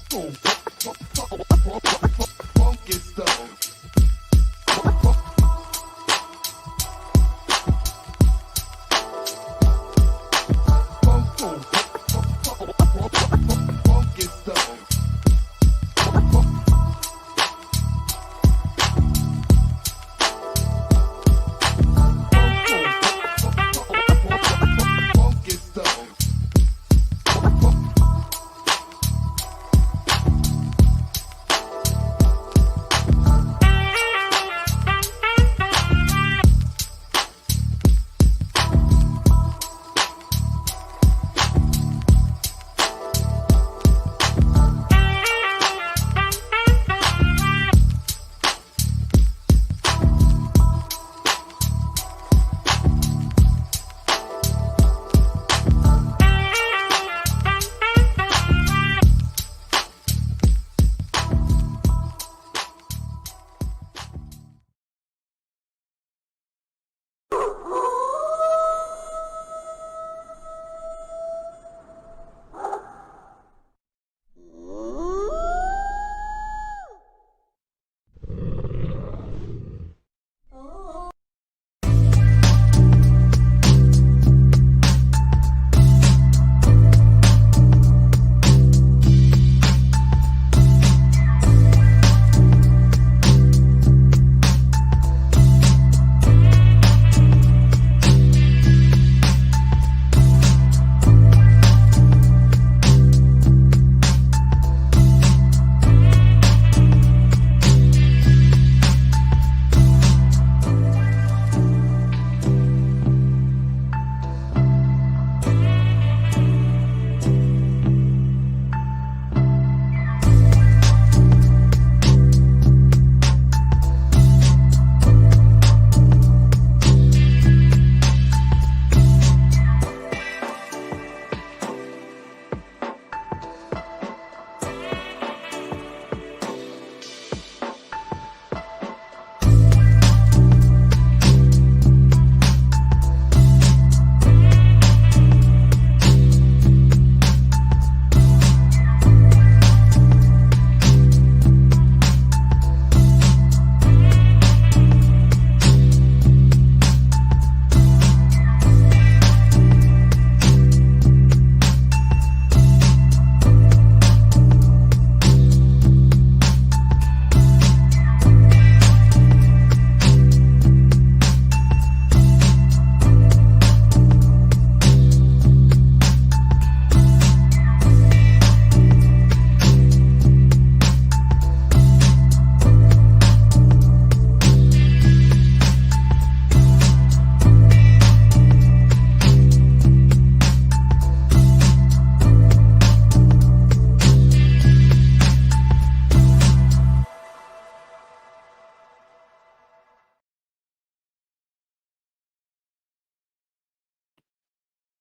Funky stuff. Funky stuff. Funky stuff.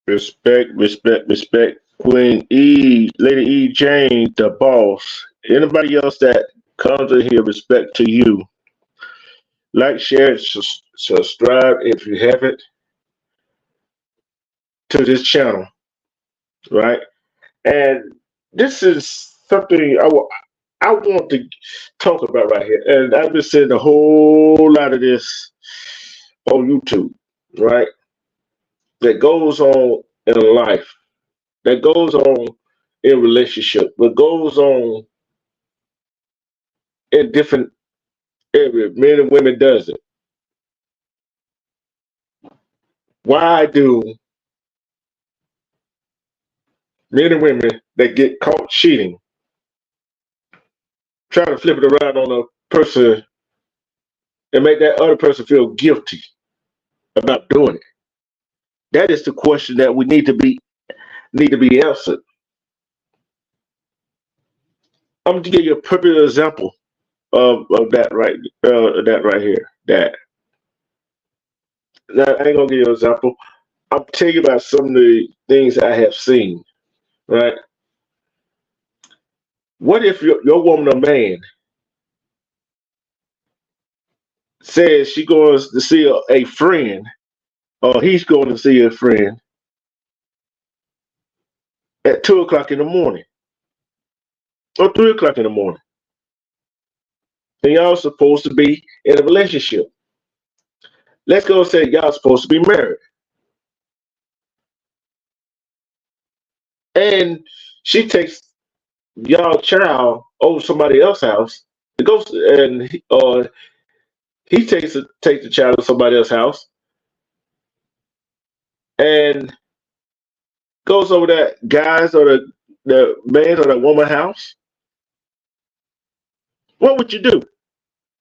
Respect, respect, respect. Queen E, Lady E Jane, the boss. Anybody else that comes in here, respect to you. Like, share, subscribe if you haven't to this channel, right? And this is something I want to talk about right here. And I've been seeing a whole lot of this on YouTube, right? That goes on in life, that goes on in relationship, that goes on in different areas. Men and women does it. Why do men and women that get caught cheating try to flip it around on a person and make that other person feel guilty about doing it? That is the question that we need to be answered. I'm going to give you a perfect example of that right here. That now, I ain't gonna give you an example. I'm tell you about some of the things I have seen. Right? What if your woman or man says she goes to see a friend, or he's going to see a friend at 2 o'clock in the morning or 3 o'clock in the morning, and y'all supposed to be in a relationship? Let's go say y'all supposed to be married, and she takes y'all child over somebody else's house to go, and he takes the child to somebody else's house and goes over that guy's or the man's or the woman's house. What would you do?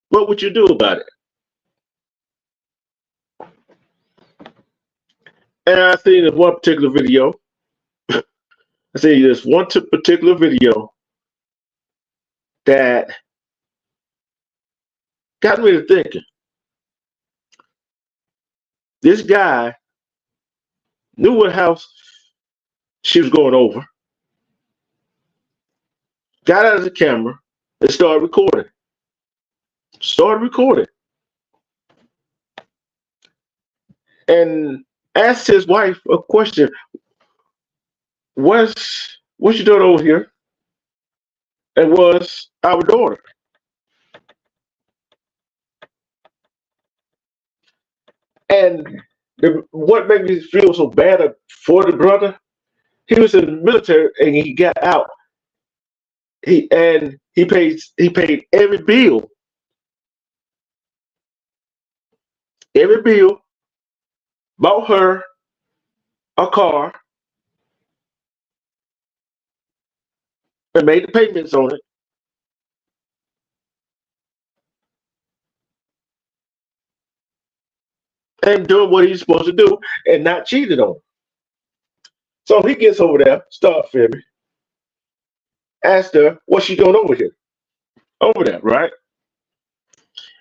What would you do about it? And I seen this one particular video. I see this one particular video that got me to thinking. This guy knew what house she was going over, got out of the camera, and started recording. And asked his wife a question. What you doing over here? And was our daughter. And what made me feel so bad for the brother, he was in the military and he got out. He paid every bill, bought her a car, and made the payments on it, and doing what he's supposed to do, and not cheated on her. So he gets over there, start filming, asked her what she doing over there, right?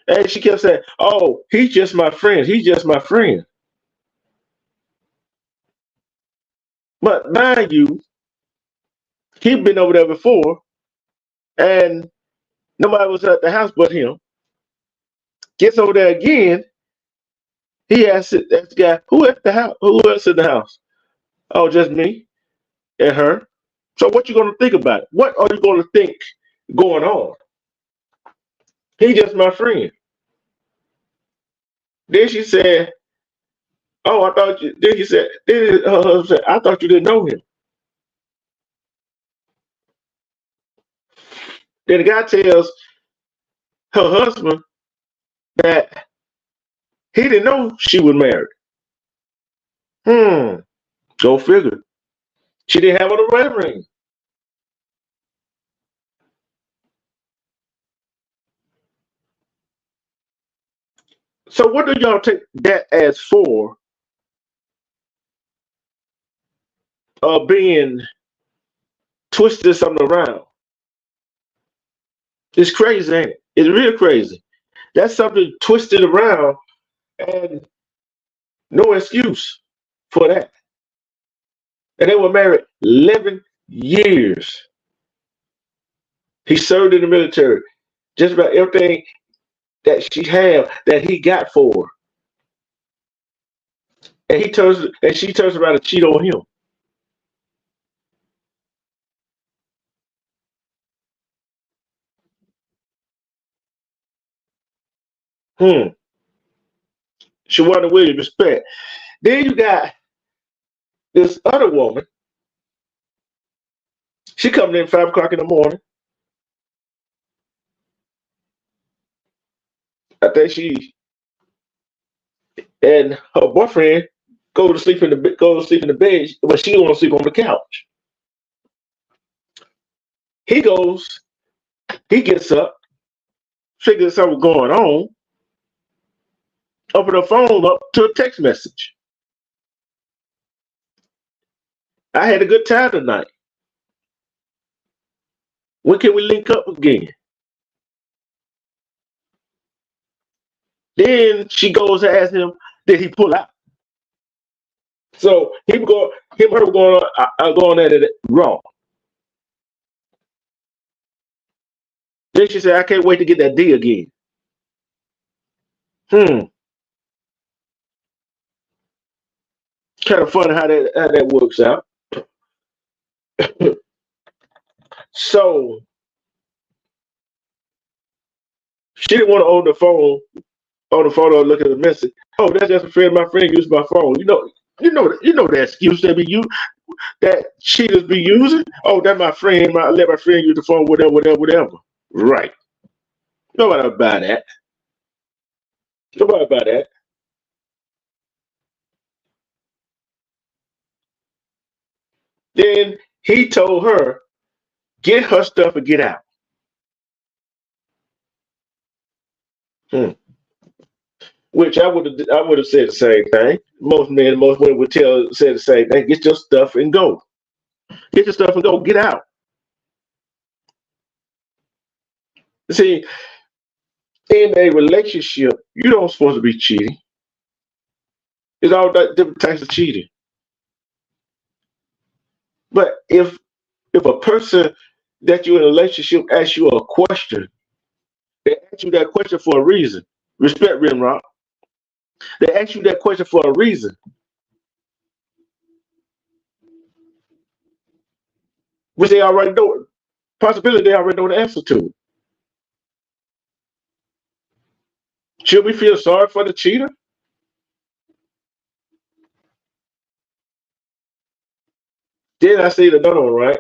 And she kept saying, "Oh, he's just my friend. He's just my friend." But mind you, he'd been over there before, and nobody was at the house but him. Gets over there again. He asks the guy, "Who at the house? Who else in the house?" "Oh, just me and her." So what you gonna think about it? What are you gonna think going on? He just my friend. Then she said, "Oh, I thought you." Then he said, then her husband said, "I thought you didn't know him." Then the guy tells her husband that he didn't know she was married. Hmm. Go figure. She didn't have on a wedding ring. So what do y'all take that as for being twisted something around? It's crazy, ain't it? It's real crazy. That's something twisted around and no excuse for that. And they were married 11 years. He served in the military. Just about everything that she had that he got for her. And she turns around and cheat on him. Hmm. Shawana Williams, respect. Then you got this other woman. She coming in 5 o'clock in the morning. I think she and her boyfriend go to sleep in the bed, but she want to sleep on the couch. He goes, he gets up, figures something going on, open her phone up to a text message. I had a good time tonight. When can we link up again? Then she goes to ask him, did he pull out? So him her going at it wrong. Then she said, I can't wait to get that D again. Hmm. Kind of funny how that works out. So she didn't want to on the phone or look at the message. Oh, that's just a friend. My friend used my phone. You know that excuse that cheaters be using. Oh, that's my friend. I let my friend use the phone. Whatever. Right. Nobody buy that. Nobody buy that. Then he told her, get her stuff and get out. Hmm. Which I would have said the same thing. Most men, most women would say the same thing. Get your stuff and go. Get your stuff and go. Get out. See, in a relationship, you don't supposed to be cheating. It's all that different types of cheating. But if a person that you're in a relationship asks you a question, they ask you that question for a reason. Respect Rimrock. They ask you that question for a reason, which they already know. Possibility they already know the answer to. Should we feel sorry for the cheater? Then I see another one, right?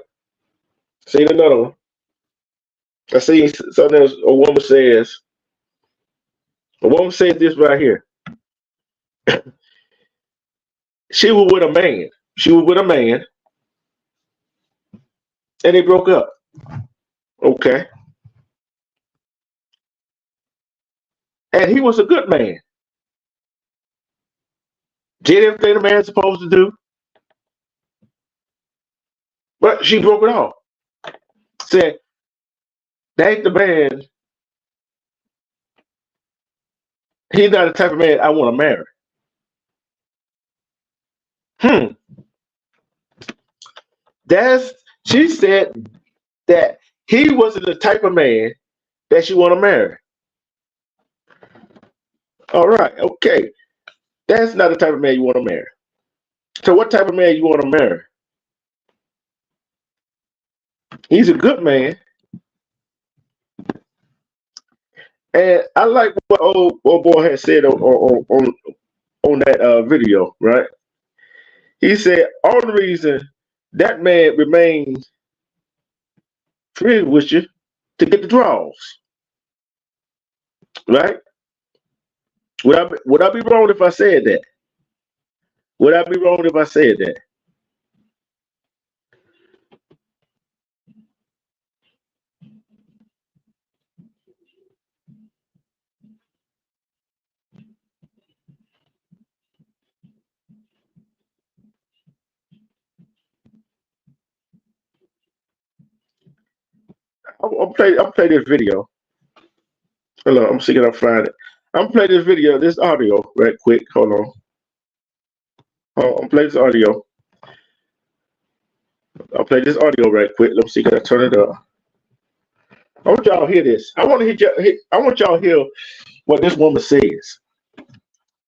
See another one. I see something else a woman says. A woman says this right here. She was with a man. She was with a man, and they broke up. Okay. And he was a good man. Did everything a man's supposed to do, but she broke it off. Said, that ain't the man. He's not the type of man I want to marry. Hmm. That's she said that he wasn't the type of man that she want to marry. All right, okay. That's not the type of man you want to marry. So what type of man you want to marry? He's a good man. And I like what old boy had said on that video, right? He said all the reason that man remains friends with you to get the draws, right? Would I be wrong if I said that? Would I be wrong if I said that? I'm play this video. Hold on, I'm seeing if I find it. I'm play this video, this audio, right quick. Hold on. I'm play this audio. I'll play this audio right quick. Let me see. Can I turn it up? I want y'all to hear this. I want y'all to hear what this woman says.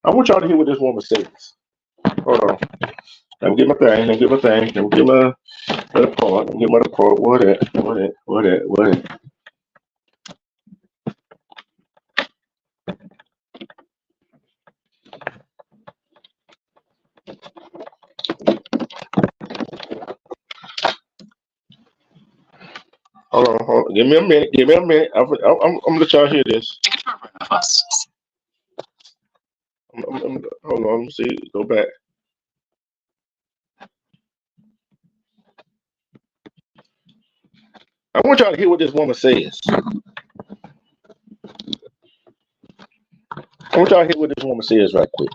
I want y'all to hear what this woman says. Hold on. Let me get my thing. Let me get my thing. Let me get my other part. Let me get my other part. What it? Hold on. Give me a minute. Give me a minute. I'm gonna let y'all hear this. Hold on. Let me see. Go back. I want y'all to hear what this woman says. I want y'all to hear what this woman says right quick.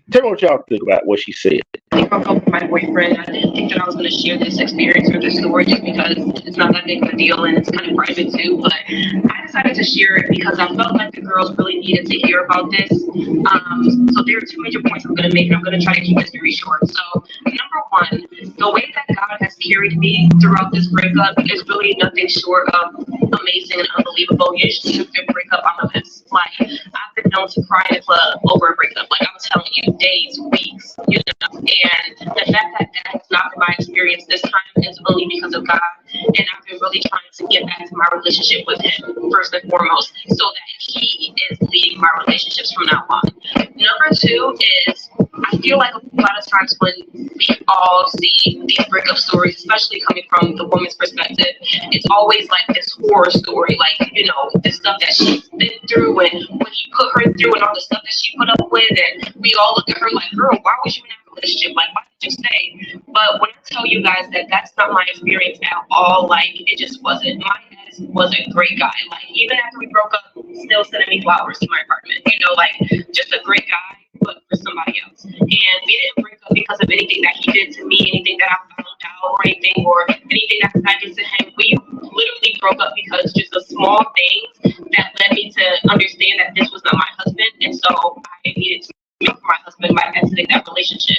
Tell me what y'all think about what she said. I broke up with my boyfriend. I didn't think that I was going to share this experience or this story just because it's not that big of a deal and it's kind of private too. But I decided to share it because I felt like the girls really needed to hear about this. So there are two major points I'm going to make, and I'm going to try to keep this very short. So number one, the way that God has carried me throughout this breakup is really nothing short of amazing and unbelievable. Usually, if you break up, I'm a mess. Like I've been known to cry in a club over a breakup. Like I'm telling you, days, weeks, you know. And the fact that that has not been my experience this time is only because of God. And I've been really trying to get back to my relationship with Him first and foremost, so that He is leading my relationships from now on. Number two is I feel like a lot of times when we all see these breakup stories, especially coming from the woman's perspective, it's always like this horror story, like, you know, the stuff that she's been through and what he put her through and all the stuff that she put up with. And we all look at her like, girl, why was you in that relationship? Like, why did you stay? But when I tell you guys that that's not my experience at all, like, it just wasn't. My ex was a great guy. Like, even after we broke up, still sending me flowers to my apartment. You know, like, just a great guy, but for somebody else. And we didn't break up because of anything that he did to me, anything that I found out, or anything that I did to him. We literally broke up because just a small things that led me to understand that this was not my husband, and so I needed to make my husband my exiting that relationship.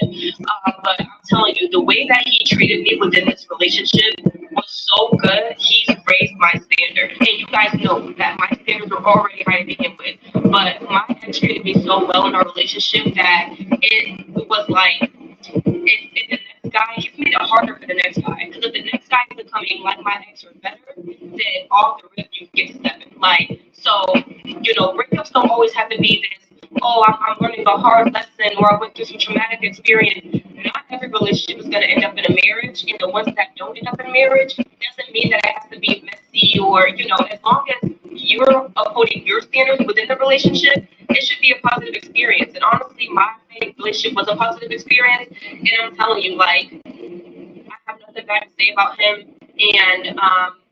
But I'm telling you, the way that he treated me within this relationship was so good. He's raised my standard, and you guys know that my standards were already high to begin with. But my ex treated me so well in our relationship that it was like if the next guy, he made it harder for the next guy. Because if the next guy is becoming like my ex or better, then off the rip you get to seven. Like, so, you know, breakups don't always have to be this, oh, I'm learning a hard lesson or I went through some traumatic experience. Not every relationship is going to end up in a marriage. And the ones that don't end up in marriage doesn't mean that it has to be messy or, you know, as long as you're upholding your standards within the relationship, it should be a positive experience. And honestly, my relationship was a positive experience. And I'm telling you, like, I have nothing bad to say about him. And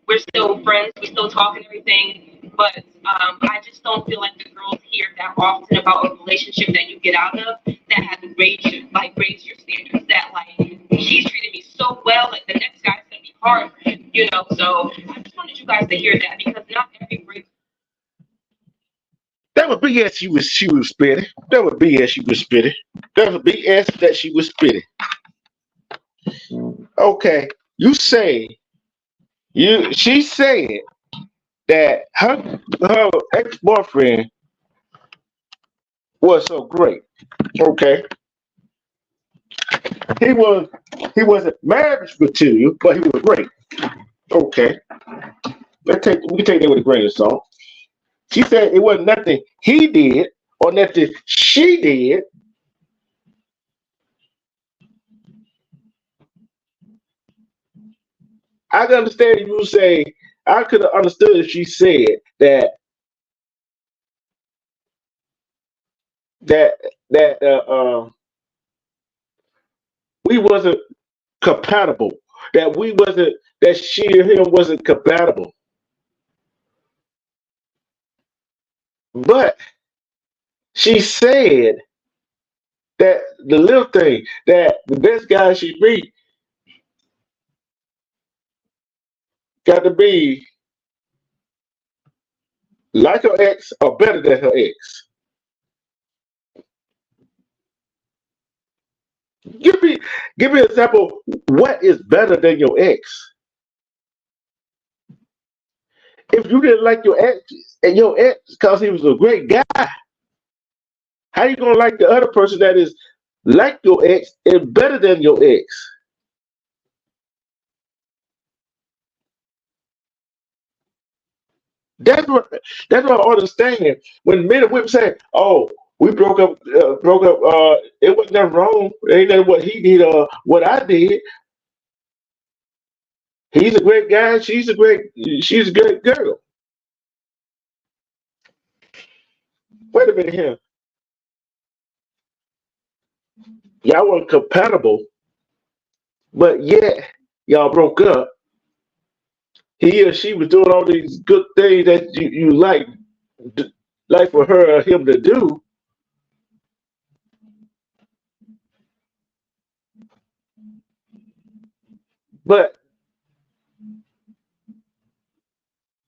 we're still friends. We still talk and everything. But I just don't feel like the girls hear that often about a relationship that you get out of that has raised your standards. That like he's treated me so well, like the next guy's gonna be hard for him, you know. So I just wanted you guys to hear that because not every break. That was BS she was spitting. That was BS she was spitting. That was BS that she was spitting. Okay, she said that her ex-boyfriend was so great. Okay. He wasn't marriage material, but he was great. Okay. We can take that with a grain of salt. She said it wasn't nothing he did or nothing she did. I can understand if you say, I could have understood if she said that we wasn't compatible, that she and him wasn't compatible. But she said that the little thing, that the best guy she meet got to be like her ex or better than her ex. Give me an example. What is better than your ex? If you didn't like your ex because he was a great guy, how you gonna like the other person that is like your ex and better than your ex? That's what I understand. When men and women say, "Oh, we broke up," it wasn't that wrong. It ain't that what he did or what I did. He's a great guy. She's a great girl. Wait a minute here. Y'all weren't compatible, but yet y'all broke up. He or she was doing all these good things that you like for her or him to do, but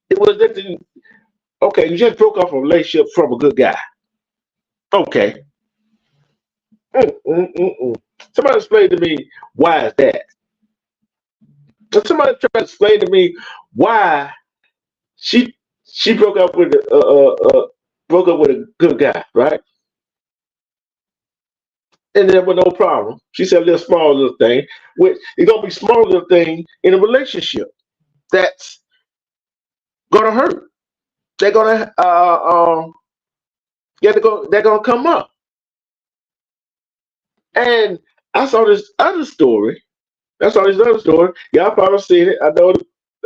it was nothing. Okay, you just broke off a relationship from a good guy. Okay. Mm. Somebody explain to me why is that? Somebody try to explain to me why she she broke up with a good guy, right? And there was no problem. She said a little small little thing, which it's gonna be small little thing in a relationship that's gonna hurt. They're gonna yeah, they're gonna come up. And I saw this other story. I saw this other story. Y'all probably seen it. I know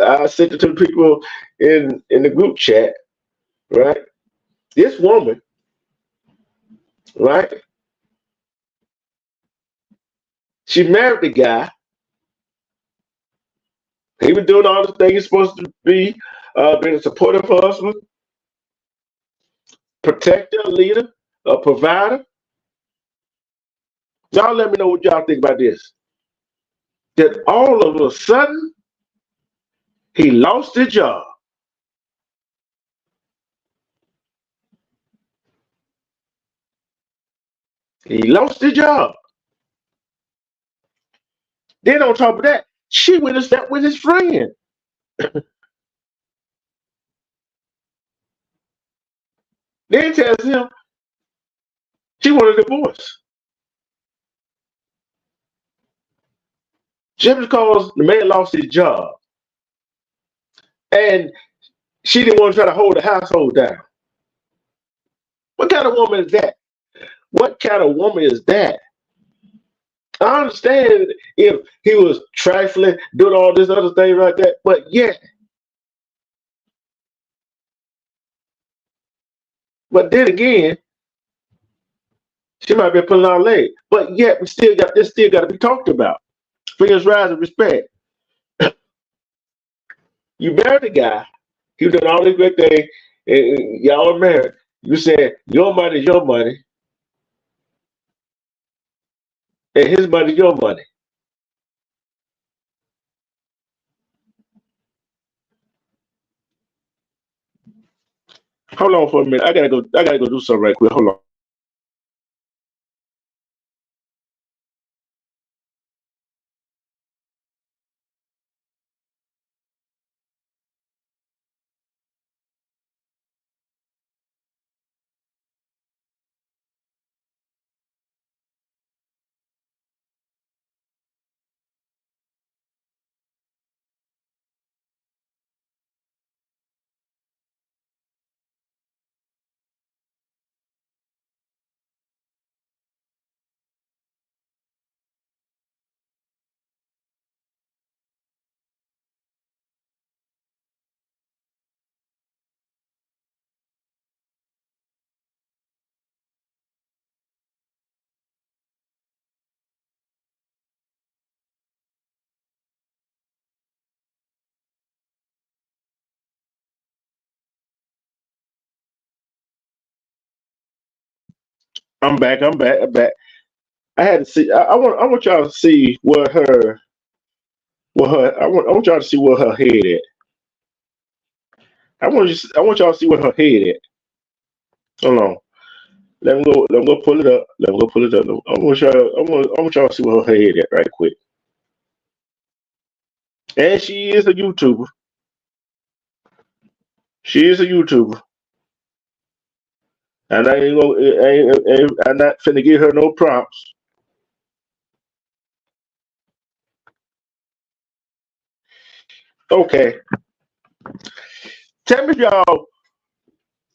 I sent it to the people in the group chat, right? This woman, right? She married the guy. He was doing all the things he's supposed to be, being a supportive husband, protector, leader, a provider. Y'all let me know what y'all think about this. That all of a sudden he lost his job. He lost his job. Then on top of that, she went and slept with his friend. Then tells him she wanted a divorce. Just because the man lost his job. And she didn't want to try to hold the household down. What kind of woman is that? What kind of woman is that? I understand if he was trifling, doing all this other thing like that, but yet, but then again, she might be pulling our leg. But yet, this still got to be talked about. Fingers rise and respect. You married the guy, he was doing all this great thing, and y'all are married. You said your money is your money, and his money is your money. Hold on for a minute. I gotta go do something right quick. Hold on. I'm back. I'm back. I had to see. I want y'all to see I want y'all to see where her head at. I want y'all to see where her head at. Hold on. Let me go pull it up. Let me go pull it up. I want y'all to see where her head at right quick. And she is a YouTuber. She is a YouTuber. And I'm not finna give her no prompts. Okay. Tell me y'all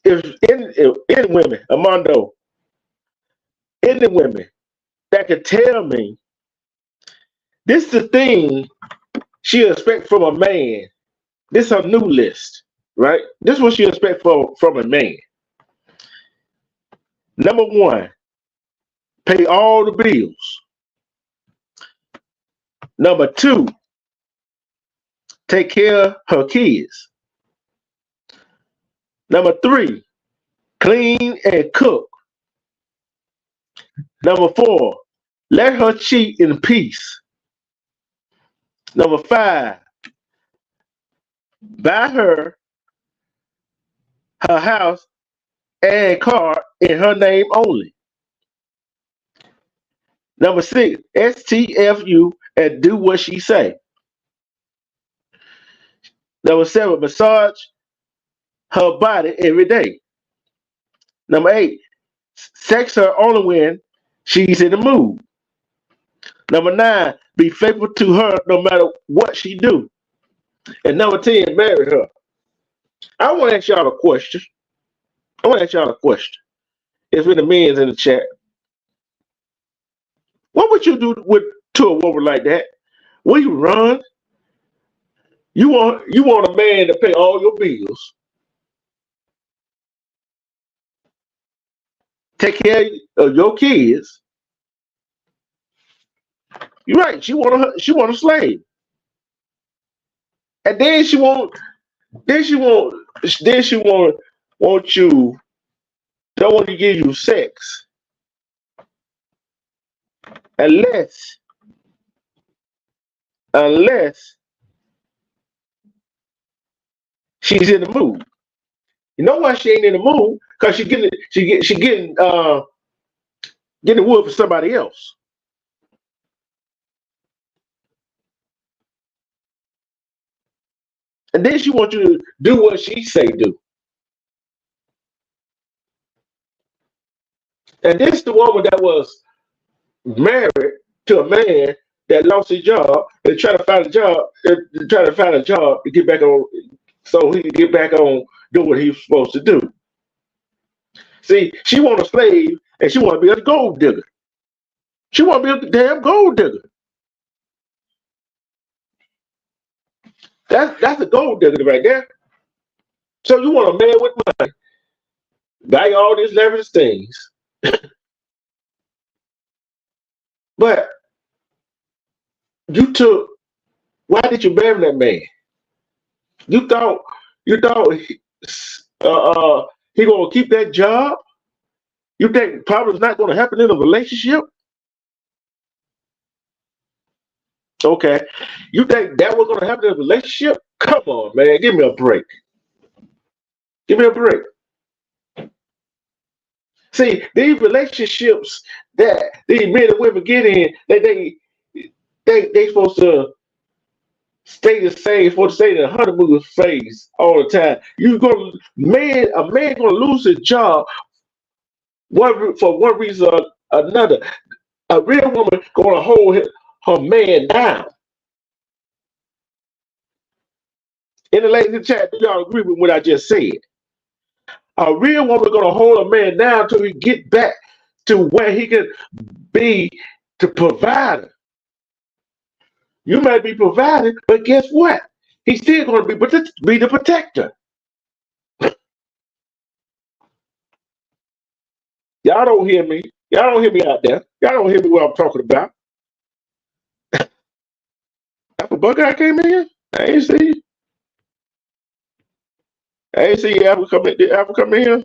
if any women, Armando, any women that could tell me this is the thing she expect from a man. This is her new list, right? This is what she expect from a man. Number one, pay all the bills. Number two, take care of her kids. Number three, clean and cook. Number four, let her cheat in peace. Number five, buy her house and car in her name only. Number six, STFU and do what she say. Number seven, massage her body every day. Number eight, sex her only when she's in the mood. Number nine, be faithful to her no matter what she do. And number 10, marry her. I want to ask y'all a question. It's with the men's in the chat. What would you do to a woman like that? Will you run? You want a man to pay all your bills, take care of your kids. You're right. She want a slave, and then she want you. Don't want to give you sex unless she's in the mood. You know why she ain't in the mood? Because she getting wood for somebody else. And then she wants you to do what she say do. And this is the woman that was married to a man that lost his job and trying to find a job to get back on, so he can get back on doing what he was supposed to do. See, she want a slave and she want to be a gold digger. She want to be a damn gold digger. That's a gold digger right there. So you want a man with money, buy all these leverage things. But why did you marry that man? You thought he gonna keep that job? You think problems not gonna happen in a relationship? Okay. You think that was gonna happen in a relationship? Come on, man, give me a break. See, these relationships that these men and women get in, they supposed to stay the same, supposed to stay in the honeymoon phase all the time. A man gonna lose his job for one reason or another. A real woman gonna hold her man down. In the ladies in the chat, do y'all agree with what I just said? A real woman gonna hold a man down till he get back to where he can be the provider. You might be providing, but guess what? He's still gonna be the protector. Y'all don't hear me. Y'all don't hear me out there. Y'all don't hear me what I'm talking about. Apple Buckeye came in here? I ain't see. I ain't see Apple come in. Did Apple come in here?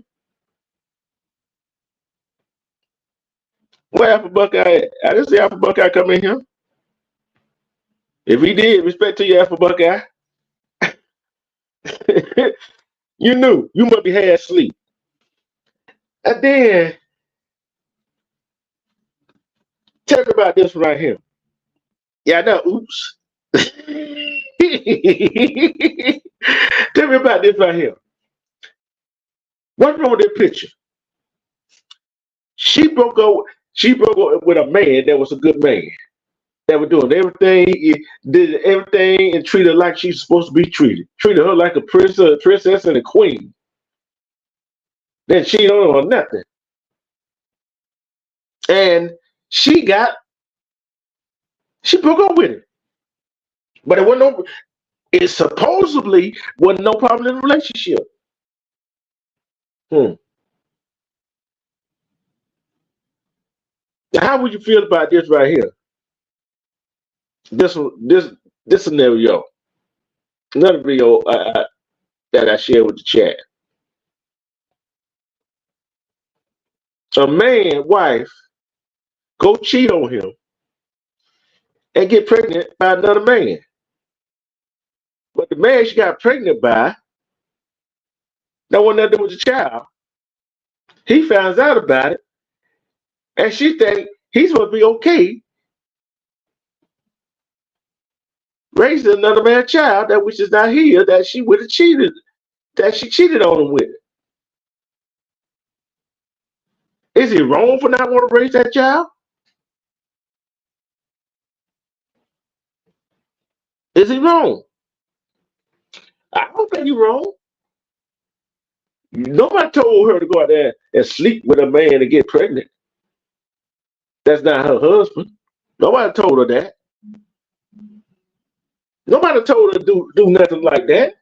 Where Apple Buckeye? I didn't see Apple Buckeye come in here. If he did, respect to you, Apple Buckeye. You knew. You must be half asleep. And then, tell me about this right here. Yeah, I know. Oops. Tell me about this right here. What's wrong with this picture? She broke up with a man that was a good man. That was doing everything, did everything, and treated her like she's supposed to be treated. Treated her like a princess and a queen. Then she don't know nothing. And she broke up with him. But it wasn't no. It supposedly wasn't no problem in the relationship. Hmm. Now, how would you feel about this right here? This this scenario. Another video that I shared with the chat. A man, wife, go cheat on him and get pregnant by another man. But the man she got pregnant by, no one nothing with the child. He finds out about it, and she think he's supposed to be okay raising another man's child that which is not here that she would have cheated, that she cheated on him with. Is he wrong for not wanting to raise that child? Is he wrong? I don't think he's wrong. Nobody told her to go out there and sleep with a man and get pregnant. That's not her husband. Nobody told her that. Nobody told her to do nothing like that.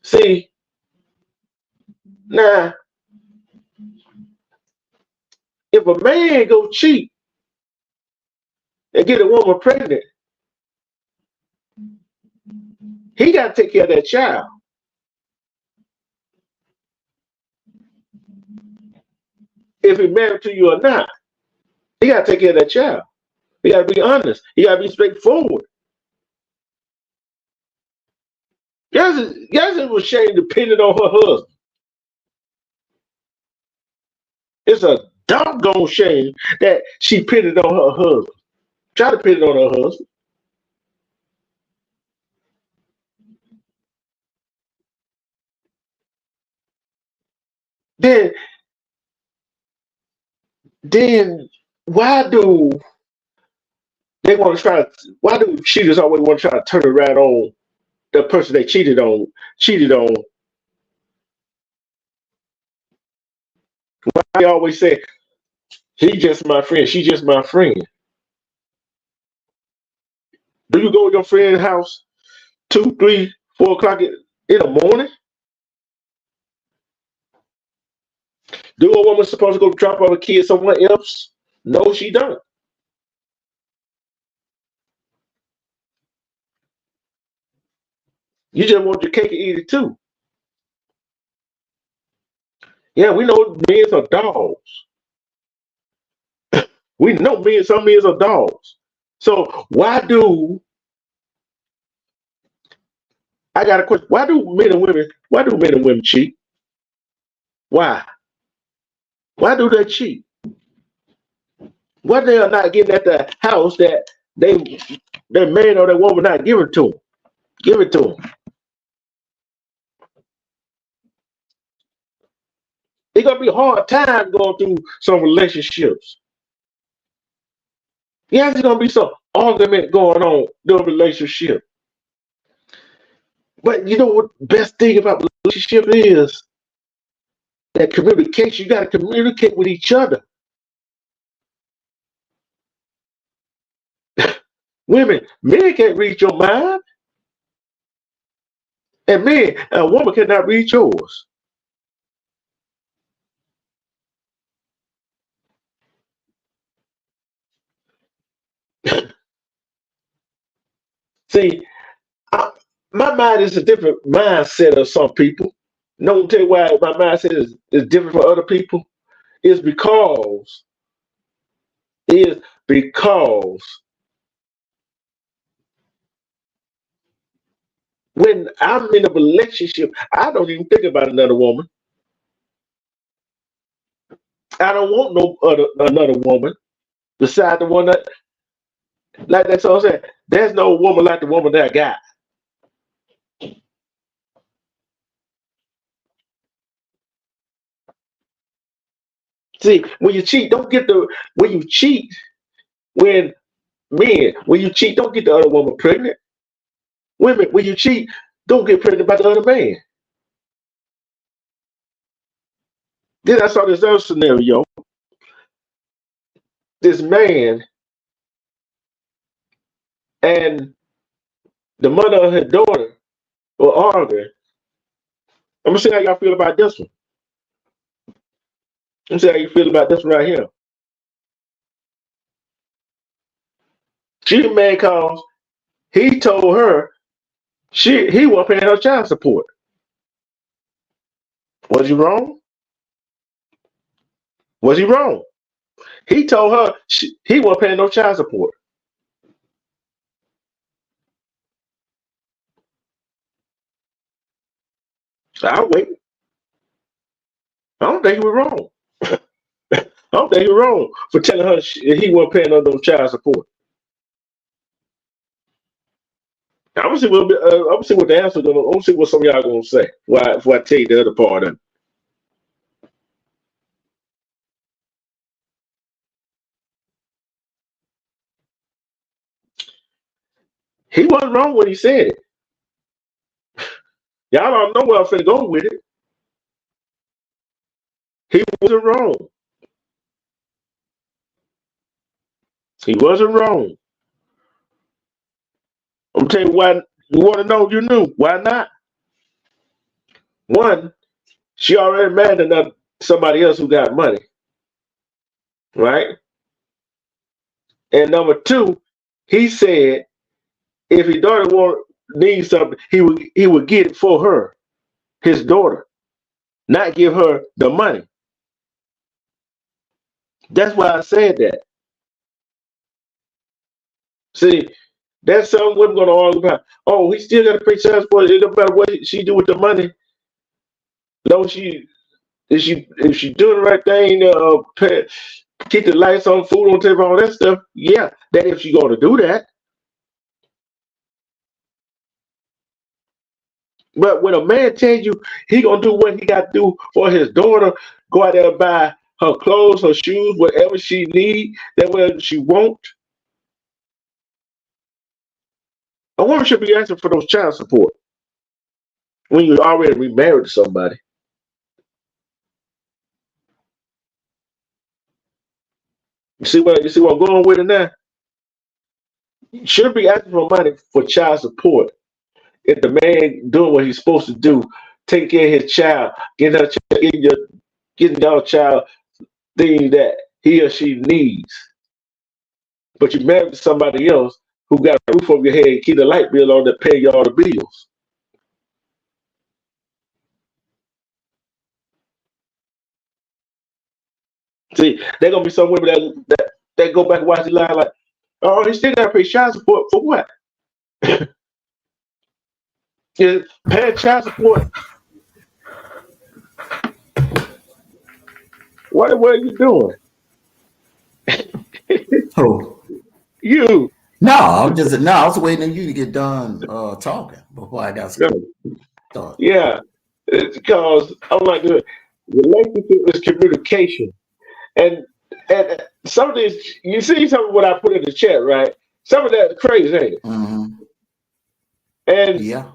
See, now, if a man go cheat and get a woman pregnant, he got to take care of that child. If he's married to you or not, he got to take care of that child. He got to be honest. He got to be straightforward. Yes, it was shame depending on her husband. It's a doggone shame that she pitted on her husband. Try to pit it on her husband. Then why do they want to try to? Why do cheaters always want to try to turn it right on the person they cheated on? Cheated on. Why they always say he just my friend, she just my friend? Do you go to your friend's house 2, 3, 4 o'clock in the morning? Do a woman supposed to go drop off a kid somewhere else? No, she don't. You just want your cake and eat it too. Yeah, we know men are dogs. We know some men are dogs. So why do I got a question? Why do men and women cheat? Why? Why do they cheat? Why they are not getting at the house that their man or their woman not giving to them? Give it to them. It's gonna be a hard time going through some relationships. Yeah, there's gonna be some argument going on in the relationship. But you know what the best thing about relationship is? That communication. You gotta communicate with each other. Men can't read your mind. And a woman cannot read yours. See, my mind is a different mindset of some people. No, tell you why my mindset is different for other people. Is because is because when I'm in a relationship, I don't even think about another woman. I don't want another woman beside the one that like that's what I'm saying. There's no woman like the woman that I got. See, when you cheat, don't get the when you cheat when when you cheat, don't get the other woman pregnant. Women, when you cheat, don't get pregnant by the other man. Then I saw this other scenario. This man and the mother of her daughter were arguing. I'm gonna see how y'all feel about this one. Let me see how you feel about this one right here. She mad cause he told her he wasn't paying her child support. Was he wrong? Was he wrong? He told her he wasn't paying no child support. So I'll wait. I don't think he was wrong. I don't think he was wrong for telling her he wasn't paying her no child support. I'm gonna see what the answer gonna. I'm gonna see what some of y'all gonna say. Before I tell you the other part of it. He wasn't wrong when he said it. Y'all don't know where I'm finna go with it. He wasn't wrong. He wasn't wrong. I'm telling you why. You want to know? You knew. Why not? One, she already married somebody else who got money, right? And number two, he said if his daughter needs something, he would get it for her, his daughter, not give her the money. That's why I said that. See, that's something we're going to argue about. Oh, he still got to pay child support. It don't matter what she do with the money. No, if she doing the right thing, keep the lights on, food on the table, all that stuff. Yeah, that if she going to do that. But when a man tells you he gonna do what he got to do for his daughter, go out there and buy her clothes, her shoes, whatever she need, that whatever she want, a woman should be asking for those child support when you're already remarried to somebody. You see what I'm going with it now? You shouldn't be asking for money for child support if the man doing what he's supposed to do, taking care of his child, getting your child things that he or she needs. But you married to somebody else who got a roof over your head, keep the light bill on, that pay you all the bills. See, there gonna be some women that go back and watch the line like, oh, he still gotta pay child support for what? Yeah, paying child support. What are you doing? Who? You. I was waiting on you to get done talking before I got started. Yeah, it's because I'm like, relationship is communication, and some of this, you see some of what I put in the chat, right? Some of that's crazy, ain't it? Mm-hmm. And yeah.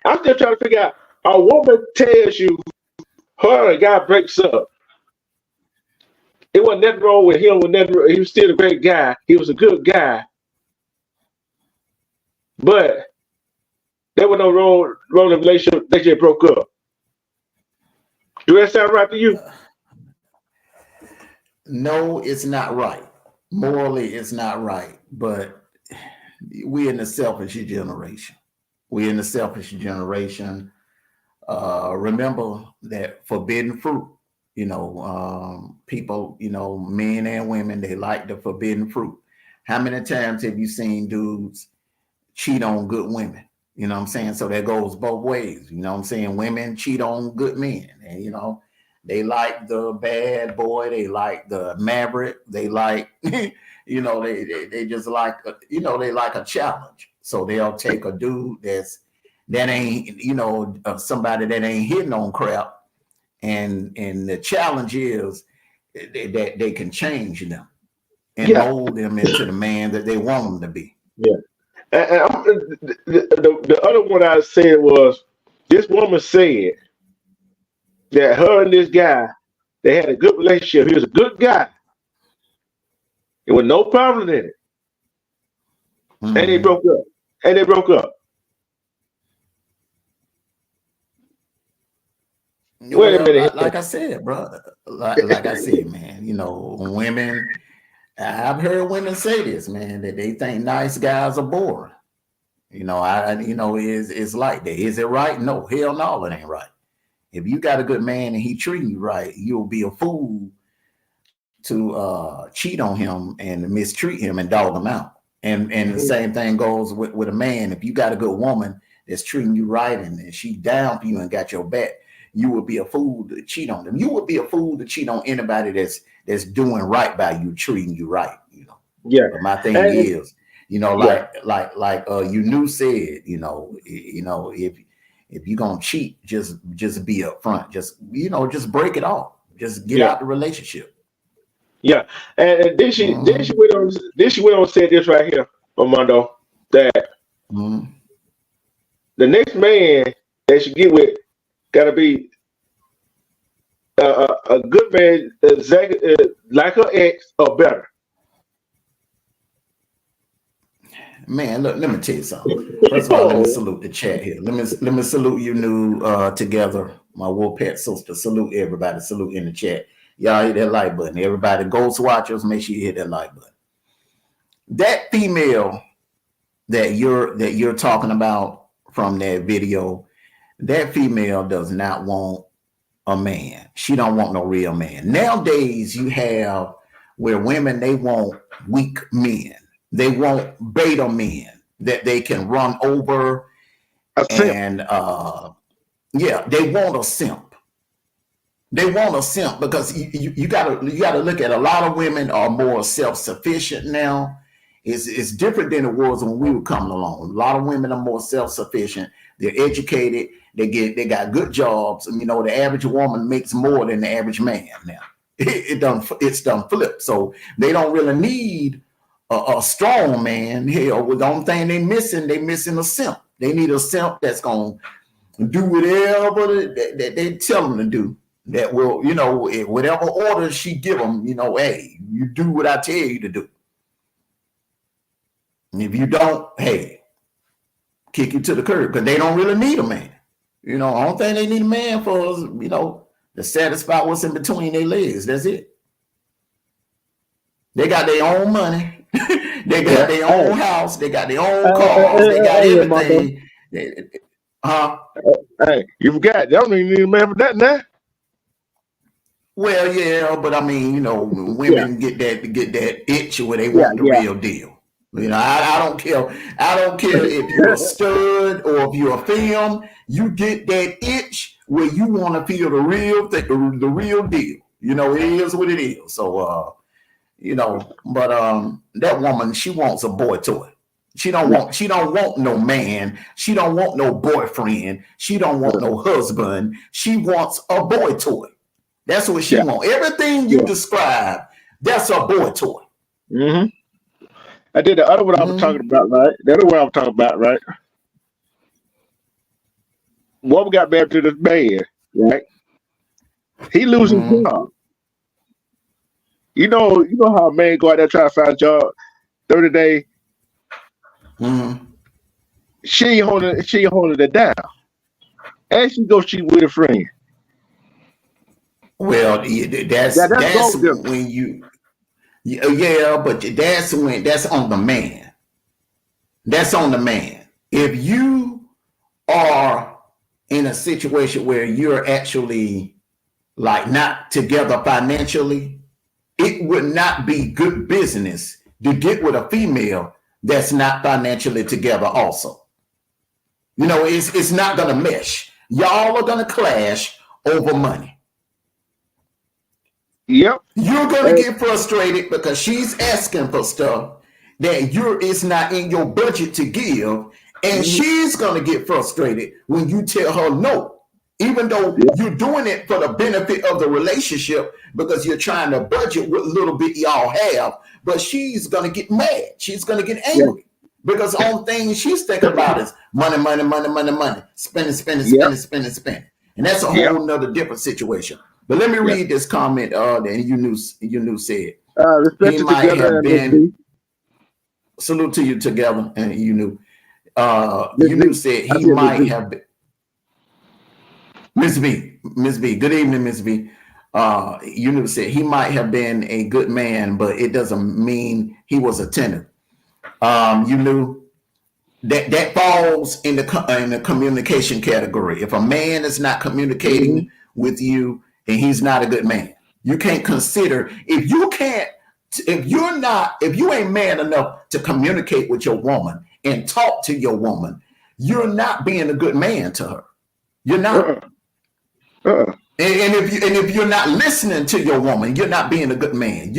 I'm still trying to figure out. A woman tells you her and a guy breaks up. It wasn't nothing wrong with him. He was still a great guy. He was a good guy. But there was no wrong in the relationship. They just broke up. Do that sound right to you? No, it's not right. Morally, it's not right. But we're in the selfish generation. Remember that forbidden fruit. People, men and women, they like the forbidden fruit. How many times have you seen dudes cheat on good women? You know what I'm saying? So that goes both ways. You know what I'm saying? Women cheat on good men. And, they like the bad boy. They like the maverick. They like, they just like, they like a challenge. So they'll take a dude that ain't, somebody that ain't hitting on crap. And the challenge is that they can change them and mold them into the man that they want them to be. Yeah. And the other one I said was, this woman said that her and this guy, they had a good relationship. He was a good guy. There was no problem in it. and they Mhm. broke up. And they broke up. Wait a Well, minute. like I said, bro, like I said, man, women. I've heard women say this, man, that they think nice guys are boring. It's like that. Is it right? No, hell no, it ain't right. If you got a good man and he treating you right, you'll be a fool to cheat on him and mistreat him and dog him out. And the same thing goes with a man. If you got a good woman that's treating you right and she down for you and got your back, you would be a fool to cheat on them. You would be a fool to cheat on anybody that's doing right by you, treating you right. Yeah. But my thing And is, yeah. like you knew said, if you're gonna cheat, just be upfront. Just break it off. Just get Yeah. out the relationship. Yeah. And then she Mhm. went on and said this right here, Armando, that Mhm. the next man that she get with gotta be a good man, like her ex or better. Man, look, let me tell you something. First of all, let me Oh, salute the chat here. Let me salute you new together, my Wolf Pet sister. Salute everybody. Salute in the chat. Y'all hit that like button. Everybody, Ghost Watchers, make sure you hit that like button. That female that you're talking about from that video, that female does not want a man. She don't want no real man. Nowadays, you have where women, they want weak men. They want beta men that they can run over, a simp. and yeah, they want a simp. They want a simp because you gotta look at, a lot of women are more self-sufficient now. It's different than it was when we were coming along. A lot of women are more self-sufficient. They're educated. They got good jobs. And, the average woman makes more than the average man now. It's done flipped. So they don't really need a strong man. Hell, the only thing they missing a simp. They need a simp that's gonna do whatever that they tell them to do. That will, whatever orders she give them, hey, you do what I tell you to do. And if you don't, hey, kick you to the curb, because they don't really need a man. The only thing they need a man for is, to satisfy what's in between their legs. That's it. They got their own money. They got their own house. They got their own cars. They got Hey, Armando. everything. Hey, you forgot. They don't even need a man for that now. Well, yeah, but I mean, Yeah. women get that itch where they Yeah. want the Yeah. real deal. I don't care. I don't care if you're a stud or if you're a film. You get that itch where you want to feel the real deal. It is what it is. So, but that woman, she wants a boy toy. She don't want no man. She don't want no boyfriend. She don't want no husband. She wants a boy toy. That's what she Yeah. wants. Everything you Yeah. describe, that's a boy toy. Mm-hmm. I did the other one I was talking about, right? The other one I was talking about, right? Woman got married to this man, right? He losing Mhm. job. You know how a man go out there trying to find a job 30 days. Mhm. She ain't holding it down. And she go cheat with a friend. Well, That's that's gold difference. when yeah, but that's on the man. That's on the man. If you are in a situation where you're actually like not together financially, it would not be good business to get with a female that's not financially together also. It's not gonna mesh. Y'all are gonna clash over money. Yep. You're gonna get frustrated because she's asking for stuff that it's not in your budget to give, and she's gonna get frustrated when you tell her no, even though you're doing it for the benefit of the relationship because you're trying to budget what little bit y'all have. But she's gonna get mad. She's gonna get angry because the only thing she's thinking about is money, money, money, money, money, spending, spending, Yep. spending, spending, spending, and that's a Yep. whole nother different situation. But let me Yep. read this comment that you knew said. Respect He it might together have and let's been be. salute to you together, and you knew. Miss You B. knew said I he said Miss might B. have been. Miss B. Good evening, Miss B. You knew said he might have been a good man, but it doesn't mean he was attentive. You knew that falls in the communication category. If a man is not communicating with you, then he's not a good man. You can't consider if you ain't man enough to communicate with your woman and talk to your woman, you're not being a good man to her. You're not. And if you're not listening to your woman, you're not being a good man.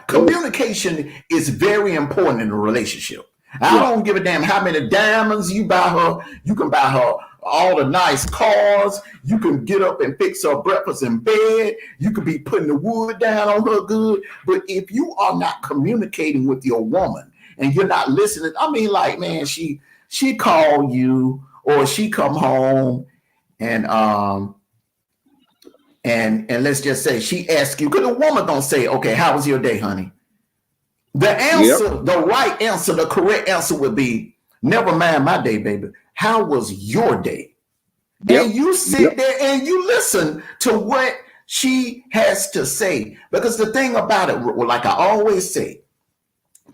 Communication is very important in a relationship. I don't give a damn how many diamonds you buy her. You can buy her all the nice cars. You can get up and fix her breakfast in bed. You could be putting the wood down on her good. But if you are not communicating with your woman and you're not listening, I mean, like, man, she call you or she come home and let's just say she asks you, because a woman gonna say, okay, how was your day, honey? The answer, the right answer, the correct answer would be, never mind my day, baby. How was your day? And you sit there and you listen to what she has to say. Because the thing about it, like I always say,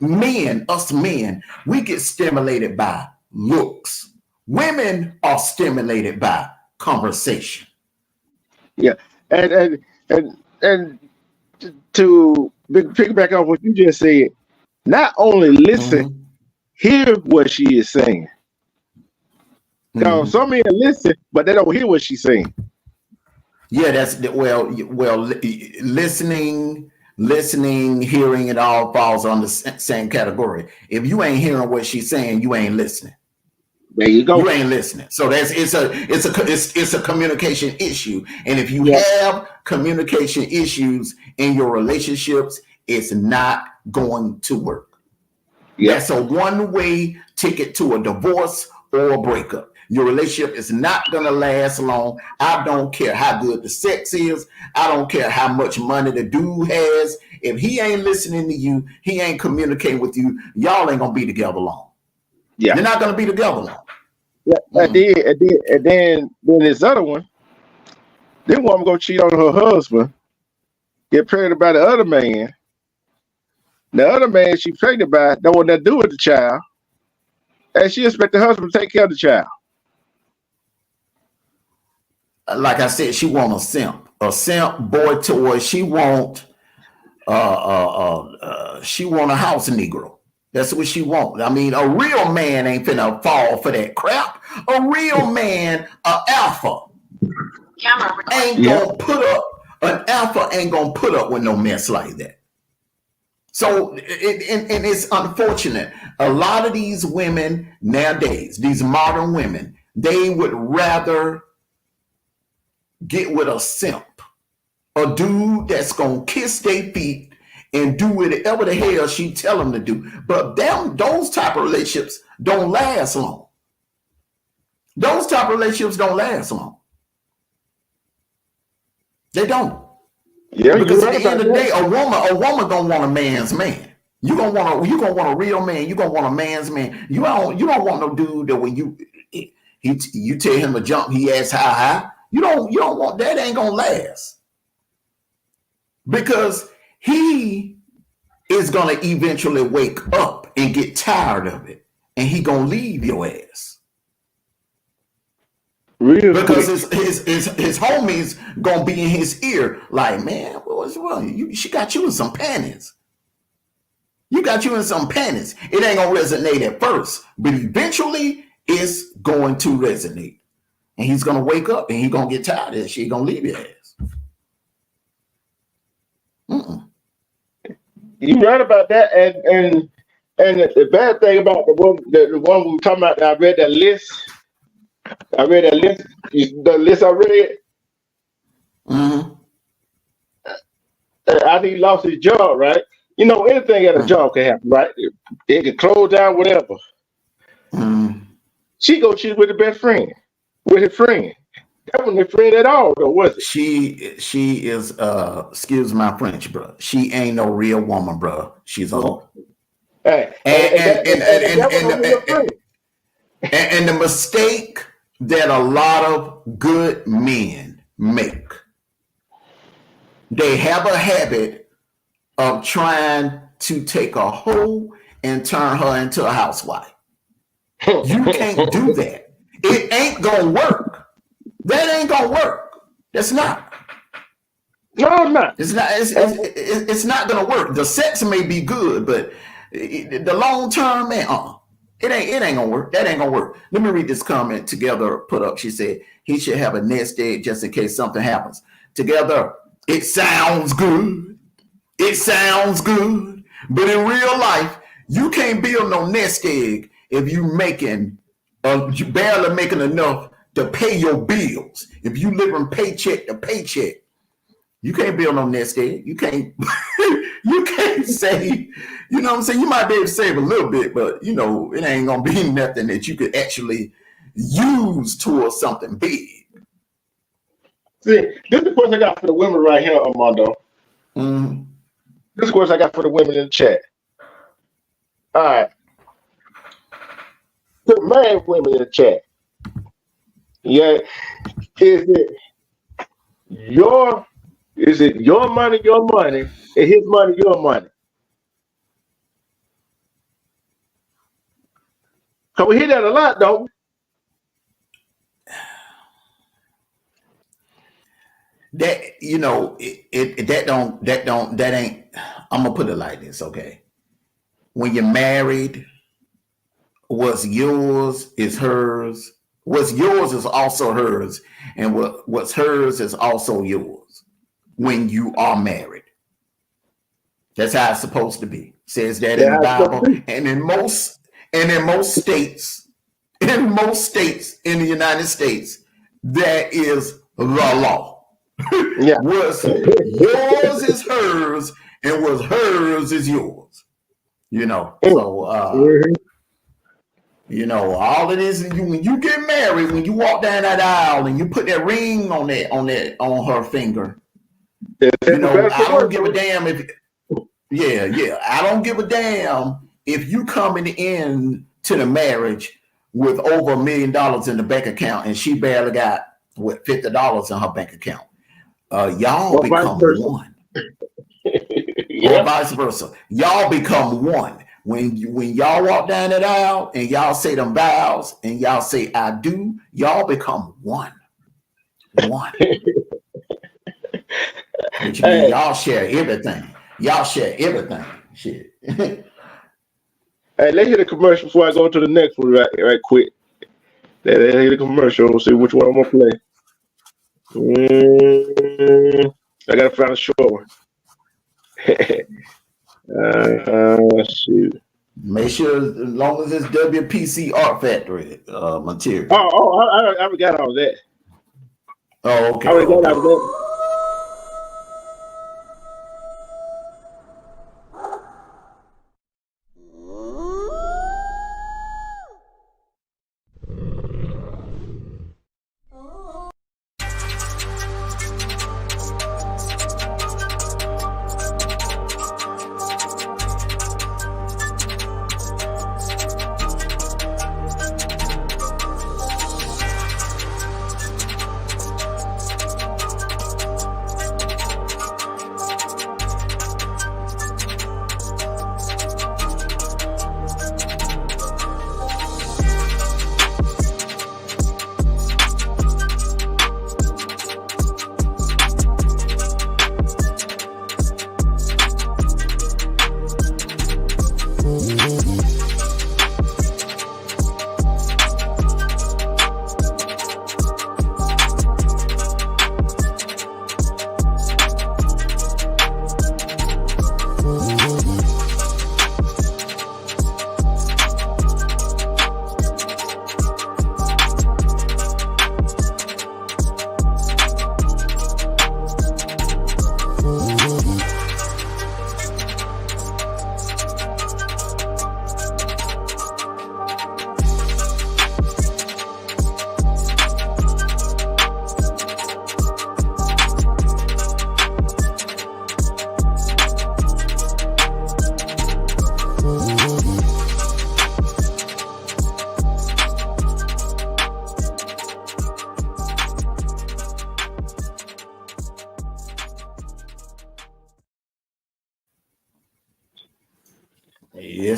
us men, we get stimulated by looks. Women are stimulated by conversation. Yeah. And to piggyback off what you just said, not only listen, hear what she is saying. Because some men listen, but they don't hear what she's saying. Yeah, that's listening, hearing, it all falls on the same category. If you ain't hearing what she's saying, you ain't listening. There you go. You ain't listening. So it's a communication issue. And if you have communication issues in your relationships, it's not going to work. That's a one-way ticket to a divorce or a breakup. Your relationship is not going to last long. I don't care how good the sex is. I don't care how much money the dude has. If he ain't listening to you, he ain't communicating with you, y'all ain't going to be together long. You're not going to be together long. And then this other one, this woman gonna cheat on her husband, get pregnant by the other man. The other man she pregnant by don't want nothing to do with the child, and she expect the husband to take care of the child. Like I said, she want a simp boy toy. She want a house Negro. That's what she want. I mean, a real man ain't finna fall for that crap. A real man, an alpha, ain't gonna put up. An alpha ain't gonna put up with no mess like that. So, and it's unfortunate. A lot of these women nowadays, these modern women, they would rather get with a simp, a dude that's gonna kiss their feet and do whatever the hell she tell them to do. But those type of relationships don't last long. Those type of relationships don't last long. They don't. Yeah, because at the end of the day, a woman gonna want a man's man. You gonna want a real man. You gonna want a man's man. You don't want no dude that when you tell him to jump, he asks how high. You don't want that. Ain't gonna last. Because he is going to eventually wake up and get tired of it. And he going to leave your ass. Because his homies going to be in his ear like, man, what's wrong? She got you in some panties. You got you in some panties. It ain't going to resonate at first. But eventually, it's going to resonate. And he's going to wake up and he's going to get tired of it. She's going to leave your ass. You right about that, and the bad thing about the one we were talking about. I read that list. The list I read. After he lost his job, right? You know, anything at a job can happen, right? It can close down, whatever. She go cheat with her best friend, with her friend. That wasn't a friend at all, though, was it? She is excuse my French, bro. She ain't no real woman, bro. She's a hoe. Hey, and the mistake that a lot of good men make, they have a habit of trying to take a hoe and turn her into a housewife. You can't do that. It ain't gonna work. That ain't gonna work. It's not. No, I'm not. It's not. It's not gonna work. The sex may be good, but the long term, man, it ain't gonna work. That ain't gonna work. Let me read this comment Together put up. She said he should have a nest egg just in case something happens. Together, it sounds good. It sounds good, but in real life, you can't build no nest egg if you barely making enough to pay your bills. If you living paycheck to paycheck, you can't build no nest egg. You can't. You can't save. You know what I'm saying? You might be able to save a little bit, but you know it ain't gonna be nothing that you could actually use towards something big. See, this is the question I got for the women right here, Armando. Mm-hmm. This is the question I got for the women in the chat. All right. The married women in the chat. Yeah. Is it your money, and his money, your money? Cause we hear that a lot, don't we? That that ain't. I'm gonna put it like this, okay? When you're married, what's yours is hers. What's yours is also hers, and what's hers is also yours. When you are married, that's how it's supposed to be. Says that in the Bible, and in most states, in the United States, that is the law. Yeah. What's yours is hers, and what's hers is yours. You know, so you know, all it is when you get married, when you walk down that aisle and you put that ring on her finger. You know, I don't give a damn if. Yeah. I don't give a damn if you coming in to the marriage with over $1 million in the bank account and she barely got $50 in her bank account. Y'all become one. Or vice versa. Y'all become one. When y'all walk down that aisle and y'all say them vows and y'all say I do, y'all become one. One. Which means y'all share everything. Y'all share everything. Shit. Hey, let's hit a commercial before I go to the next one right quick. Let's hit a commercial. We'll see which one I'm gonna play. I gotta find a short one. Shoot. Make sure as long as it's WPC Art Factory material. I already got all that. Oh, okay. I already got all that.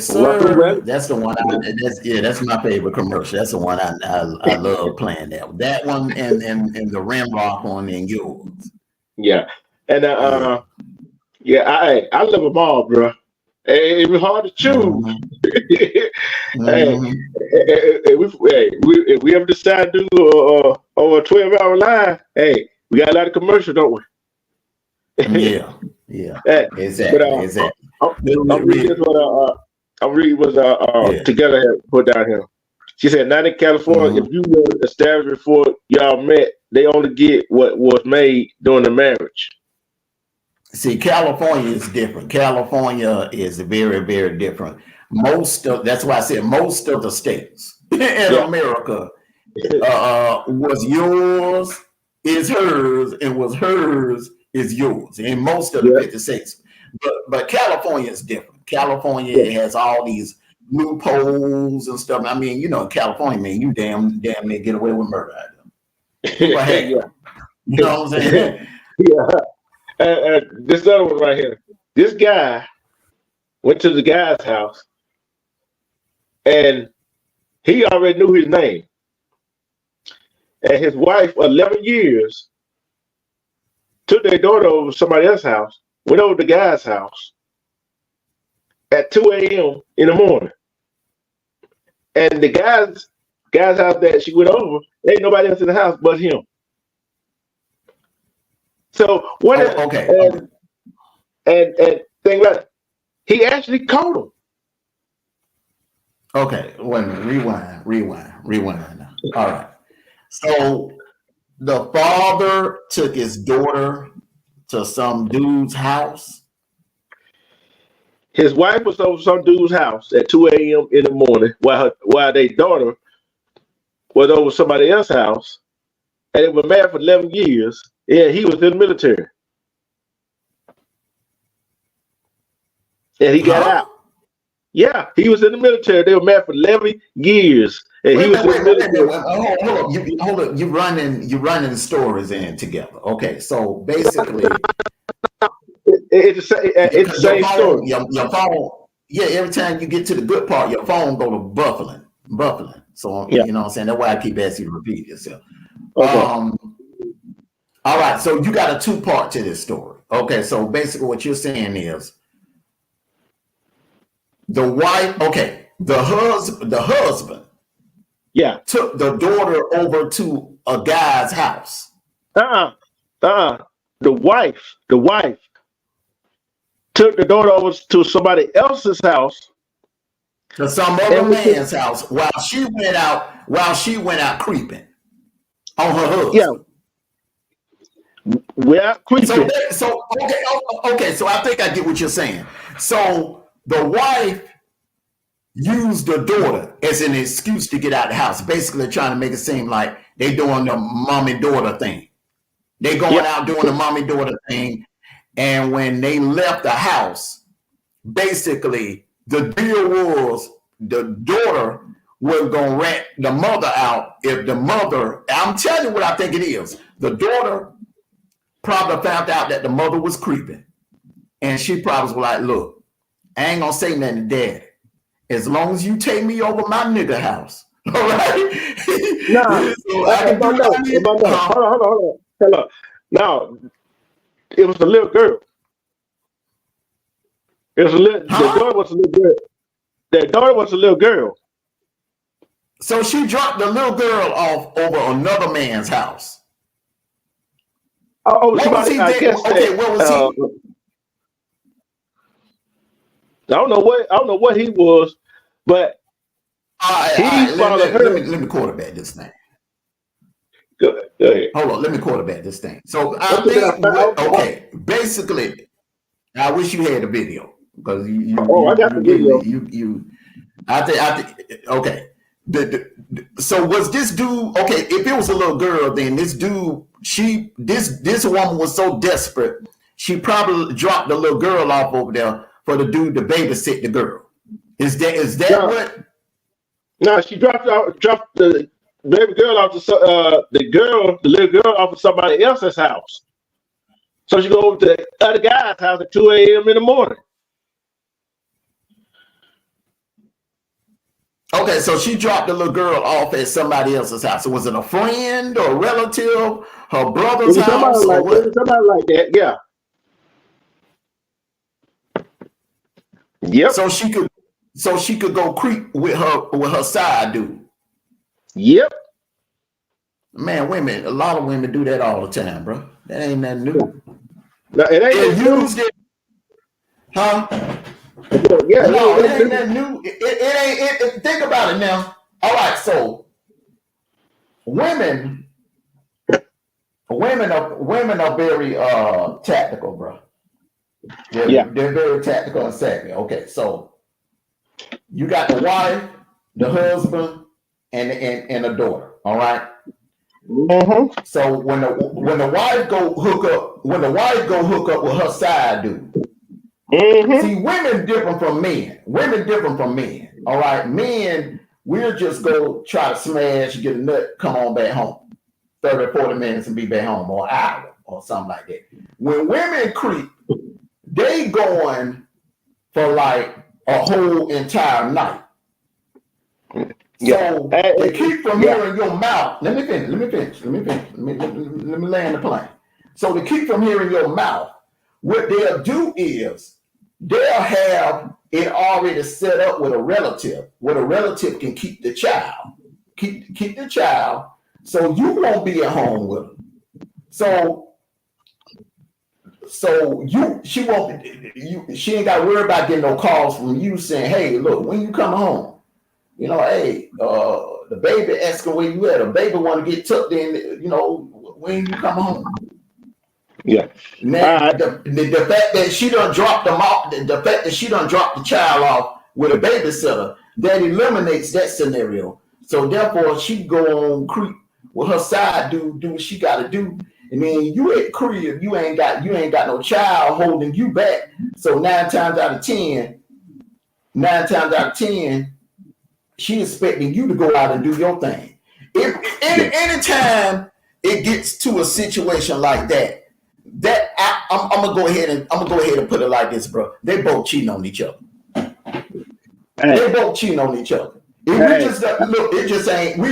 Yes, Russell sir. Westbrook. That's the one. That's my favorite commercial. That's the one I love playing. That one and the Rimrock one and yours. Yeah, and Yeah. I love them all, bro. Hey, it was hard to choose. Hey, Hmm. if we ever decide to do a 12-hour line, hey, we got a lot of commercials, don't we? Yeah. Yeah. Hey, but Exactly. I'm reading this what I'm reading what Yeah. Together had put down here. She said, "Not in California. Mhm. If you were established before y'all met, they only get what was made during the marriage." See, California is different. California is very, very different. That's why I said most of the states in Yeah, America was yours is hers, and was hers is yours in most of the yeah, 50 states. But California is different. yeah, California has all these loopholes and stuff. I mean, in California, man, you damn near get away with murder out there. People have, yeah, you know what I'm saying? yeah. This other one right here. This guy went to the guy's house, and he already knew his name. And his wife, 11 years, took their daughter over to somebody else's house, went over to the guy's house at 2 a.m. in the morning. And the guy's house that she went over, there ain't nobody else in the house but him. So what? Okay. And think about it, he actually caught him. Okay. Wait a minute. Rewind now. All right. So the father took his daughter to some dude's house. His wife was over some dude's house at 2 a.m. in the morning, while their daughter was over somebody else's house, and they were married for 11 years. Yeah, he was in the military, and he got Huh? out. Yeah, he was in the military. They were married for 11 years, and he Wait a was in the minute, wait a minute. military. Hold up. Hold up. You running stories in together. Okay. So basically, It's the because same story. your phone, yeah, every time you get to the good part, your phone go to buffering. So Yeah. you know what I'm saying? That's why I keep asking you to repeat yourself. Okay. All right, so you got a two-part to this story. Okay, so basically what you're saying is the wife, okay, the husband Yeah. took the daughter over to a guy's house. The wife took the daughter over to somebody else's house. To some other man's house while she went out creeping on her husband. Yeah. Without creeping. So okay, so I think I get what you're saying. So the wife used the daughter as an excuse to get out of the house, basically trying to make it seem like they doing the mommy daughter thing. They going out doing the mommy daughter thing, and when they left the house, basically the deal was the daughter was gonna rat the mother out. If the mother, I'm telling you what I think it is, the daughter probably found out that the mother was creeping, and she probably was like, "Look, I ain't gonna say nothing to Daddy. As long as you take me over my nigga house, all right?" No, So I can do what I need. hold on. No, it was a little girl. It was the daughter was a little girl. Their daughter was a little girl. So she dropped the little girl off over another man's house. Oh, What was somebody, he I doing? guess Okay, what was he? I don't know what he was, but All he right, followed her. let me quarterback this thing. Go ahead. Hold on, let me quarterback this thing. So basically, I wish you had the video because I got the video. I think okay. So was this dude okay? If it was a little girl, then this dude, this woman was so desperate, she probably dropped the little girl off over there for the dude to babysit the girl. Is that what? No, she dropped the baby girl off to the little girl off of somebody else's house. So she go over to the other guy's house at 2 a.m. in the morning. Okay, so she dropped the little girl off at somebody else's house. So was it a friend or a relative, her It brother's was somebody house, or like what? that. Yeah. Yep. So she could go creep with her side dude. Yep. Man, women, a lot of women do that all the time, bro. That ain't nothing new. No, it ain't They that used it, huh? Yeah. No, it ain't that new. It ain't. Think about it now. All right, so women are very tactical, bro. They're very tactical and savvy. Okay, so you got the wife, the husband, and a daughter. All right. Mm-hmm. So when the wife go hook up with her side dude. Mm-hmm. See, women different from men. All right, men, we'll just go try to smash, get a nut, come on back home. 30, 40 minutes and be back home, or an hour or something like that. When women creep, they going for like a whole entire night. So they keep from hearing your mouth. Let me finish. Let me land the plane. So to keep from hearing your mouth, what they'll do is they'll have it already set up with a relative, where the relative can keep the child. Keep the child, so you won't be at home with them. She ain't got to worry about getting no calls from you saying, hey, look, when you come home, you know, hey, the baby asking where you at. The baby want to get tucked in, you know, when you come home. Yeah. Now, the fact that she done dropped them off, the fact that she done dropped the child off with a babysitter, that eliminates that scenario. So therefore, she go on creep with her side dude, do what she got to do, and then you at crib, you ain't got no child holding you back. So 9 times out of 10, she expecting you to go out and do your thing. If anytime it gets to a situation like that, I'm gonna go ahead and put it like this, bro. They both cheating on each other. They both cheating on each other. We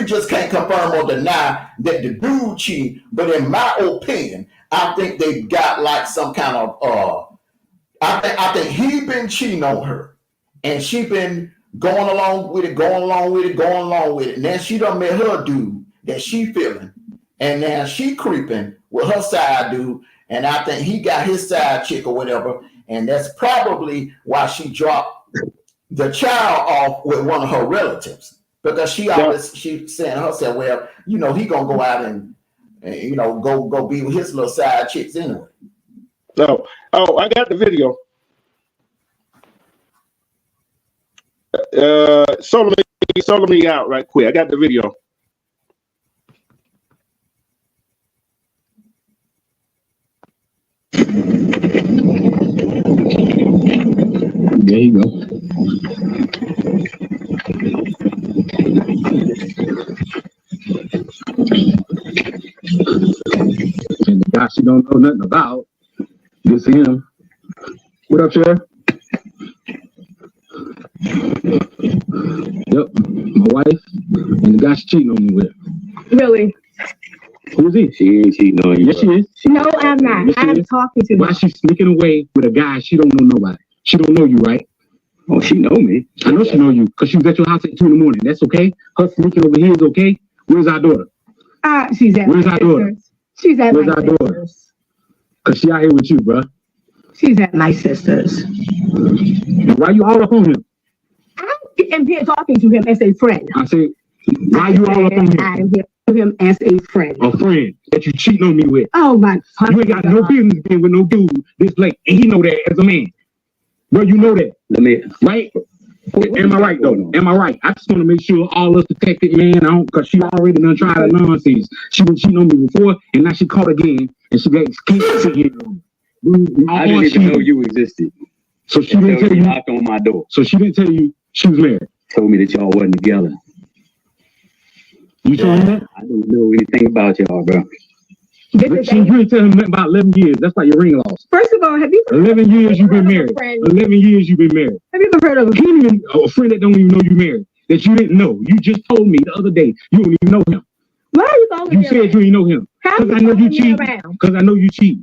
just can't confirm or deny that the dude cheated. But in my opinion, I think they got like some kind of I think he been cheating on her, and she been going along with it. Now she done met her dude that she feeling, and now she creeping with her side dude, and I think he got his side chick or whatever, and that's probably why she dropped the child off with one of her relatives, because she saying herself, well, you know, he gonna go out and you know, go be with his little side chicks anyway. No. Oh, I got the video. Solo me out right quick. I got the video. There you go. And the guy she don't know nothing about, this him. What up, Sheriff? Yep, my wife and the guy she's cheating on me with. Really? Who is he? She ain't cheating on you. Yes, she is. No, I'm not. Yes, I'm talking to Why her. she sneaking away with a guy she don't know nobody? She don't know you, right? Oh, she know me. I know she know you because she was at your house at 2 in the morning. That's okay. Her sneaking over here is okay. Where's our daughter? She's at Where's my our daughter? sister's. She's at Where's my our daughter? sister's. Because she out here with you, bro. She's at my sister's. Why you all up on him? I'm here talking to him as a friend. I say, why you all up on him? I'm here to him as a friend. A friend that you cheating on me with. Oh my God. You ain't got no business being with no dude this late, and he know that as a man. Bro, you know that. Let me. Right? Am I right though? Am I right? I just want to make sure all us protected, man. I don't, cause she already done tried that nonsense. She been cheating on me before, and now she caught again, and she got scared. I didn't even know you existed. So she didn't tell you. Knocked on my door. So she didn't tell you she was married. Told me that y'all wasn't together. You told her that? I don't know anything about y'all, bro. But you didn't tell him nothing about 11 years. That's why your ring lost. First of all, have you 11 years you've been heard of a married. friend? 11 years you've been married. Have you ever heard of He ain't even a friend that don't even know you married. that you didn't know. You just told me the other day you don't even know him. Why are you following You me said around? you didn't know him. How Because you I know you following me cheat. around? Because I know you cheat.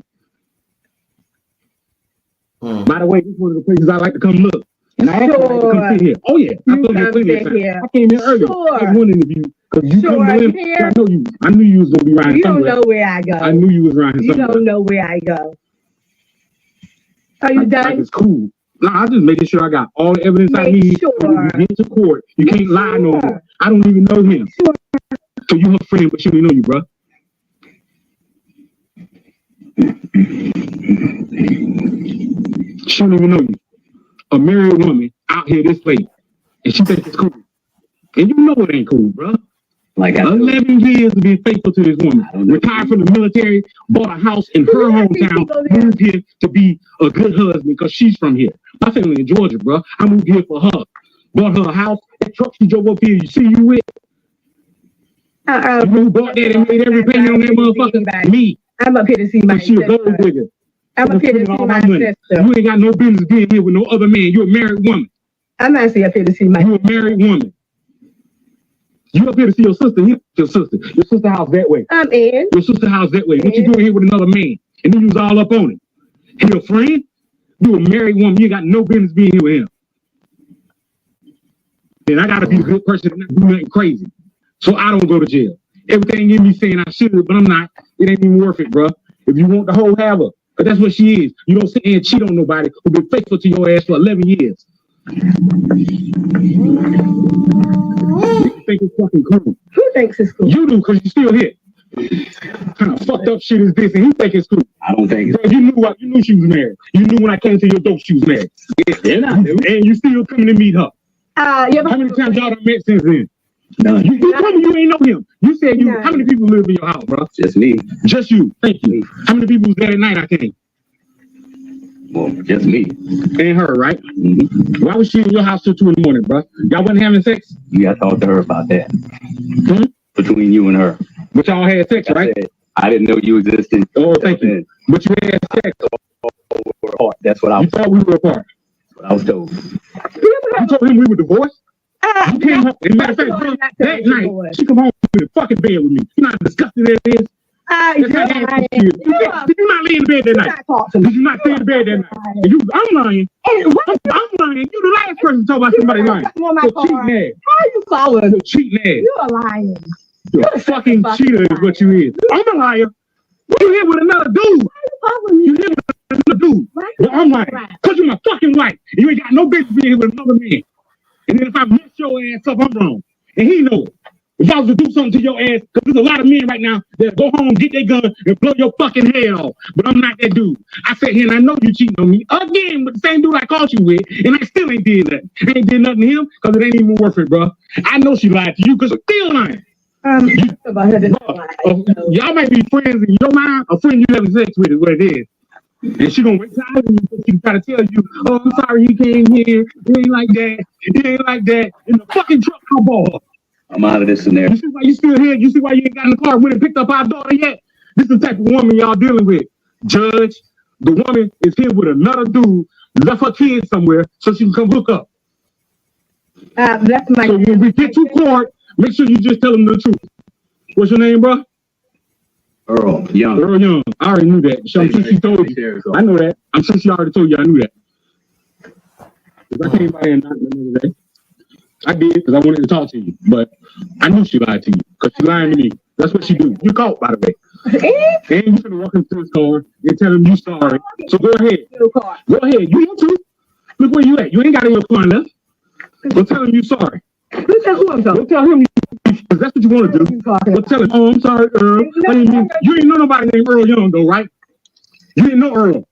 Mm. By the way, this is one of the places I like to come look. And I actually like to come Sure. sit here. Oh yeah, I You told you come plenty of sit times. here. I came here earlier. Sure. I was wondering if you, because you Sure, come to him. here. I know you. I knew you was gonna be riding You don't somewhere. know where I go. I knew you was riding You somewhere. don't know where I go. Are you Like done? it's cool. No, I'm just making sure I got all the evidence I Make need. sure. When you get to court, you Make can't lie no sure. more. I don't even know him. Sure. So you her friend, but she don't know you, bro. She don't even know you. A married woman out here this late, and she thinks it's cool. And you know it ain't cool, bro. Like I 11 years of being faithful to this woman. I don't know. Retired from the military, bought a house in her hometown, moved here to be a good husband because she's from here. My family in Georgia, bro. I moved here for her. Bought her a house. That truck she drove up here, you see you with? You know who bought that and made every payment on that motherfucker? Me. I'm up here to see my But she a gold sister. digger. I'm up here to see All my my money. sister. You ain't got no business being here with no other man. You're a married woman. I'm actually up here to see my. You're a married woman. You up here to see your sister. Your sister. Your sister house that way. I'm in. Your sister house that way. What you doing here with another man? And then you was all up on it. He a friend? You a married woman. You ain't got no business being here with him. Then I gotta be a good person and not do nothing crazy. So I don't go to jail. Everything in me saying I should, but I'm not. It ain't even worth it, bro. If you want the whole, have her. But that's what she is. You don't sit there and cheat on nobody who been faithful to your ass for 11 years. You think it's fucking cool. Who thinks it's cool? You do, because you still here. What kind of fucked up shit is this? And he think it's cool. I don't think Bro, you knew she was married. You knew when I came to your door she was married. they're not. And you still coming to meet her. You ever How many times y'all done met since then? None. You told me you ain't know him. You said you. None. How many people live in your house, bro? Just me. Just you. Thank you. How many people was there at night I came? Well, just me. And her, right? Mm-hmm. Why was she in your house till 2 in the morning, bro? Y'all wasn't having sex? You got to talk to her about that. Hmm? Between you and her. But y'all had sex, Like I right? said, I didn't know you existed. Oh, thank you. But you had sex. We're apart. That's what I You thought we were apart. was told. You told him we were divorced? You came home. As a matter of fact, bro, that night, she come home in the fucking bed with me. You know how disgusting that is? That's how nasty she is. Did you not lay in the bed that night? Did you not stay in the bed that night? And I'm lying. I'm lying. You the last person to talk about somebody lying. So cheating ass. How you following? So cheating ass. You are lying. You're a fucking cheater is what you is. I'm a liar. You here with another dude. You here with another dude. Well, I'm lying. Because you're my fucking wife. And you ain't got no business being here with another man. And then if I mess your ass up, I'm wrong. And he know it. If I was to do something to your ass, because there's a lot of men right now that go home, get their gun, and blow your fucking head off. But I'm not that dude. I sat here and I know you cheating on me again with the same dude I caught you with, and I still ain't did that. I ain't did nothing to him because it ain't even worth it, bro. I know she lied to you because she's still lying. Y'all might be friends in your mind. A friend you having sex with is what it is. And she gonna wait till she try to tell you, oh, I'm sorry you came here. It ain't like that. It ain't like that. In the fucking truck I bought her. I'm out of this scenario. You see why you still here? You see why you ain't got in the car when and picked up our daughter yet? This is the type of woman y'all dealing with. Judge, the woman is here with another dude, left her kids somewhere so she can come hook up. That's my. So when we get to court, make sure you just tell them the truth. What's your name, bro? Earl Young. Earl Young. I already knew that. I'm sure she told you. I know that. I'm sure she already told you I knew that. Because I came by and knocked the other day. I did because I wanted to talk to you, but I knew she lied to you because she lying to me. That's what she do. You caught, by the way. And you finna walk into his car and tell him you sorry. So go ahead. Go ahead. You want to. Look where you at. You ain't got in your car left. Go tell him you sorry. Go tell him because that's what you want to do. Go tell him, oh, I'm sorry, Earl. You ain't know nobody named Earl Young, though, right? You didn't know Earl.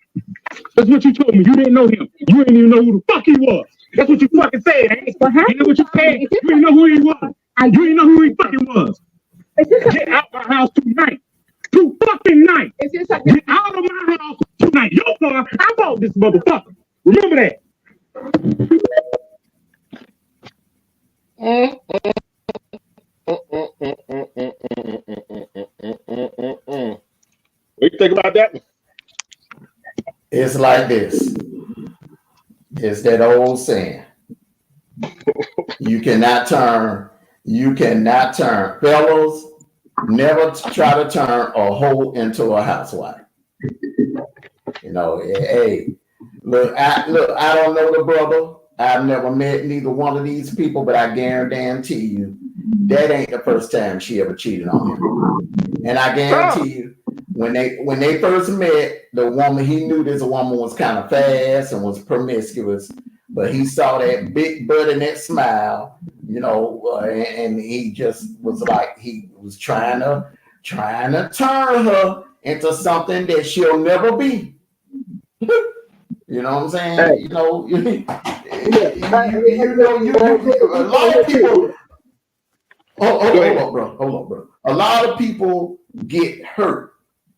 That's what you told me. You didn't know him. You didn't even know who the fuck he was. That's what you fucking said, ain't it? You know what you said? You didn't know who he was. You didn't know who he fucking was. Get out my house tonight. Fucking night. Get out of my house tonight. Your car, I bought this motherfucker. Remember that. What do you think about that? It's like this. It's that old saying. You You cannot turn. Fellas, never try to turn a hoe into a housewife. You know, hey, look, I don't know the brother. I've never met neither one of these people, but I guarantee you, that ain't the first time she ever cheated on him. And I guarantee you, when they first met, the woman, he knew this woman was kind of fast and was promiscuous, but he saw that big butt and that smile, you know, and he just was like, he was trying to turn her into something that she'll never be. You know what I'm saying? Hey. You know, a lot of people. Hold on, bro. A lot of people get hurt.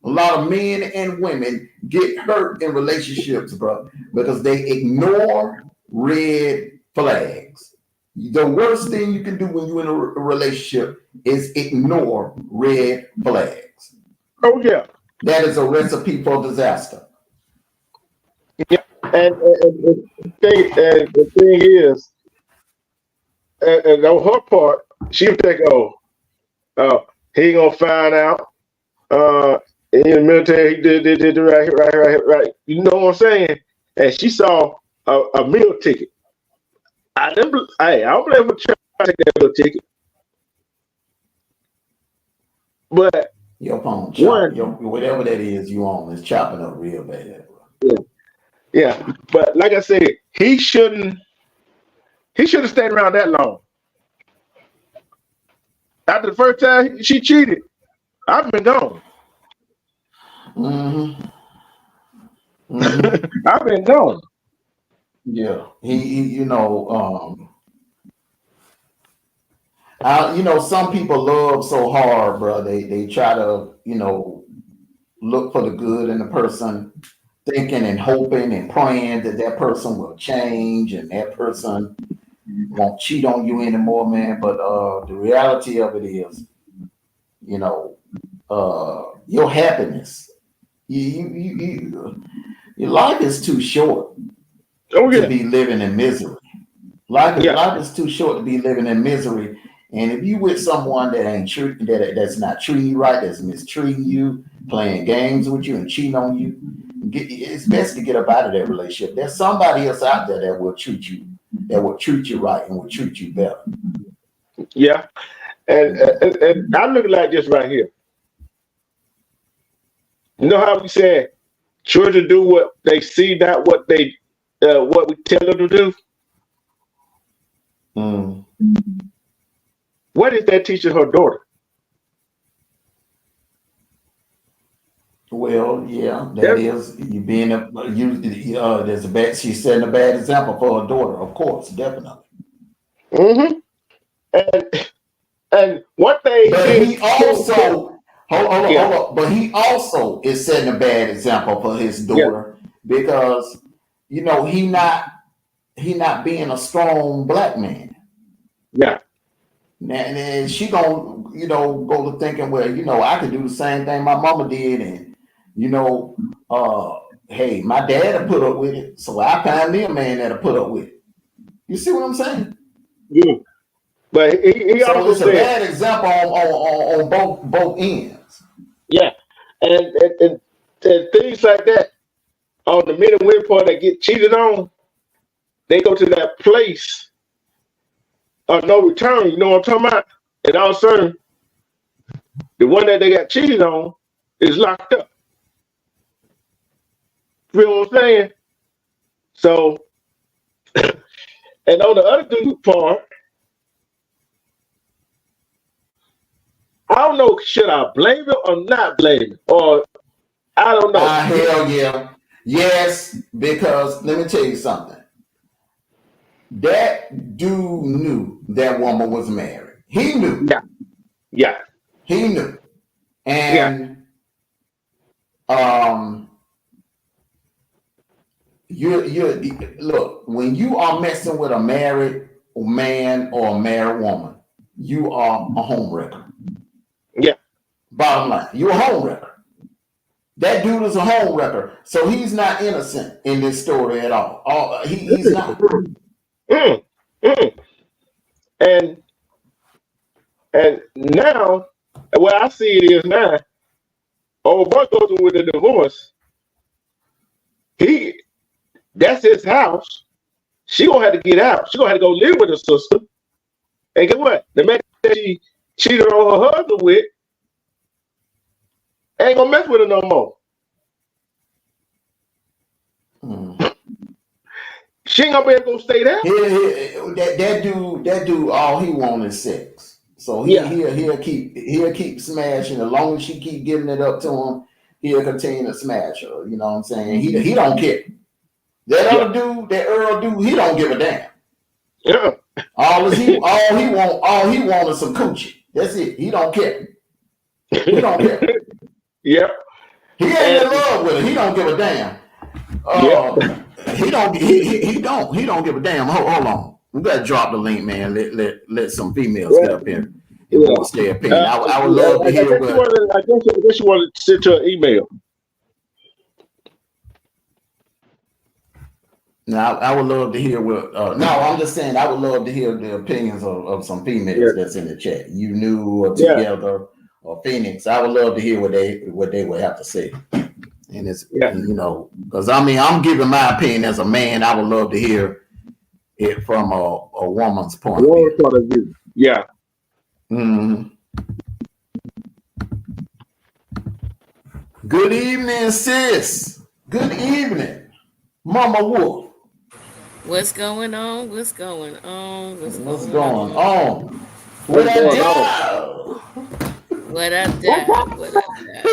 A lot of men and women get hurt in relationships, bro, because they ignore red flags. The worst thing you can do when you're in a relationship is ignore red flags. Oh yeah. That is a recipe for disaster. Yeah. And the thing is, and on her part, she'll think, he ain't gonna find out. In the military, he did right. You know what I'm saying? And she saw a meal ticket. I don't blame her trying to take that meal ticket. But Your phone, whatever that is you own, is chopping up real bad. Yeah. But like I said, he shouldn't have stayed around that long. After the first time she cheated, I've been gone. Mm-hmm. I've been gone. Yeah, he some people love so hard, bro. They try to, look for the good in the person, thinking and hoping and praying that person will change and that person won't cheat on you anymore, man. But the reality of it is, your happiness, your life is too short to be living in misery. Life is too short to be living in misery. And if you with someone that ain't true, that's not treating you right, that's mistreating you, playing games with you and cheating on you, it's best to get up out of that relationship. There's somebody else out there that will treat you right and will treat you better. Yeah. And I look like this right here. You know how we said children do what they see, not what we tell them to do? Mm. What is that teaching her daughter? Well, yeah, is you being there's a bad. She's setting a bad example for her daughter, of course, definitely. Mm-hmm. And what they but did, he also hold on. But he also is setting a bad example for his daughter because he not being a strong black man. Yeah. And she gonna go to thinking, well, I could do the same thing my mama did, and hey, my dad will put up with it, so I find me a man that'll put up with it. You see what I'm saying? Yeah. But he so also it's a bad example on both ends. Yeah, and things like that on the men and women part that get cheated on, they go to that place of no return. You know what I'm talking about? And all of a sudden, the one that they got cheated on is locked up. You know what I'm saying? So, and on the other dude part, I don't know, should I blame him or not blame him? Or I don't know. Hell yeah. Yes, because let me tell you something. That dude knew that woman was married. He knew. Yeah. He knew. And you look, when you are messing with a married man or a married woman, you are a homewrecker. Yeah. Bottom line, you're a homewrecker. That dude is a homewrecker, so he's not innocent in this story at all. He's not. And And now, what I see it is now, old boy goes through with the divorce. That's his house. She gonna have to get out. She gonna have to go live with her sister. And guess what? The man that she cheated on her husband with ain't gonna mess with her no more. She ain't gonna be able to go stay there. That dude, all he want is sex. So he'll keep smashing as long as she keep giving it up to him. He'll continue to smash her. You know what I'm saying? He don't care. That other dude, that Earl dude, he don't give a damn. Yeah. All he want is some coochie. That's it. He don't care. He don't care. Yeah. He ain't in love with her. He don't give a damn. He don't give a damn. Hold on. We gotta drop the link, man. Let some females get up here. It won't stay opinion. I would love to hear what. I guess you want to send her an email. Now, I would love to hear what. No, I'm just saying I would love to hear the opinions of some females that's in the chat. You knew or together or Phoenix. I would love to hear what they would have to say. And it's because I mean I'm giving my opinion as a man. I would love to hear it from a woman's point of view. Yeah. Mm-hmm. Good evening, sis. Good evening, Mama Wolf. What's going on? What's going on? What's going on? What I do? What up, Dad? What up, Dad?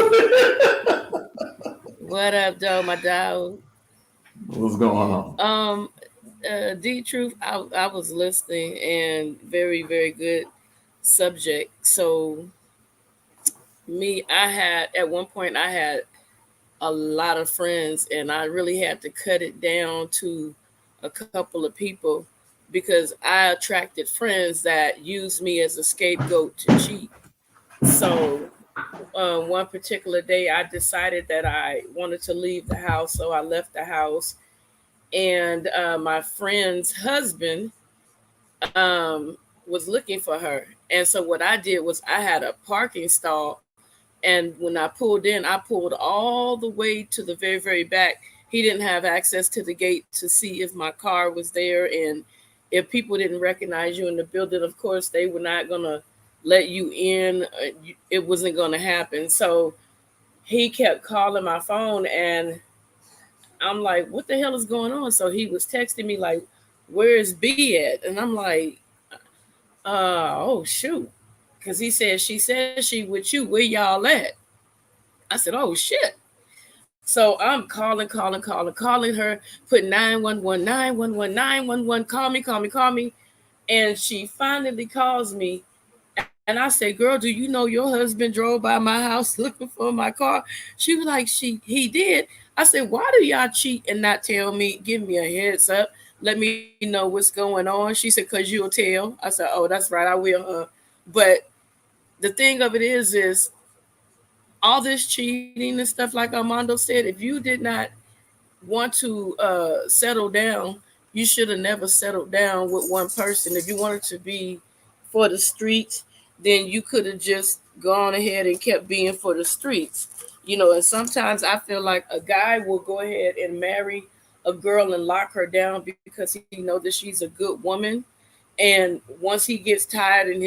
What up, Joe, my dog? What's going on? D Truth, I was listening and very, very good subject. So at one point I had a lot of friends and I really had to cut it down to a couple of people because I attracted friends that used me as a scapegoat to cheat. So one particular day I decided that I wanted to leave the house. So I left the house and my friend's husband was looking for her. And so what I did was I had a parking stall. And when I pulled in, I pulled all the way to the very, very back. He didn't have access to the gate to see if my car was there. And if people didn't recognize you in the building, of course, they were not going to let you in. It wasn't going to happen. So he kept calling my phone and I'm like, what the hell is going on? So he was texting me like, where is B at? And I'm like, oh, shoot. Because he said, she said she with you. Where y'all at? I said, oh, shit. So I'm calling her, put 911, 911, 911, call me. And she finally calls me. And I say, girl, do you know your husband drove by my house looking for my car? She was like, he did. I said, why do y'all cheat and not tell me, give me a heads up, let me know what's going on? She said, because you'll tell. I said, oh, that's right, I will. But the thing of it is all this cheating and stuff, like Armando said, if you did not want to settle down, you should have never settled down with one person. If you wanted to be for the streets, then you could have just gone ahead and kept being for the streets. And sometimes I feel like a guy will go ahead and marry a girl and lock her down because he knows that she's a good woman. And once he gets tired and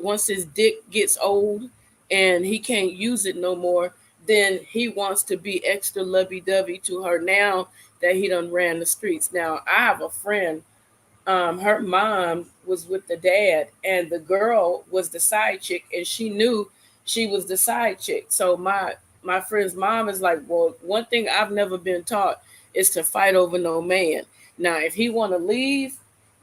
once his dick gets old and he can't use it no more, then he wants to be extra lovey-dovey to her now that he done ran the streets. Now, I have a friend, her mom was with the dad and the girl was the side chick and she knew she was the side chick. So my friend's mom is like, well, one thing I've never been taught is to fight over no man. Now, if he want to leave,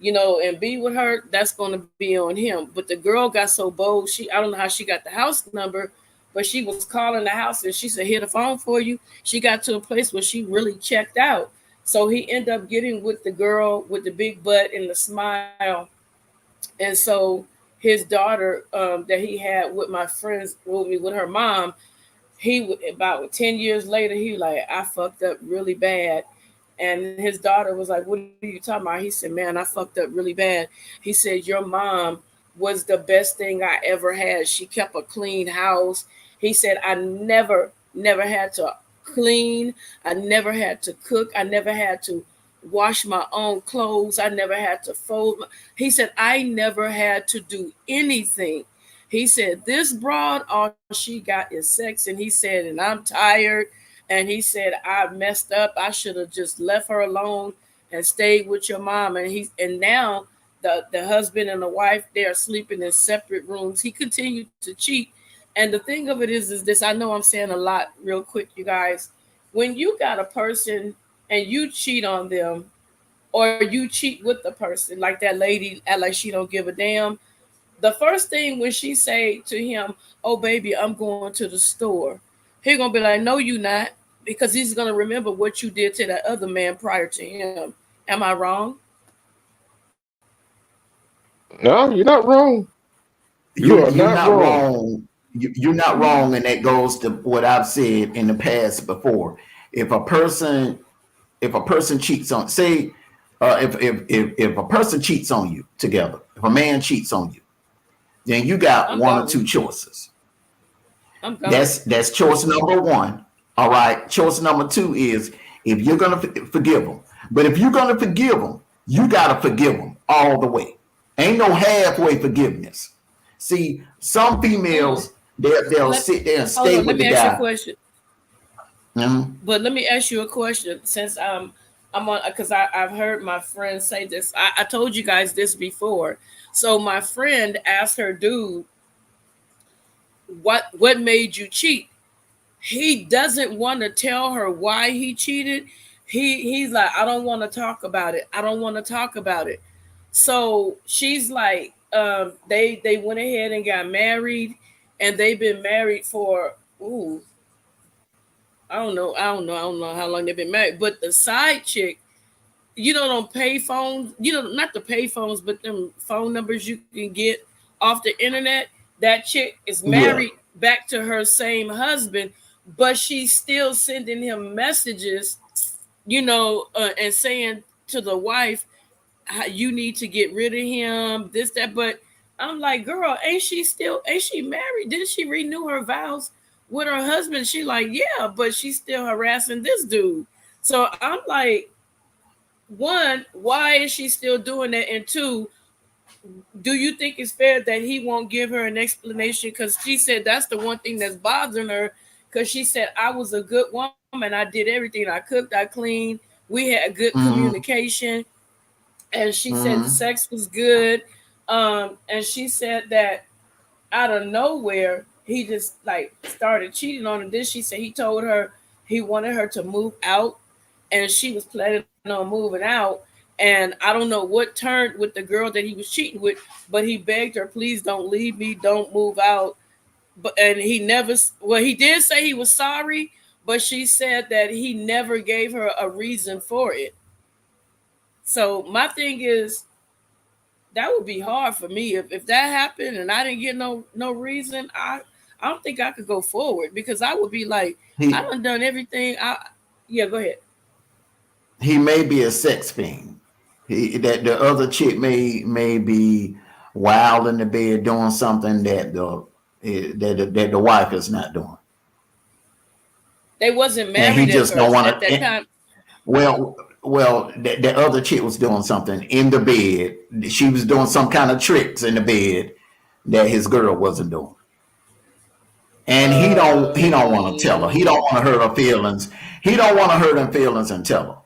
and be with her, that's going to be on him. But the girl got so bold, I don't know how she got the house number, but she was calling the house and she said, "Hear the phone for you." She got to a place where she really checked out. So he ended up getting with the girl with the big butt and the smile. And so his daughter that he had with my friends, with her mom, about 10 years later, he was like, I fucked up really bad. And his daughter was like, "What are you talking about?" He said, "Man, I fucked up really bad." He said, "Your mom was the best thing I ever had. She kept a clean house." He said, "I never had to clean. I never had to cook. I never had to wash my own clothes. I never had to fold." He said, "I never had to do anything." He said, "This broad, all she got is sex." And he said, "And I'm tired." And he said, "I messed up. I should have just left her alone and stayed with your mom." And now the husband and the wife, they are sleeping in separate rooms. He continued to cheat. And the thing of it is this, I know I'm saying a lot real quick, you guys. When you got a person and you cheat on them, or you cheat with the person, like that lady, act like she don't give a damn. The first thing when she say to him, "Oh baby, I'm going to the store," he gonna be like, "No, you not," because he's gonna remember what you did to that other man prior to him. Am I wrong? No, you're not wrong. You're not wrong. You're not wrong, and that goes to what I've said in the past before. If a person cheats on, say, if a person cheats on you together, if a man cheats on you, then you got one or two choices. That's choice number one. All right. Choice number two is if you're gonna forgive them, but if you're gonna forgive them, you gotta forgive them all the way. Ain't no halfway forgiveness. See, some females they'll sit there and stay with the guy. Let me ask you a question. But let me ask you a question, since I'm on, because I've heard my friend say this. I told you guys this before. So my friend asked her dude, what made you cheat? He doesn't want to tell her why he cheated. He's like, "I don't want to talk about it. I don't want to talk about it." So she's like, they went ahead and got married, and they've been married for I don't know how long they've been married. But the side chick, on pay phones, not the pay phones, but them phone numbers you can get off the internet. That chick is married back to her same husband, but she's still sending him messages, and saying to the wife, "You need to get rid of him, this, that." But I'm like, girl, ain't she married? Didn't she renew her vows with her husband? She like, yeah, but she's still harassing this dude. So I'm like, one, why is she still doing that? And two, do you think it's fair that he won't give her an explanation? Because she said that's the one thing that's bothering her. Because she said, "I was a good woman. I did everything. I cooked, I cleaned. We had good communication." And she said the sex was good. And she said that out of nowhere, he just like started cheating on her. Then she said he told her he wanted her to move out, and she was planning on moving out. And I don't know what turned with the girl that he was cheating with, but he begged her, "Please don't leave me, don't move out." And he never, he did say he was sorry, but she said that he never gave her a reason for it. So my thing is, that would be hard for me if that happened and I didn't get no reason. I don't think I could go forward, because I would be like, I done everything. Go ahead. He may be a sex fiend. That the other chick may be wild in the bed doing something that the wife is not doing. They wasn't married. And he just don't want to. At that time. Well, the other chick was doing something in the bed. She was doing some kind of tricks in the bed that his girl wasn't doing. And he don't want to tell her. He don't want to hurt her feelings. He don't want to hurt her feelings and tell her,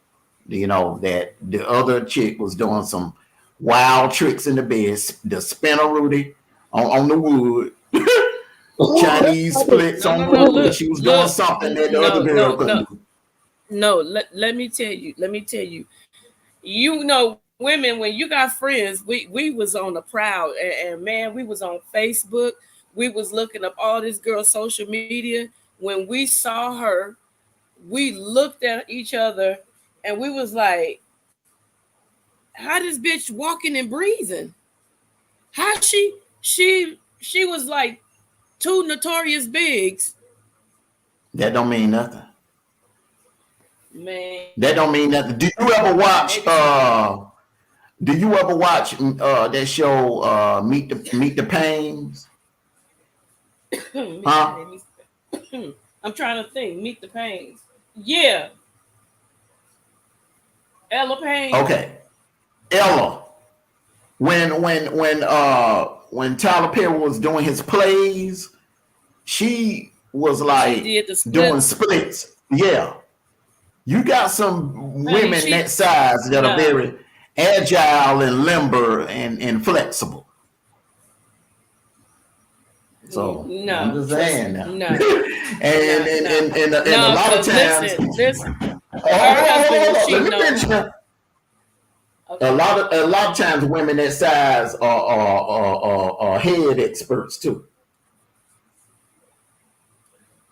that the other chick was doing some wild tricks in the bed, the spinner Rudy on the wood, Chinese splits on wood. Look, she was doing something that the other girl couldn't do. No, let me tell you. Women, when you got friends, we was on the prowl, and man, we was on Facebook. We was looking up all this girl's social media. When we saw her, we looked at each other and we was like, how this bitch walking and breathing? How she was like two Notorious Bigs. That don't mean nothing. Man, That don't mean nothing. Do you ever watch? That show? Meet the Pains? Huh? I'm trying to think. Meet the Pains. Yeah, Ella Payne. Okay, Ella. When Tyler Perry was doing his plays, she was like She did the doing splits. splits. Yeah. You got some women she- that size that No. are very agile and limber and flexible. So No, I'm just saying now. no. and a No, lot of 'cause times. listen. Hold on. Let me cheating finish on now. Okay. A lot of times women that size are head experts too.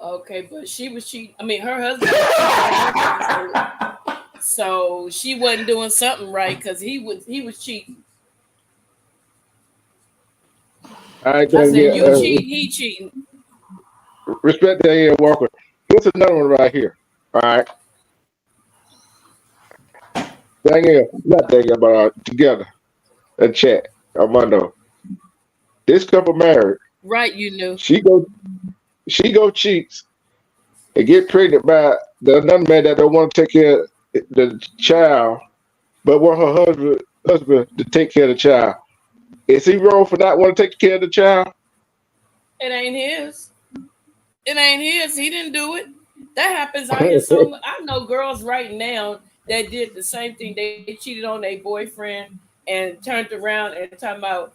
Okay, but she was cheating. I mean, her husband was cheating. So she wasn't doing something right because he was cheating. All right, I then, said, yeah, you cheating, he cheating. respect Danielle Walker. Here's another one right here. All right. Danielle, not Danielle, but together. A chat. Armando. This couple married. Right, you knew. She go cheats and get pregnant by another man that don't want to take care of the child, but want her husband to take care of the child. Is he wrong for not wanting to take care of the child? It ain't his. It ain't his. He didn't do it. That happens out here. So I know girls right now that did the same thing. They cheated on their boyfriend and turned around and talking about,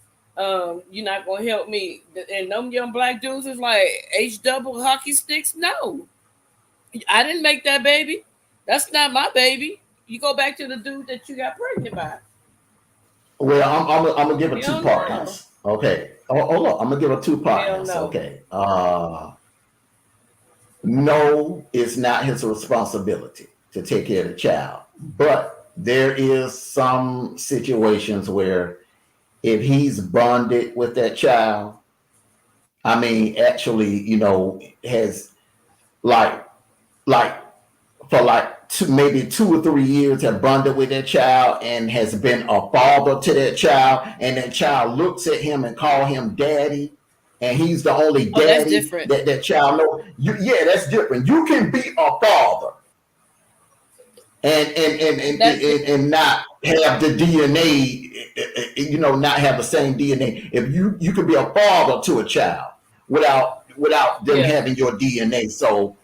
you're not gonna help me. And them young black dudes is like H double hockey sticks. No, I didn't make that baby. That's not my baby. You go back to the dude that you got pregnant by. Well, I'm gonna give a Hell two-part no. answer. Okay. Hold on. I'm gonna give a two-part Hell answer. no. Okay. No, it's not his responsibility to take care of the child. But there is some situations where if he's bonded with that child, I mean, actually, has like for maybe 2 or 3 years have bonded with that child and has been a father to that child, and that child looks at him and call him daddy, and he's the only Oh, that's daddy different. that child knows. Yeah, that's different. You can be a father and not have the DNA, not have the same DNA. If you could be a father to a child without them Yeah. having your DNA. So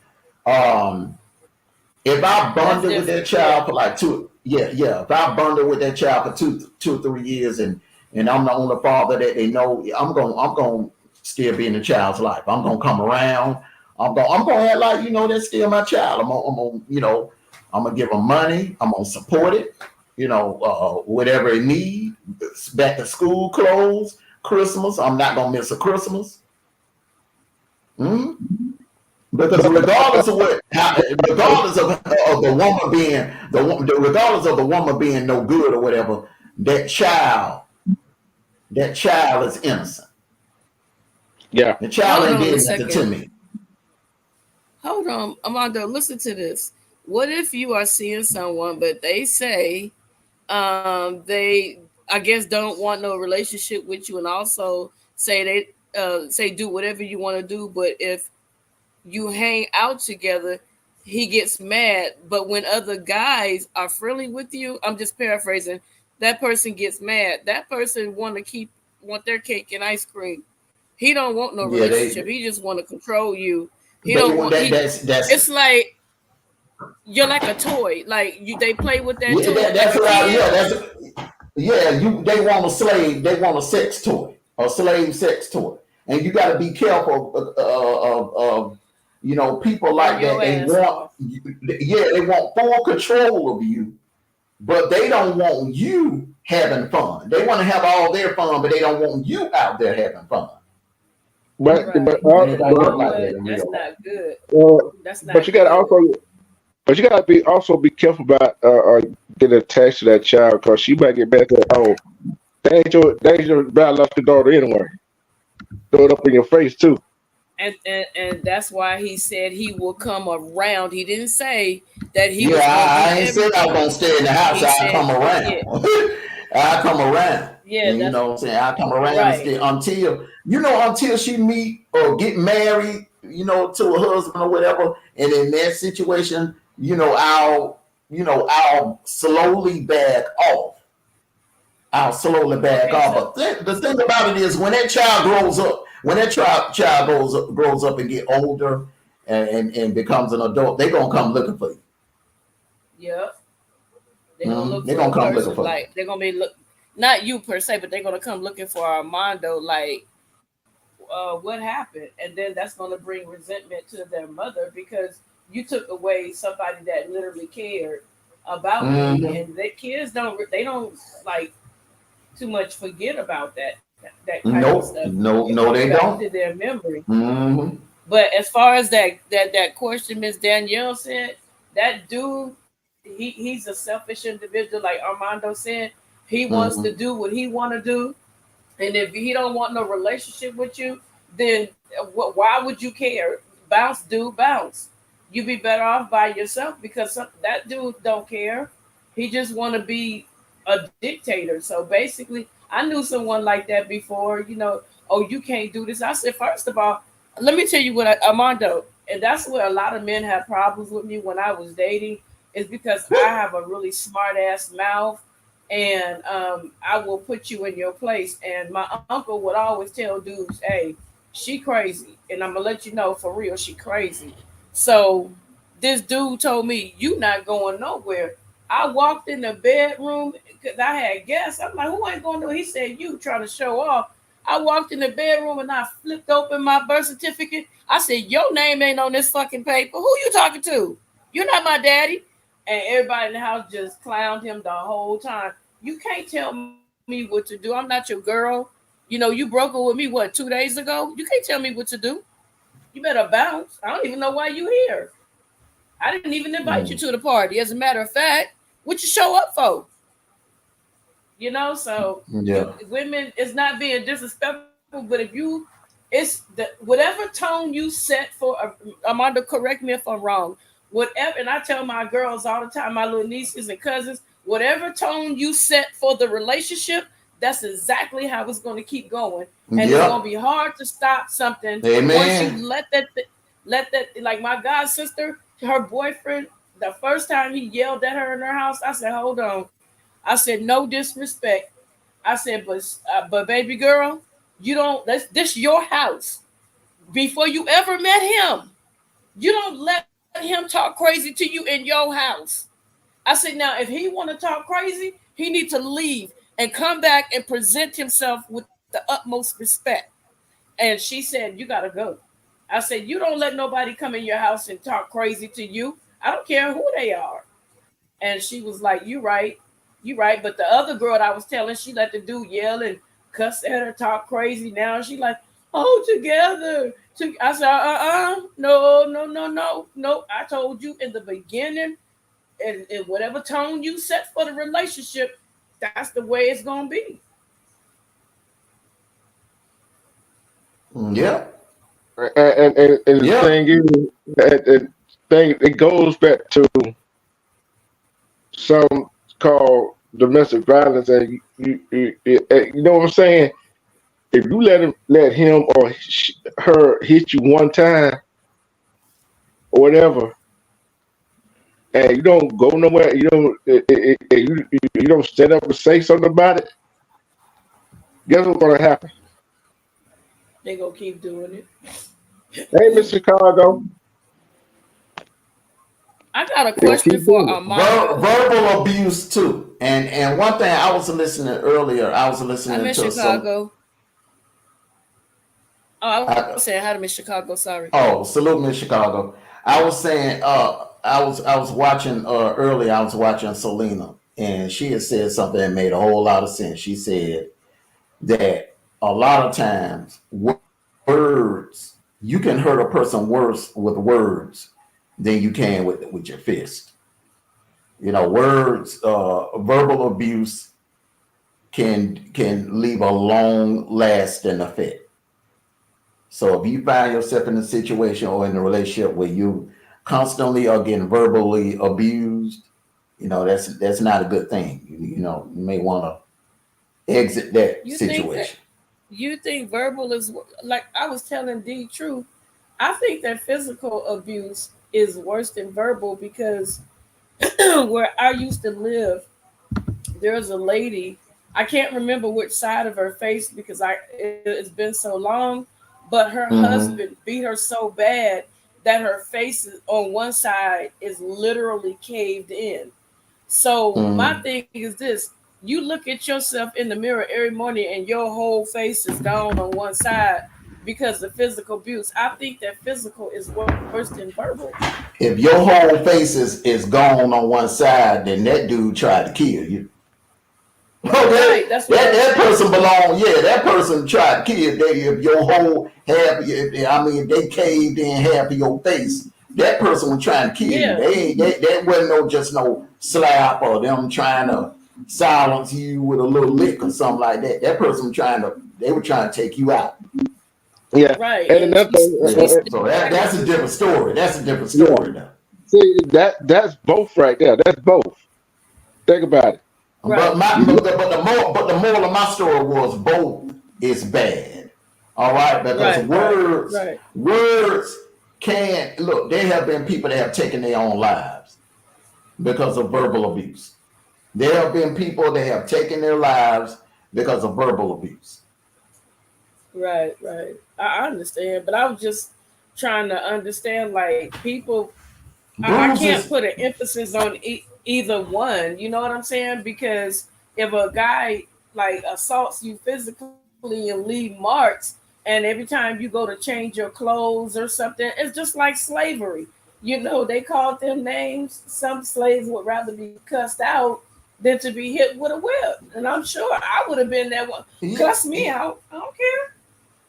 if I bonded with that child for like if I bonded with that child for 2 or 3 years and I'm the only father that they know, I'm going to still be in the child's life. I'm going to come around. I'm going to act like, that's still my child. I'm going to give them money. I'm going to support it, whatever it needs. Back to school clothes, Christmas. I'm not going to miss a Christmas. Because regardless of the woman being no good or whatever, that child is innocent. Yeah. The child ain't Hold on a did nothing to second. me. Hold on, Amanda, listen to this. What if you are seeing someone, but they say they, I guess, don't want no relationship with you, and also say they do whatever you want to do, but if you hang out together, he gets mad. But when other guys are friendly with you, I'm just paraphrasing, that person gets mad. That person want their cake and ice cream. He don't want no relationship. He just want to control you. It's like you're like a toy. Like they play with that toy. They want a slave. They want a sex toy, a slave sex toy, and you got to be careful of people like that. They want full control of you, but they don't want you having fun. They want to have all their fun, but they don't want you out there having fun. But Right. but That's not good. That's not but you got good. to be careful about getting attached to that child, because she might get back at home. They ain't your bad luck daughter anyway. Throw it up in your face too. And that's why he said he will come around. He didn't say that he Yeah, was going to I be ain't said I was everywhere. gonna stay in the house. He I said, come yeah, around. I come around. yeah, And you that's know what I'm saying? I come around and right. stay until she meet or get married, to a husband or whatever. And in that situation, I'll slowly back off. I'll slowly back Okay, off. so But the thing about it is, when that child grows up, grows up and get older and becomes an adult, they're gonna come looking for you. yeah, they're gonna look They're for a gonna come looking person for you. like they're gonna be not you per se, but they're gonna come looking for Armando. Like, what happened? And then that's gonna bring resentment to their mother because you took away somebody that literally cared about me, Mhm. and their kids don't like too much forget about that type of Nope. stuff. No, It no, goes they back don't. to their memory. Hmm. But as far as that question Miss Danielle said, that dude, he's a selfish individual, like Armando said. He wants to Hmm. do what he want to do, and if he don't want no relationship with you, then why would you care? Bounce, dude, bounce. You be better off by yourself because that dude don't care. He just want to be a dictator. So basically, I knew someone like that before. Oh, you can't do this. I said, first of all, let me tell you Armando, and that's where a lot of men have problems with me when I was dating, is because I have a really smart ass mouth, and I will put you in your place. And my uncle would always tell dudes, "Hey, she crazy," and I'm gonna let you know for real, she crazy. So this dude told me, "You not going nowhere." I walked in the bedroom because I had guests. I'm like, "Who ain't going to?" He said, "You trying to show off." I walked in the bedroom and I flipped open my birth certificate. I said, "Your name ain't on this fucking paper. Who you talking to? You're not my daddy." And everybody in the house just clowned him the whole time. You can't tell me what to do. I'm not your girl. You broke up with me, what, 2 days ago? You can't tell me what to do. You better bounce. I don't even know why you here. I didn't even invite you to the party. As a matter of fact, what you show up for? So Yeah. women is not being disrespectful, but if you, it's the whatever tone you set for. Armando, correct me if I'm wrong. Whatever, and I tell my girls all the time, my little nieces and cousins, whatever tone you set for the relationship, that's exactly how it's going to keep going, and it's going to Yep. be hard to stop something once you Amen. let that. Like my god sister, her boyfriend, the first time he yelled at her in her house, I said, "Hold on." I said, "No disrespect." I said, but baby girl, you don't. This your house. Before you ever met him, you don't let him talk crazy to you in your house. I said, now if he want to talk crazy, he need to leave and come back and present himself with the utmost respect. And she said, "You gotta go." I said, "You don't let nobody come in your house and talk crazy to you. I don't care who they are." And she was like, "You right, you right." But the other girl that I was telling, she let the dude yell and cuss at her, talk crazy. Now she like, "Oh, together." I said, no, no, no, no, no. I told you in the beginning, and whatever tone you set for the relationship, that's the way it's gonna be. Yep. And the Yep. thing is, that thing it goes back to some called domestic violence, and you know what I'm saying. If you let him or her hit you one time or whatever, and you don't go nowhere, you don't stand up and say something about it. Guess what's gonna happen? They gonna keep doing it. Hey, Miss Chicago, I got a they're gonna question keep for doing Armando. Verbal abuse too. And one thing I was listening earlier, I was I'm listening in to some. Chicago. Oh, I was saying I, hi to Miss Chicago. Sorry. salute me, Chicago. I was saying, I was watching earlier. I was watching Selena, and she had said something that made a whole lot of sense. She said that a lot of times words, you can hurt a person worse with words than you can with your fist. Words, verbal abuse can leave a long lasting effect. So if you find yourself in a situation or in a relationship where you constantly are getting verbally abused, that's not a good thing. You may want to exit that You think that situation. you think verbal is like I was telling D True. I think that physical abuse is worse than verbal because where I used to live, there's a lady. I can't remember which side of her face because it's been so long, but her Mm-hmm. husband beat her so bad that her face on one side is literally caved in. So my Mm-hmm. thing is this: you look at yourself in the mirror every morning and your whole face is gone on one side because of physical abuse. I think that physical is worse than verbal. If your whole face is gone on one side, then that dude tried to kill you. Okay, Right, that's what that I'm that person saying. belong. Yeah, that person tried to kill. If your whole if they caved in half of your face. That person was trying to kill you. Yeah, That wasn't just no slap or them trying to silence you with a little lick or something like that. They were trying to take you out. Yeah, right. and And another thing, she So that's a different story. That's a different yeah. story now. See that's both right there. That's both. Think about it. But right, my You look, but the moral of my story was both is bad. All right, because right, right, right, words can look. There have been people that have taken their own lives because of verbal abuse. There have been people that have taken their lives because of verbal abuse. right, right. I understand, but I was just trying to understand like people. I can't Bruises. put an emphasis on either one. You know what I'm saying? Because if a guy like assaults you physically and leave marks, and every time you go to change your clothes or something, it's just like slavery. You know, they called them names. Some slaves would rather be cussed out than to be hit with a whip. And I'm sure I would have been that one. Yeah, Cuss me out. I don't care.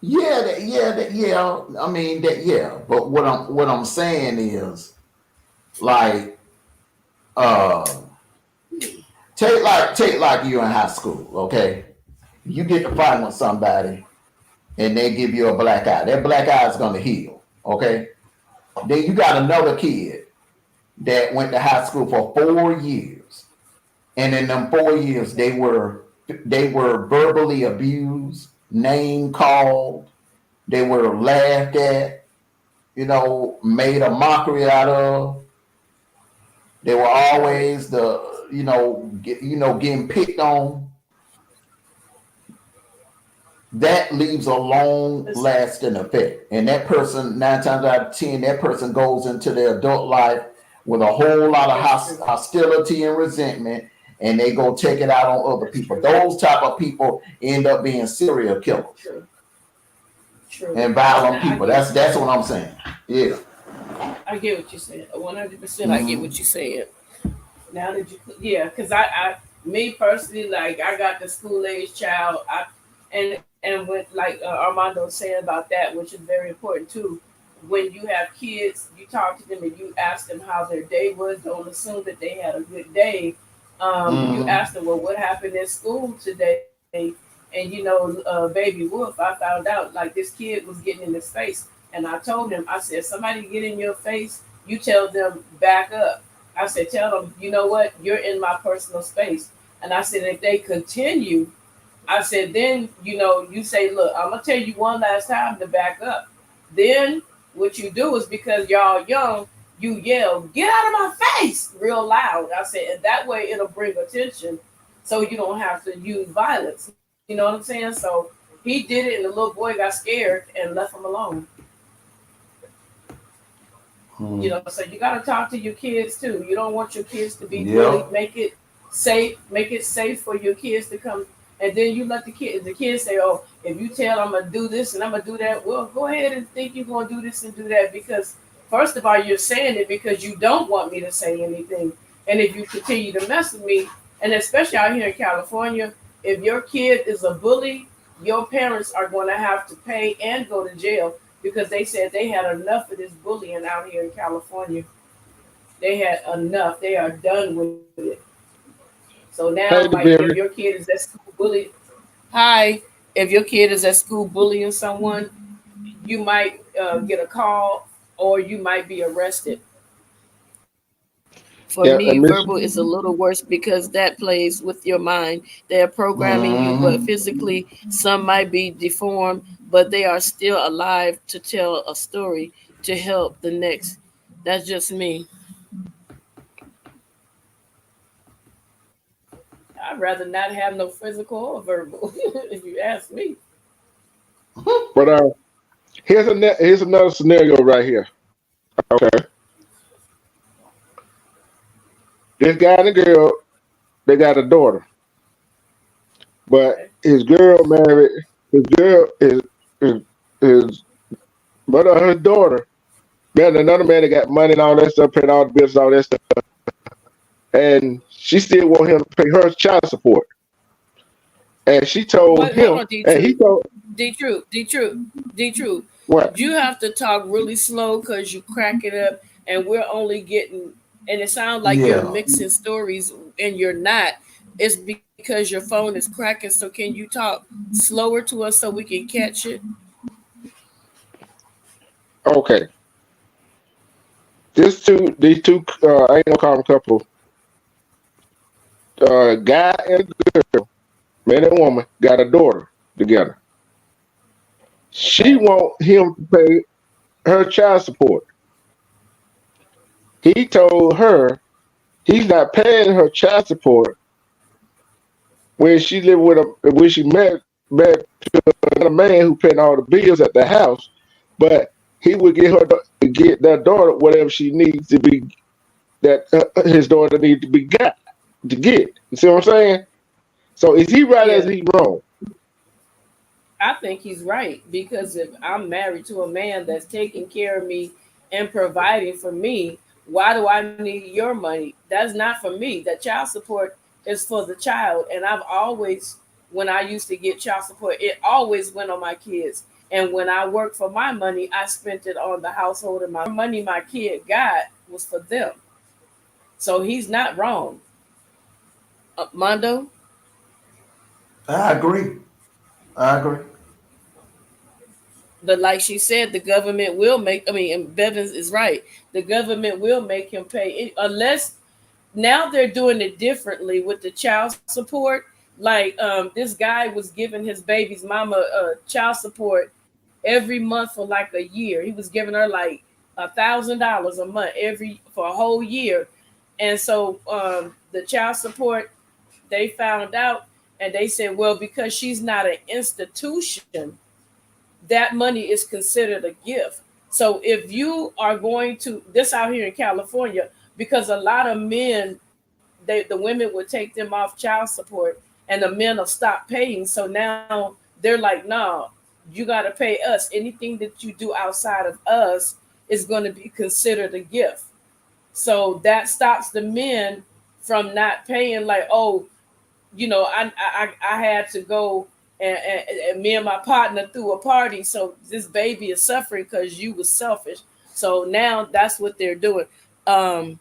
yeah. I mean that, yeah. But what I'm saying is like uh take like you in high school, okay? You get to fight with somebody and they give you a black eye. That black eye is gonna heal, okay? Then you got another kid that went to high school for 4 years, and in them 4 years they were verbally abused, name called, they were laughed at, made a mockery out of. They were Right. always getting picked on. That leaves a long It's, lasting effect. And that person, 9 times out of 10, that person goes into their adult life with a whole lot of that's true. hostility and resentment, and they go take it out on other That's people. true. Those type of people end up being serial killers True. True. and violent Now I people. get That's what you're that's what saying. I'm saying. Yeah. I get what you're saying. 100%. I get Mm-hmm. what you're saying. Now that you, yeah, because me personally, like I got the school age child. And with like Armando was saying about that, which is very important too. When you have kids, you talk to them and you ask them how their day was. Don't assume that they had a good day. You Mm-hmm. ask them, well, what happened in school today? And baby Wolf, I found out like this kid was getting in his face, and I told him, I said, somebody get in your face, you tell them back up. I said, tell them, you know what, you're in my personal space. And I said, if they continue, I said, then you say, look, I'm gonna tell you one last time to back up. Then what you do is because y'all young, you yell, get out of my face real loud. I said, and that way it'll bring attention so you don't have to use violence. You know what I'm saying? So he did it and the little boy got scared and left him alone. Mm-hmm. So you got to talk to your kids too. You don't want your kids to be bullied. Yep. Make it safe for your kids to come. And then you let the kids say, oh, if you tell I'm gonna do this and I'm gonna do that, well, go ahead and think you're gonna do this and do that, because first of all, you're saying it because you don't want me to say anything. And if you continue to mess with me, and especially out here in California, if your kid is a bully, your parents are going to have to pay and go to jail because they said they had enough of this bullying out here in California. They had enough. They are done with it. So now, hey, like, the if your Berry. kid is at school bullying, hi, if your kid is at school bullying someone, you might get a call or you might be arrested. For Yeah, me, and Miss, verbal is a little worse because that plays with your mind. They're programming you, but physically, some might be deformed, but they are still alive to tell a story to help the next. That's just me. I'd rather not have no physical or verbal, if you ask me. but here's another scenario right here. Okay, this guy and the girl, they got a daughter, but Okay. his girl married. His girl is but her daughter married another man that got money and all that stuff, paid all the bills, all that stuff, and she still want him to pay her child support. And she told But hold him, on, D and he Truth, told D Truth. what? You have to talk really slow because you crack it up, and we're only getting. And it sounds like you're Yeah. mixing stories, and you're not. It's because your phone is cracking. So can you talk slower to us so we can catch it? Okay, these two, I ain't gonna call them couple. Guy and girl, man and woman, got a daughter together. She Okay. want him to pay her child support. He told her he's not paying her child support when she lived with when she met another man who paid all the bills at the house, but he would get that daughter whatever she needs to be that his daughter needs to be got to get. You see what I'm saying? So is he right or is Yeah, he wrong? I think he's right because if I'm married to a man that's taking care of me and providing for me, why do I need your money? That's not for me. The child support is for the child. And I've always, when I used to get child support, it always went on my kids. And when I worked for my money, I spent it on the household, and my money my kid got was for them. So he's not wrong. Mondo? I agree. I agree. But like she said, the government will make. I mean, and Bevins is right. The government will make him pay unless now they're doing it differently with the child support. Like this guy was giving his baby's mama child support every month for like a year. He was giving her like $1,000 a month every for a whole year, and so the child support they found out and they said, well, because she's not an institution, that money is considered a gift. So if you are going to this out here in California, because a lot of men, the women would take them off child support and the men will stop paying. So now they're like, no, you got to pay us. Anything that you do outside of us is going to be considered a gift. So that stops the men from not paying. Like, oh, I had to go and me and my partner threw a party, so this baby is suffering because you was selfish. So now that's what they're doing. Um,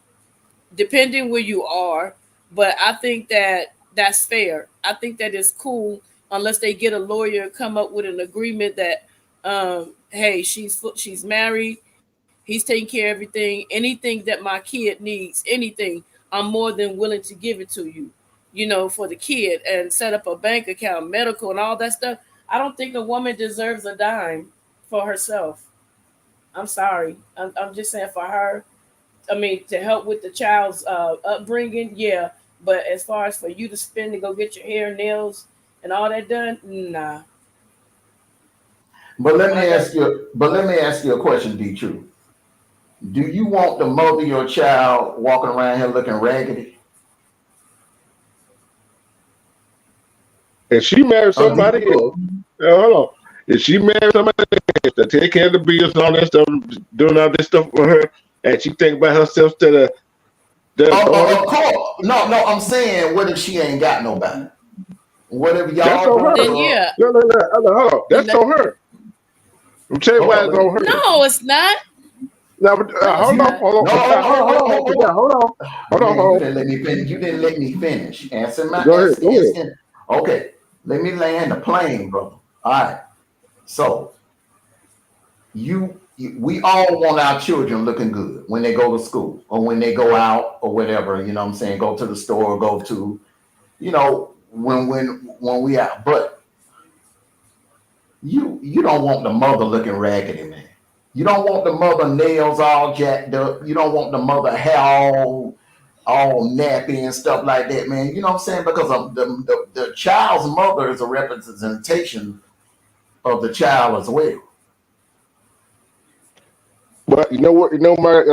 Depending where you are, but I think that that's fair. I think that is cool unless they get a lawyer and come up with an agreement that, hey, she's married, he's taking care of everything, anything that my kid needs, anything, I'm more than willing to give it to you, for the kid and set up a bank account, medical, and all that stuff. I don't think a woman deserves a dime for herself. I'm sorry. I'm just saying for her. I mean, to help with the child's upbringing, yeah. But as far as for you to spend and go get your hair, nails, and all that done, nah. But let me ask you. But let me ask you a question, D. True. Do you want the mother of your child walking around here looking raggedy? If she married Oh, somebody else, hold on. If she married somebody else to take care of the bills and all that stuff, doing all this stuff for her, and she think about herself to the daughter, of course. No, I'm saying, what if she ain't got nobody? Whatever that's y'all on her. Then yeah. No, hold on. That's on her. I'm telling you why it's on her. No, it's not. Now, but, hold on. Hold Hold You on. didn't let me finish. You didn't let me finish. Answer my Go ahead. Okay, let me land the plane, brother. All right. So we all want our children looking good when they go to school or when they go out or whatever, you know what I'm saying, go to the store, go to, you know, when we out. But you don't want the mother looking raggedy, man. You don't want the mother nails all jacked up. You don't want the mother hair all nappy and stuff like that, man. You know what I'm saying? Because of the child's mother is a representation of the child as well. But you know what? You know my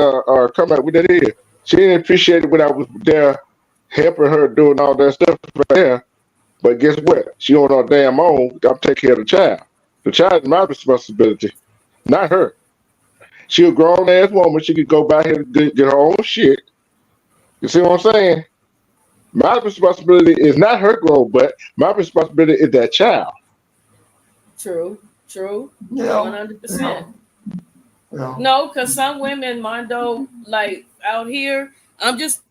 comment with that is she didn't appreciate it when I was there helping her doing all that stuff right there. But guess what? She on her damn own. I'm taking care of the child. The child is my responsibility, not her. She a grown ass woman. She could go back and get her own shit. You see what I'm saying? My responsibility is not her grown butt. My responsibility is that child. True. Yeah. 100%. Yeah. No, because some women, Mondo, like out here, I'm just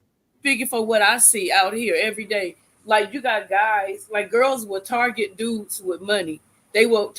speaking for what I see out here every day. Like you got guys, like girls will target dudes with money. They'll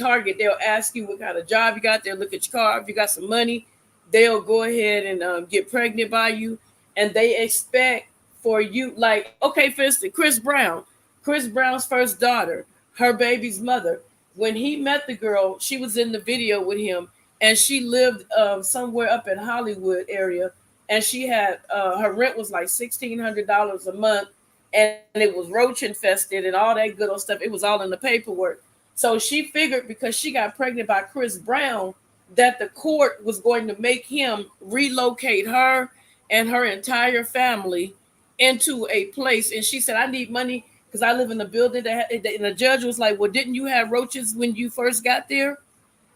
ask you what kind of job you got. They'll look at your car. If you got some money, they'll go ahead and get pregnant by you. And they expect for you, like, okay, for instance, Chris Brown's first daughter, her baby's mother. When he met the girl, she was in the video with him, and she lived somewhere up in Hollywood area, and she had her rent was like $1,600 a month, and it was roach infested and all that good old stuff. It was all in the paperwork. So she figured because she got pregnant by Chris Brown that the court was going to make him relocate her and her entire family into a place. And she said, I need money because I live in a building and the judge was like, well, didn't you have roaches when you first got there?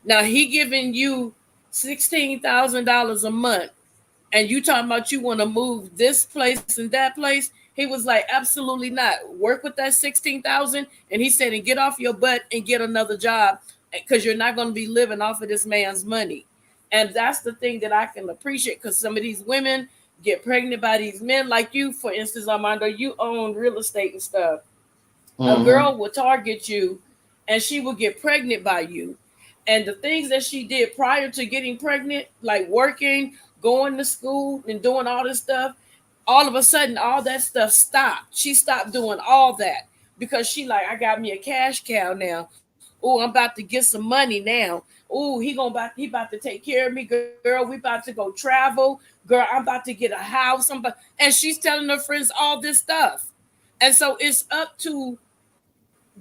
Now he giving you $16,000 a month and you talking about you want to move this place and that place. He was like, absolutely not. Work with that $16,000. And he said, and get off your butt and get another job because you're not going to be living off of this man's money. And that's the thing that I can appreciate because some of these women get pregnant by these men like you, for instance, Armando, you own real estate and stuff. A girl will target you and she will get pregnant by you. And the things that she did prior to getting pregnant, like working, going to school and doing all this stuff, all of a sudden, all that stuff stopped. She stopped doing all that because she like, I got me a cash cow now. Oh, I'm about to get some money now. Oh, he about to take care of me, girl. We about to go travel, girl. I'm about to get a house. And she's telling her friends all this stuff. And so it's up to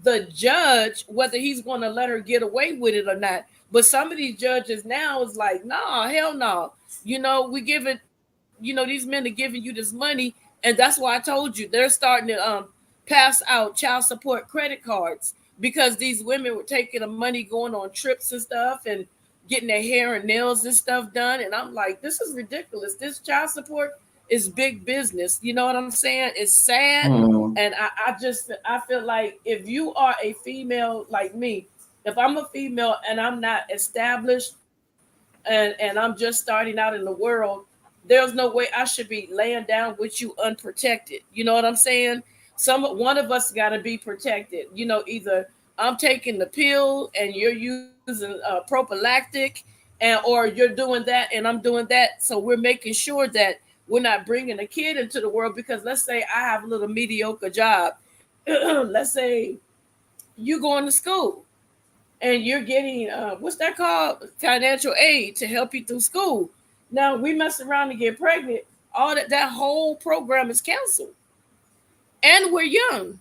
the judge whether he's going to let her get away with it or not. But some of these judges now is like, nah, hell no. You know, we give it. You know, these men are giving you this money, and that's why I told you they're starting to pass out child support credit cards because these women were taking the money, going on trips and stuff, and getting their hair and nails and stuff done. And I'm like, this is ridiculous. This child support is big business. You know what I'm saying? It's sad, and I feel like if you are a female like me, if I'm a female and I'm not established, and I'm just starting out in the world. There's no way I should be laying down with you unprotected. You know what I'm saying? One of us got to be protected. You know, either I'm taking the pill and you're using prophylactic, or you're doing that and I'm doing that. So we're making sure that we're not bringing a kid into the world because let's say I have a little mediocre job. Let's say you going to school and you're getting, what's that called? Financial aid to help you through school. Now we mess around and get pregnant. All that whole program is canceled, and we're young.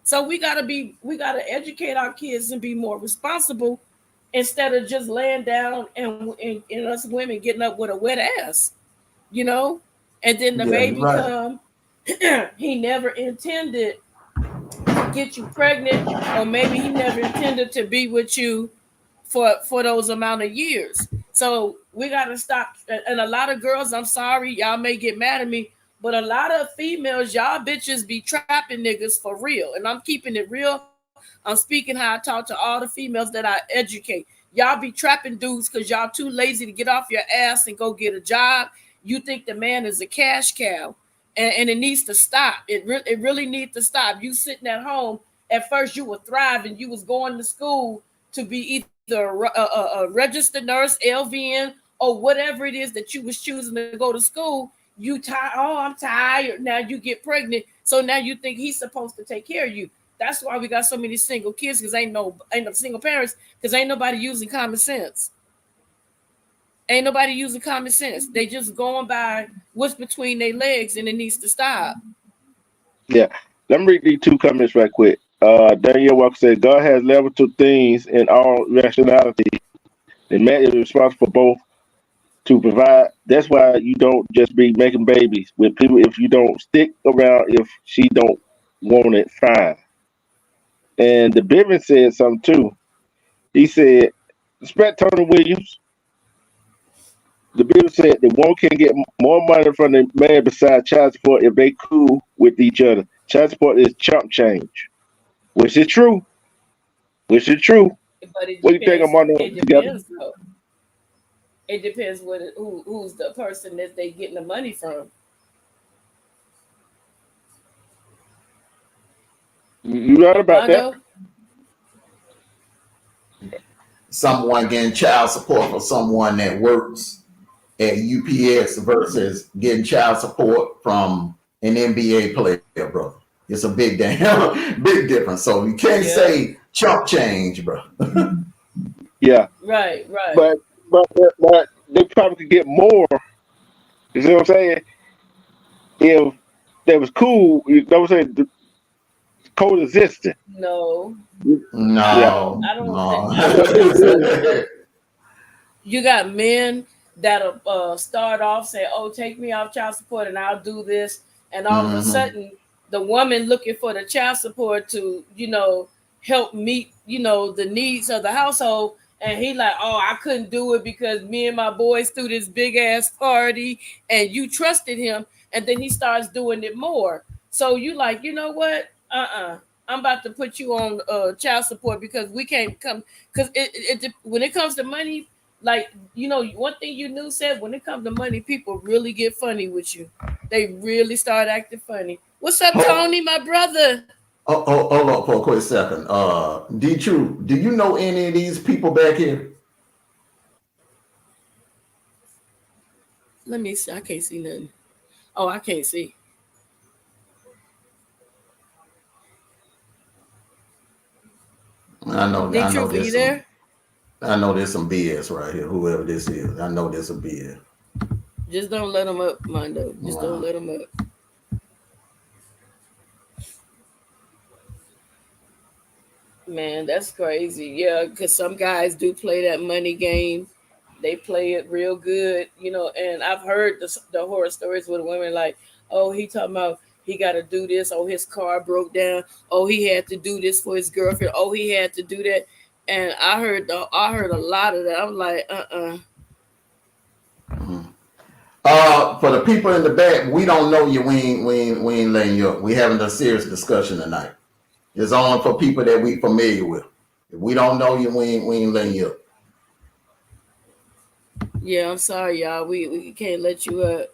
So we gotta educate our kids and be more responsible instead of just laying down and us women getting up with a wet ass, you know. And then the baby come. He never intended to get you pregnant, or maybe he never intended to be with you for those amount of years. So we got to stop. And a lot of girls, I'm sorry, y'all may get mad at me, but a lot of females, y'all bitches be trapping niggas for real. And I'm keeping it real. I'm speaking how I talk to all the females that I educate. Y'all be trapping dudes because y'all too lazy to get off your ass and go get a job. You think the man is a cash cow, and it needs to stop. It really needs to stop. You sitting at home. At first you were thriving. You was going to school. to be either a registered nurse, LVN, or whatever it is that you was choosing to go to school. You tired? Oh, I'm tired. Now you get pregnant, so now you think he's supposed to take care of you. That's why we got so many single kids, because ain't no single parents, because ain't nobody using common sense. Ain't nobody using common sense. They just going by what's between their legs, and it needs to stop. Yeah. Let me read these two comments right quick. Danielle Walker said, God has leveled to things in all rationality. The man is responsible for both to provide. That's why you don't just be making babies with people if you don't stick around. If she don't want it, fine. And the Bivens said something too. He said, respect Tony Williams. The Bivens said the woman can get more money from the man besides child support if they cool with each other. Child support is chump change, which is true. But it What do you think I'm on it together? depends though. It depends who's the person that they getting the money from. You right about that? Someone getting child support for someone that works at UPS versus getting child support from an NBA player, brother. It's a big damn big difference. So you can't say chump change, bro. Yeah. Right. But they probably could get more. You see what I'm saying? If they was cool, you know what I'm saying? Coexisting. No. No. I don't No. You got men that'll start off, say, oh, take me off child support and I'll do this. And all of a sudden, the woman looking for the child support to, help meet, the needs of the household. And he like, oh, I couldn't do it because me and my boys threw this big ass party and you trusted him. And then he starts doing it more. So you like, you know what? I'm about to put you on child support because we can't come. Because when it comes to money, like, one thing you knew said, when it comes to money, people really get funny with you. They really start acting funny. What's up, Tony, my brother? Hold on for a quick second. D-True, do you know any of these people back here? Let me see. I can't see nothing. Oh, I can't see. I know D-True, you there? I know there's some BS right here, whoever this is. I know there's some BS. Just don't let them up, Mondo. Don't let them up. Man, that's crazy. Yeah, because some guys do play that money game. They play it real good, and I've heard the horror stories with women like, oh, he talking about he got to do this. Oh, his car broke down. Oh, he had to do this for his girlfriend. Oh, he had to do that. And I heard a lot of that. I'm like, For the people in the back, we don't know you. We ain't letting you up. We having a serious discussion tonight. It's only for people that we familiar with. If we don't know you, we ain't letting you up. Yeah, I'm sorry, y'all. We can't let you up.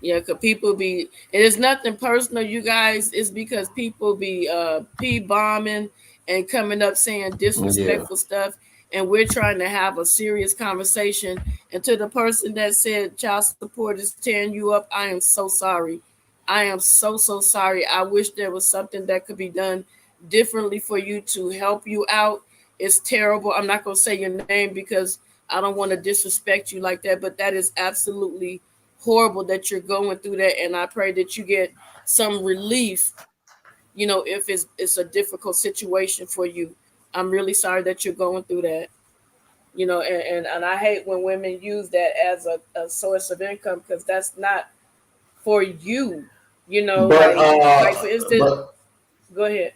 Yeah, because people be, it is nothing personal, you guys. It's because people be P-bombing and coming up saying disrespectful stuff. And we're trying to have a serious conversation. And to the person that said child support is tearing you up, I am so sorry. I am so sorry. I wish there was something that could be done differently for you to help you out. It's terrible. I'm not going to say your name because I don't want to disrespect you like that, but that is absolutely horrible that you're going through that. And I pray that you get some relief, if it's a difficult situation for you. I'm really sorry that you're going through that, and I hate when women use that as a source of income because that's not for you, But, like for instance, go ahead.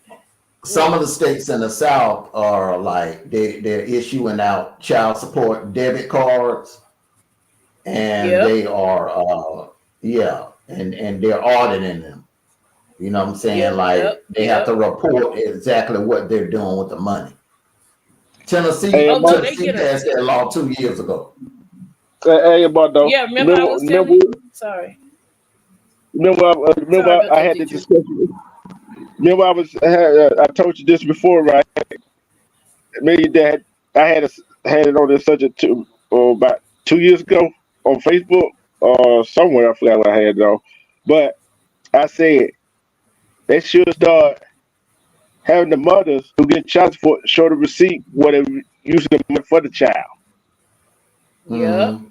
Some of the states in the South are like they're issuing out child support debit cards, and they are and they're auditing them. You know what I'm saying? They have to report exactly what they're doing with the money. Tennessee passed that law 2 years ago. Hey, Mondo. Yeah, remember I was telling you. Sorry. remember Sorry about I that, had the teacher. discussion. Remember I told you this before, right? Maybe that I had it on this subject too, about 2 years ago on Facebook or somewhere. I forgot where I had it on, but I said they should start having the mothers who get child support show the receipt what they use the money for the child. Yep. Mhm.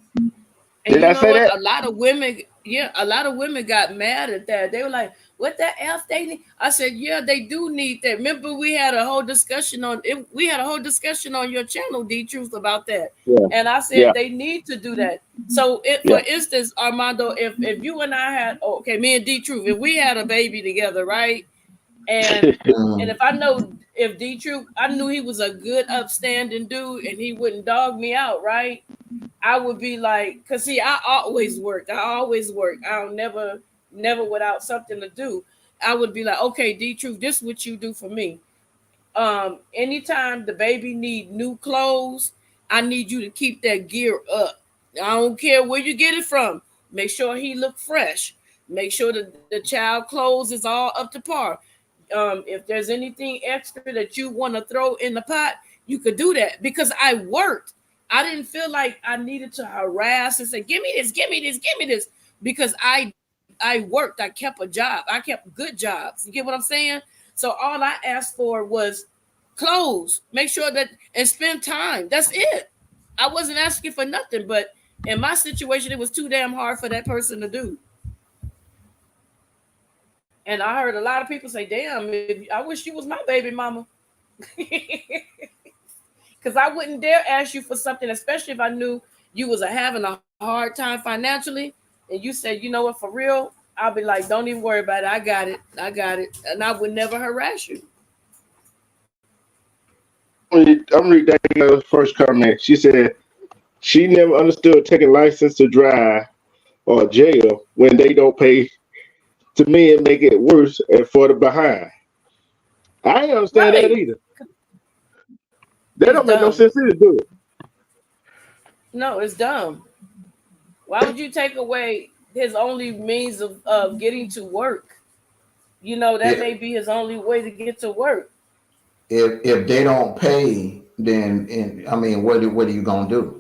And Did you I know say what? that? A lot of women got mad at that. They were like, "What the else they need?" I said, "Yeah, they do need that." Remember, we had a whole discussion on it. We had a whole discussion on your channel, D Truth, about that. Yeah, And I yeah, said they need to do that. So, yeah. for instance, Armando, if you and I had, okay, me and D Truth, if we had a baby together, right? And Mhm. if I know if D Truth, I knew he was a good, upstanding dude, and he wouldn't dog me out, right? I would be like, cause see, I always work. I'll never without something to do. I would be like, okay, D Truth, this is what you do for me. Anytime the baby need new clothes, I need you to keep that gear up. I don't care where you get it from. Make sure he look fresh. Make sure that the child clothes is all up to par. If there's anything extra that you want to throw in the pot, you could do that because I worked. I didn't feel like I needed to harass and say, "Give me this, give me this, give me this," because I worked. I kept a job. I kept good jobs. You get what I'm saying? So all I asked for was clothes. Make sure that and spend time. That's it. I wasn't asking for nothing, but in my situation, it was too damn hard for that person to do. And I heard a lot of people say, "Damn, I wish you was my baby mama," because I wouldn't dare ask you for something, especially if I knew you was having a hard time financially, and you said, "You know what, for real," I'll be like, "Don't even worry about it. I got it," and I would never harass you. I'm reading Danielle's first comment. She said she never understood taking license to drive or jail when they don't pay to me and make it worse and for the behind. I ain't understand that Right? either. That It's don't make no dumb. sense either, do it? No, it's dumb. Why would you take away his only means of getting to work? You know, that If may be his only way to get to work. if they don't pay, then I mean, what are you gonna do?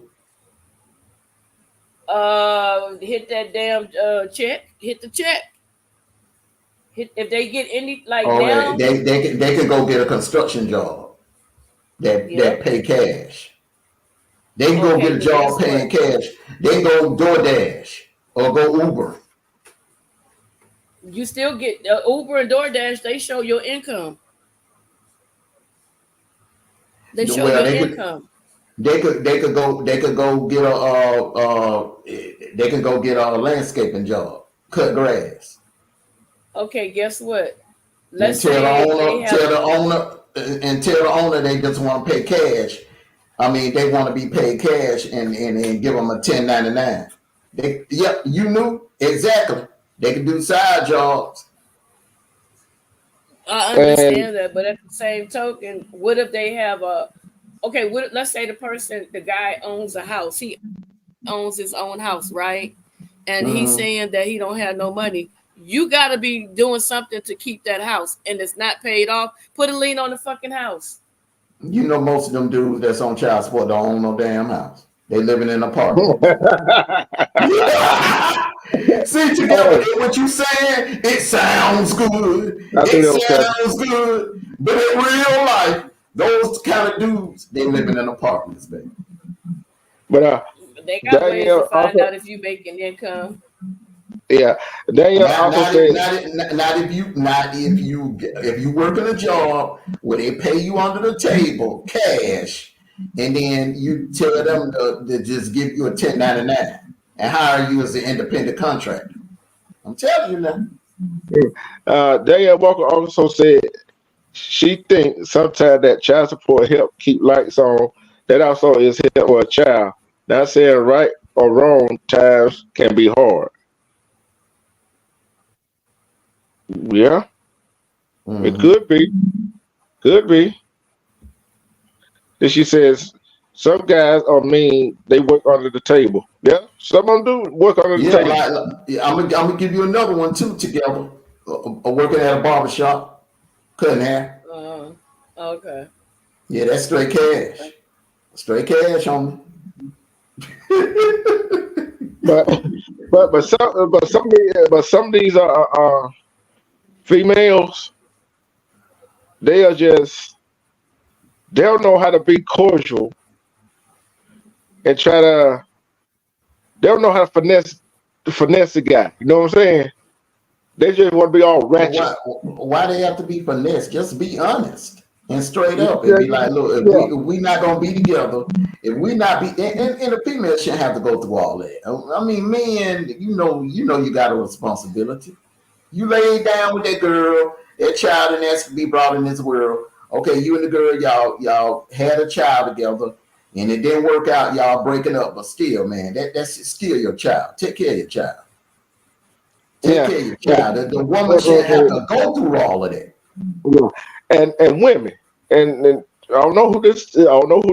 Hit that damn check. Hit the check. Hit if they get any like Or now. they could go get a construction job that Yep. pay cash. They can go get Okay, a but job guess paying what? cash. They can go DoorDash or go Uber. You still get Uber and DoorDash. They show your income. They show Well, your income. they could go get they can go get a landscaping job, cut grass, Okay, guess what? and Let's say they have. tell the owner they just want to pay cash. I mean, they want to be paid cash and give them a 1099. Yep, you knew exactly. They can do side jobs. I And understand that, but at the same token, what if they have a? Okay, let's say the guy owns a house. He owns his own house, right? And he's Mhm. saying that he don't have no money. You got to be doing something to keep that house, and it's not paid off. Put a lien on the fucking house. You know, most of them dudes that's on child support don't own no damn house. They living in apartments. See, together, oh, what you saying, it sounds good. I think It that was kind of, sounds good. But in real life, those kind of dudes, they living in apartments, baby. but They got ways to Danielle find also, out if you making income. yeah, Danielle Not, also not, said, if you work in a job where they pay you under the table cash, and then you tell them to just give you a 1099 and hire you as an independent contractor. I'm telling you now. Danielle Walker also said she thinks sometimes that child support help keep lights on. That also is help for a child. Not saying right or wrong, times can be hard. Yeah, it Mm-hmm. could be. Could be. Then she says Some guys are mean. They work under the table. Yeah, some of them do work under the Yeah, table. I'm gonna give you another one too. Together, working at a barbershop, cutting hair. Okay. Yeah, that's straight cash. Straight cash on But some of these are females. They are just they don't know how to be cordial and try to. They don't know how to finesse the guy. You know what I'm saying? They just want to be all ratchet. why they have to be finesse? Just be honest and straight up and Yeah, be like, look, yeah. if we not gonna be together, if we not be, and the female shouldn't have to go through all that. I mean, men, you know, you got a responsibility. You laid down with that girl, that child, and that's to be brought in this world. Okay, you and the girl, y'all had a child together, and it didn't work out. Y'all breaking up, but still, man, that's still your child. Take care of your child. Take care of your child. The woman shouldn't have to go through all of that. And women, and I don't know who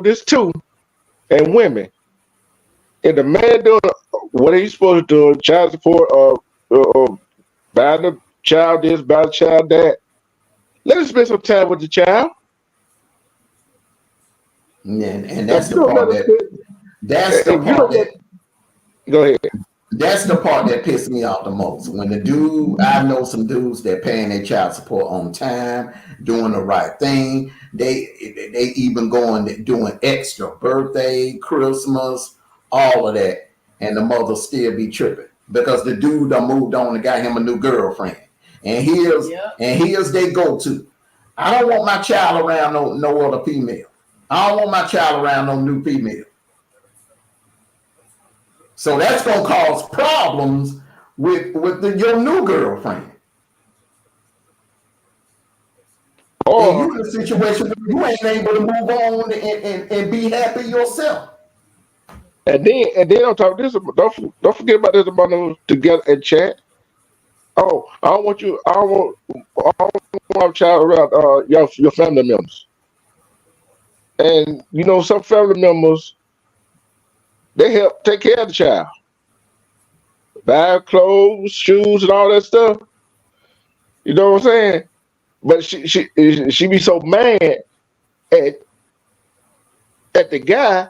this to, and women, and the man doing what he's supposed to do, child support, buy the child this, buy the child that. Let us spend some time with the child. And that's the part that go ahead. That's the part that pissed me off the most. When the dude, I know some dudes that paying their child support on time, doing the right thing. They even doing extra birthday, Christmas, all of that, and the mother still be tripping because the dude done moved on and got him a new girlfriend. And here's they go to. I don't want my child around no other female. I don't want my child around no new female. So that's gonna cause problems with your new girlfriend. And you in a situation where you ain't able to move on and be happy yourself. And then on top of this, don't forget about this about them together and chat. Oh, I don't want a child around your family members. And you know, some family members, they help take care of the child. Buy clothes, shoes, and all that stuff. You know what I'm saying? But she be so mad at the guy,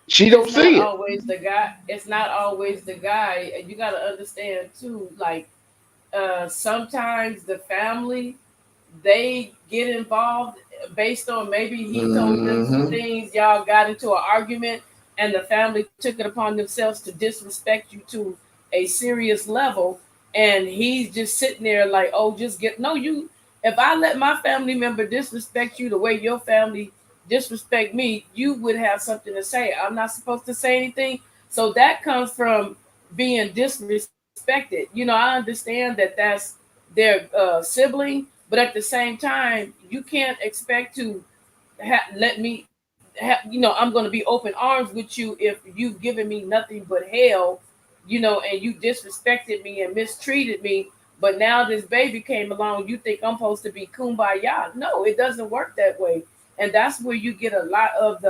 she don't see it. Always the guy. It's not always the guy. And you gotta understand too, like sometimes the family, they get involved based on maybe he told them some things, y'all got into an argument, and the family took it upon themselves to disrespect you to a serious level, and he's just sitting there like, oh, if I let my family member disrespect you the way your family disrespect me, you would have something to say. I'm not supposed to say anything. So that comes from being disrespected. You know, I understand that that's their sibling, but at the same time, you can't expect to let me, I'm going to be open arms with you if you've given me nothing but hell, and you disrespected me and mistreated me. But now this baby came along, you think I'm supposed to be kumbaya. No, it doesn't work that way. And that's where you get a lot of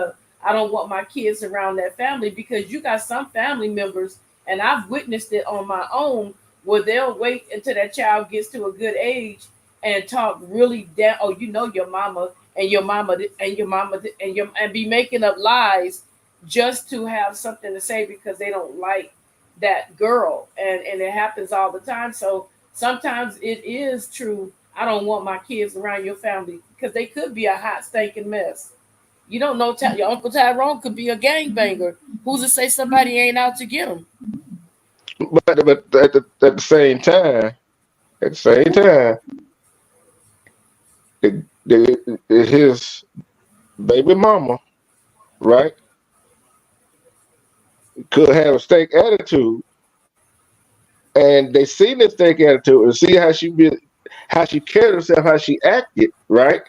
I don't want my kids around that family, because you got some family members, and I've witnessed it on my own, where they'll wait until that child gets to a good age and talk really down. Oh, your mama and your mama and your mama and be making up lies just to have something to say because they don't like that girl. And it happens all the time. So sometimes it is true. I don't want my kids around your family because they could be a hot, stinking mess. You don't know. Your Uncle Tyrone could be a gangbanger. Who's to say somebody ain't out to get him? But at the same time, his baby mama, right, could have a stank attitude, and they seen this stank attitude and see how she carried herself, how she acted, right?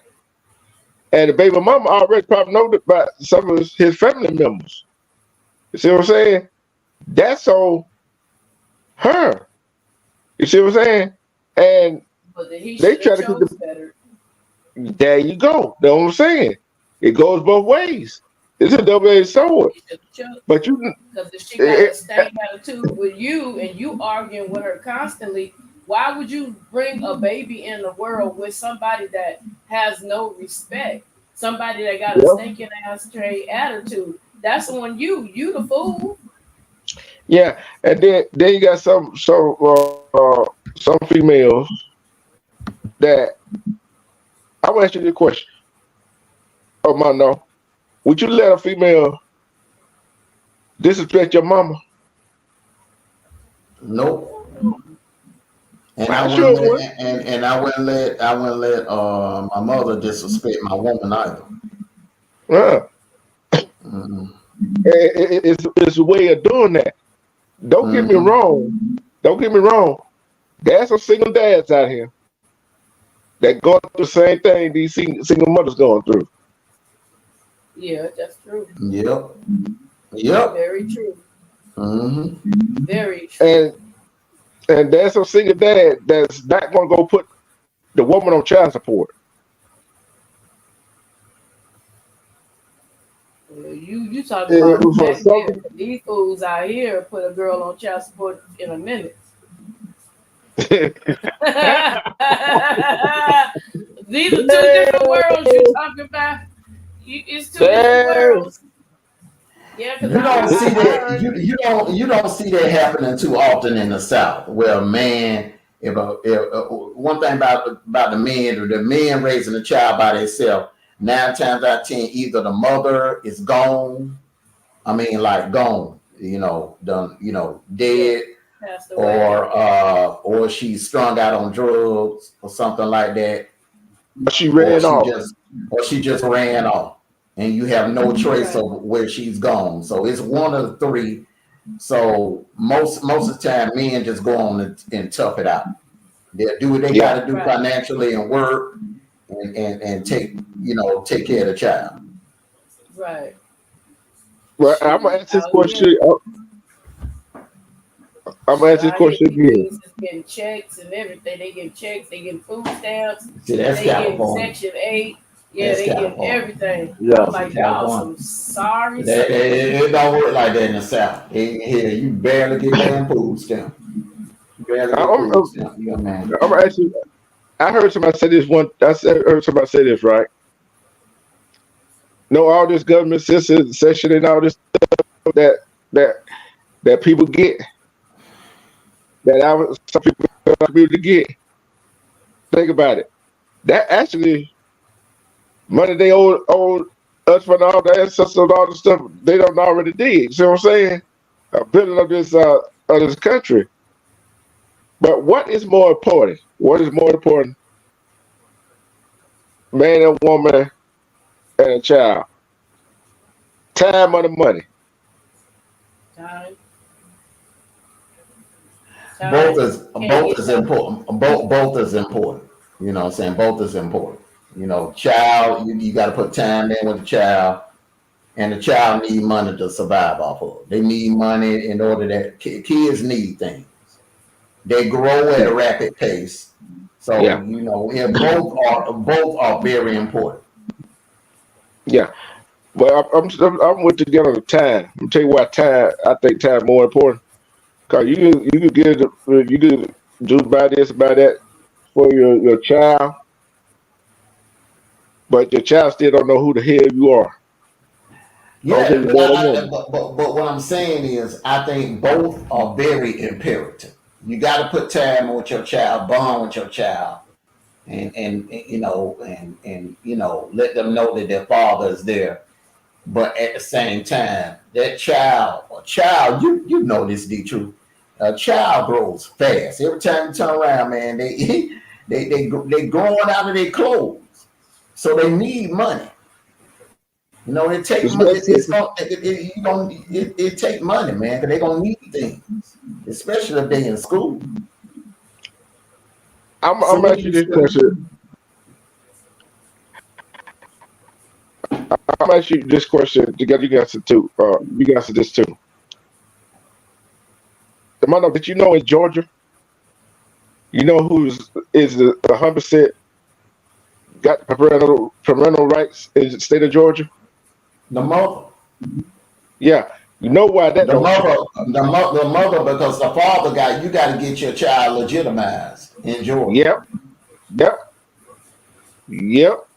And the baby mama already probably know about some of his family members. You see what I'm saying? That's on her. You see what I'm saying? And But he they try to keep better. There you go. That's what I'm saying. It goes both ways. It's a double-edged sword. But you, Because if she got the same attitude with you and you arguing with her constantly, why would you bring a baby in the world with somebody that has no respect? Somebody that got a yeah, stinking ass straight attitude. That's on you. You the fool. yeah. And then you got some females that I want to ask you this question. Oh my no. Would you let a female disrespect your mama? Nope. And I I sure wouldn't would. let, and I wouldn't let my mother disrespect my woman either. Uh, Mhm. it's a way of doing that. Don't get me Mhm. wrong. Don't get me wrong. There's some single dads out here that go through the same thing these single mothers going through. Yeah, that's true. Yep. Yep. Very true. Hmm. Very true. And there's some single dad that's not gonna go put the woman on child support. You talking about For back some, then. These fools out here put a girl on child support in a minute. These are two different worlds you talking about. It's two different worlds. Yeah, You don't see that. You don't see that happening too often in the South, where a man. If one thing about the men raising a child by themselves, 9 times out of 10, either the mother is gone. I mean, like gone. Done. Dead, passed away. or she's strung out on drugs or something like that, but she or ran she off. just ran off, and you have no trace of where she's gone. So it's one of the three. So most of the time, men just go on and tough it out. They'll do what they got to do financially and work, and take care of the child. Right. Well, I'm gonna ask this question. I'm gonna ask this question again. Just getting checks and everything. They get checks. They get food stamps. See, that's they get California. Section 8. Yeah, That's they get California. everything. Yeah. I'm like, y'all some sorry. It don't work like that in the South. Here, you barely get damn food stamp. You barely get food stamp. You got man. I'm gonna ask you. I heard somebody say this one. Heard somebody say this, right? No, all this government section and all this stuff that people get, some people to get. Think about it. That actually money they owe us for all the ancestors and all the stuff they don't already did. See what I'm saying? Building up this country. But what is more important? What is more important? Man and woman and a child. Time or the money? Time. Both is important. Both is important. You know what I'm saying? Both is important. Child, you got to put time in with the child, and the child need money to survive off of. They need money in order that kids need things. They grow at a rapid pace. So both are very important. Yeah. Well, I'm with together the time. I'm tell you why I think time more important. Cause you could do by this, by that for your child, but your child still don't know who the hell you are. Yeah, but what I'm saying is, I think both are very imperative. You got to put time with your child, bond with your child, and let them know that their father is there. But at the same time, that child, you know this the truth. A child grows fast. Every time you turn around, man, they growing out of their clothes, so they need money. It takes money. It take money, man, because they're gonna need things, especially if they in school. I'm asking you this question. I'm asking you this question together. You answer too. You can answer this too. Did you know in Georgia, who is the 100% got parental rights in the state of Georgia? The mother. Yeah. You know why that The don't mother, because the father you got to get your child legitimized in Georgia. Yep. Yep. Yep.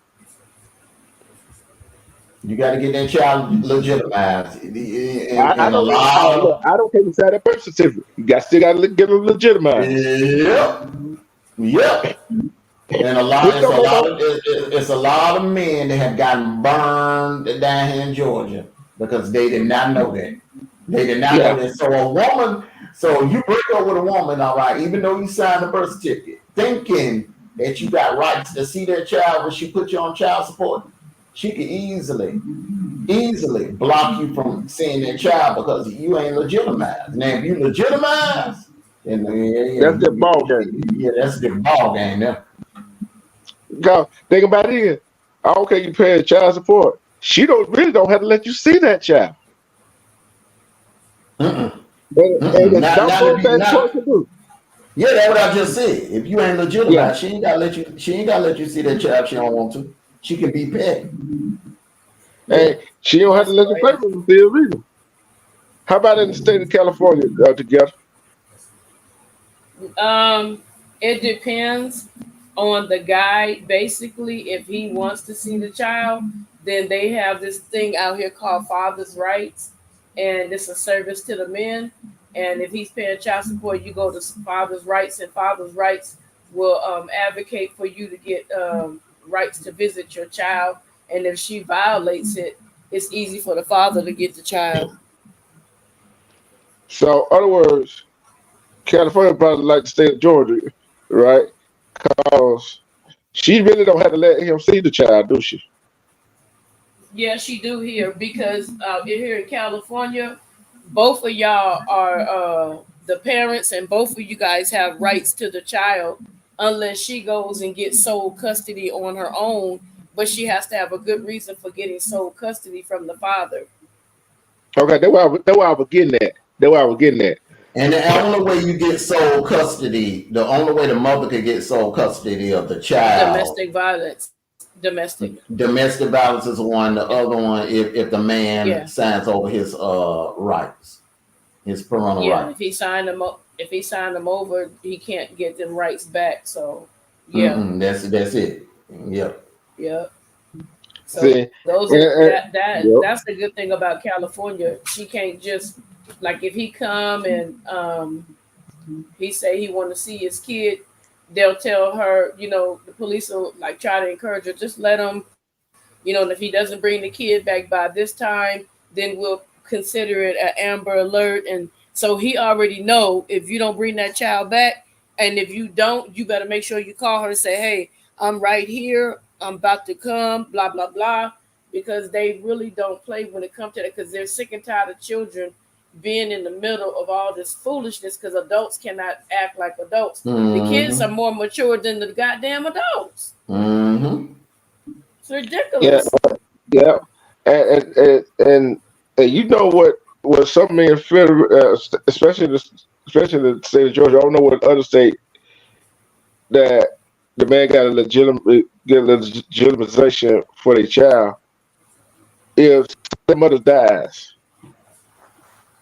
You got to get that child legitimized. I And a don't lot look, of I don't care inside that birth certificate. You still got to get them legitimized. Yep. And it's a lot of men that have gotten burned down here in Georgia because they did not know that. They did not know that. So you break up with a woman, all right, even though you signed the birth certificate, thinking that you got rights to see their child when she put you on child support, she could easily block you from seeing their child because you ain't legitimized. Now, if you legitimize, then that's the ball game. Yeah, that's the ball game now. Go think about it. I don't care you paying child support. She really don't have to let you see that child. And yeah, that's what I just said. If you ain't legitimized, she ain't gotta let you see that child if she don't want to. She can be petty. Hey, she don't have to let you play with them either. How about in the state of California together? It depends on the guy. Basically, if he wants to see the child, then they have this thing out here called Father's Rights, and it's a service to the men. And if he's paying child support, you go to Father's Rights, and Father's Rights will advocate for you to get rights to visit your child. And if she violates it, it's easy for the father to get the child. So, in other words, California probably like the state of Georgia, right? Because she really don't have to let him see the child, do she? Yeah, she do here because here in California, both of y'all are the parents, and both of you guys have rights to the child unless she goes and gets sole custody on her own. But she has to have a good reason for getting sole custody from the father. Okay, that's why I was getting at. And the only way you get sole custody, the only way the mother could get sole custody of the child. Domestic violence. Domestic violence is one. The other one, if the man signs over his rights, his parental rights. If he signed them over, he can't get them rights back. So that's it. Yep. Yep. So that's the good thing about California. She can't just, like, if he come and he say he want to see his kid, they'll tell her, the police will like try to encourage her, just let him, and if he doesn't bring the kid back by this time, then we'll consider it an Amber Alert. And so he already know if you don't bring that child back, and if you don't, you better make sure you call her and say, hey, I'm right here, I'm about to come, blah, blah, blah, because they really don't play when it comes to that, because they're sick and tired of children being in the middle of all this foolishness, because adults cannot act like adults. The kids are more mature than the goddamn adults. It's ridiculous. Yeah. And you know what some men feel, especially in the state of Georgia, I don't know what other state, that the man got a legitimization for their child. If the mother dies,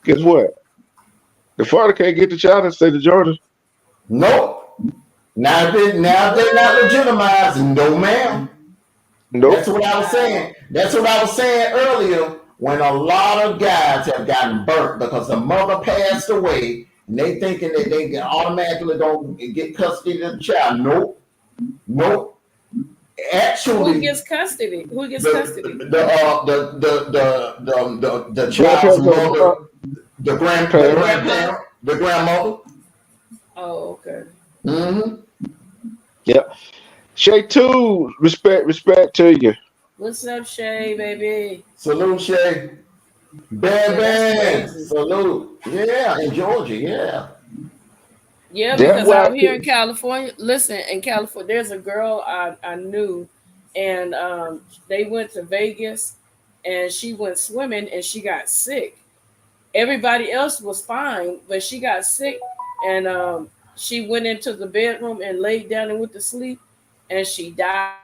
guess what? The father can't get the child in the state of Georgia. Nope. Now they're not legitimized. No, ma'am. Nope. That's what I was saying. That's what I was saying earlier. When a lot of guys have gotten burnt because the mother passed away, and they thinking that they can automatically don't get custody of the child. Nope. Actually, who gets custody? The child's mother, the grandparent, the grandmother. Oh, okay. Yeah. Shay too, respect to you. What's up, Shay, baby? Salute, Shay. Bam. Salute. Yeah, in Georgia, yeah. Yeah, because out here in California, in California, there's a girl I knew, and they went to Vegas, and she went swimming, and she got sick. Everybody else was fine, but she got sick, and she went into the bedroom and laid down and went to sleep, and she died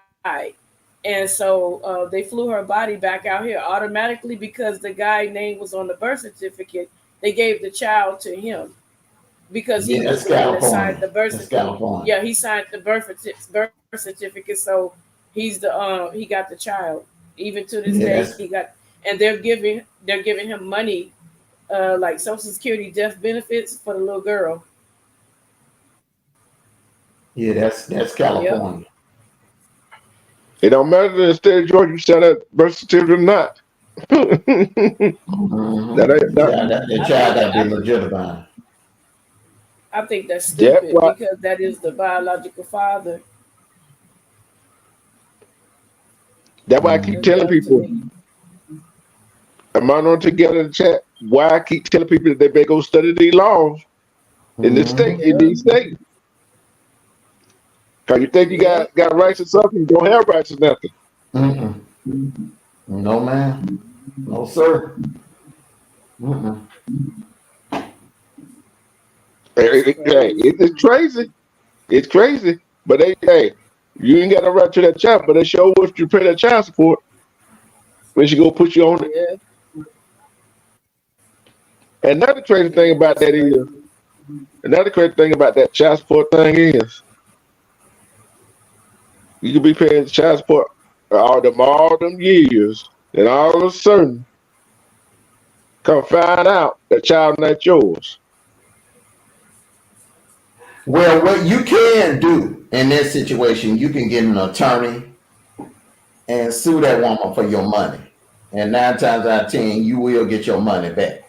And so they flew her body back out here automatically because the guy's name was on the birth certificate. They gave the child to him because he Yeah, was that's the one that signed California. the birth That's certificate. California. Yeah, he signed the birth certificate. So he's the he got the child. Even to this Yeah, day, that's he got, and they're giving him money, like Social Security death benefits for the little girl. that's California. It don't matter in the state of Georgia you send that birth certificate or not. Mm-hmm. That ain't that. Yeah, the child got to be legitimate. I think that's That's stupid why. because that is the biological father. That's why I keep That's telling dumb to people. me. Am I not together in the chat? Why I keep telling people that they better go study these laws in this state, in these states. Cause you think you Yeah. got rights or something, you don't have rights or nothing. Mm-mm. No, man. No, sir. Mm-mm. It's crazy. It's crazy. But hey, you ain't got no right to that child, but they sure wish you pay that child support. When she go put you on it. Yeah. Another crazy thing about that is, another crazy thing about that child support thing is, you could be paying child support all them years, and all of a sudden, come find out that child not yours. Well, what you can do in this situation, you can get an attorney and sue that woman for your money. And 9 times out of 10, you will get your money back.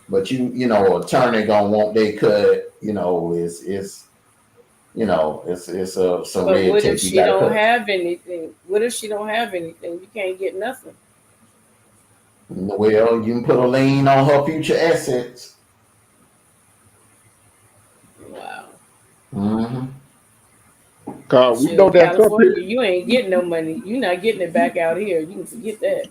But you know, attorney gonna want they cut. You know, it's some But red what tape if you she gotta don't cut. have anything? What if she don't have anything? You can't get nothing. Well, you can put a lien on her future assets. Wow. Mm-hmm. Cause we Shit, know in that some California, people, you ain't getting no money. You're not getting it back out here. You can forget that.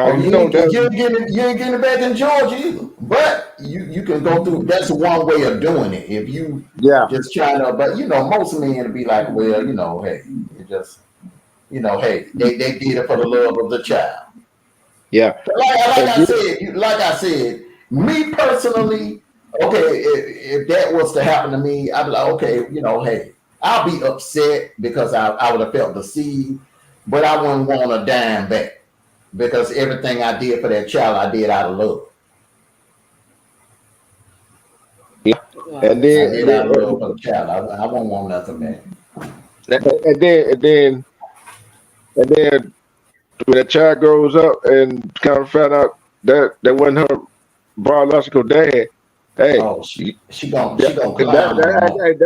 Oh, cause you you know ain't, that. you ain't getting it back in Georgia either. But you can go through. That's one way of doing it. If you Yeah, just trying to, but most men be like, well, hey, it just, hey, they did it for the love of the child. yeah. Like I said, me personally, okay, if that was to happen to me, I'd be like, okay, hey, I'll be upset because I would have felt deceived, but I wouldn't want a dime back because everything I did for that child, I did out of love. Wow, And that's I then, did out of love for the child. I won't want nothing back. and then when that child grows up and kind of find out that wasn't her biological dad, hey, Oh, she gonna that clown on the mother.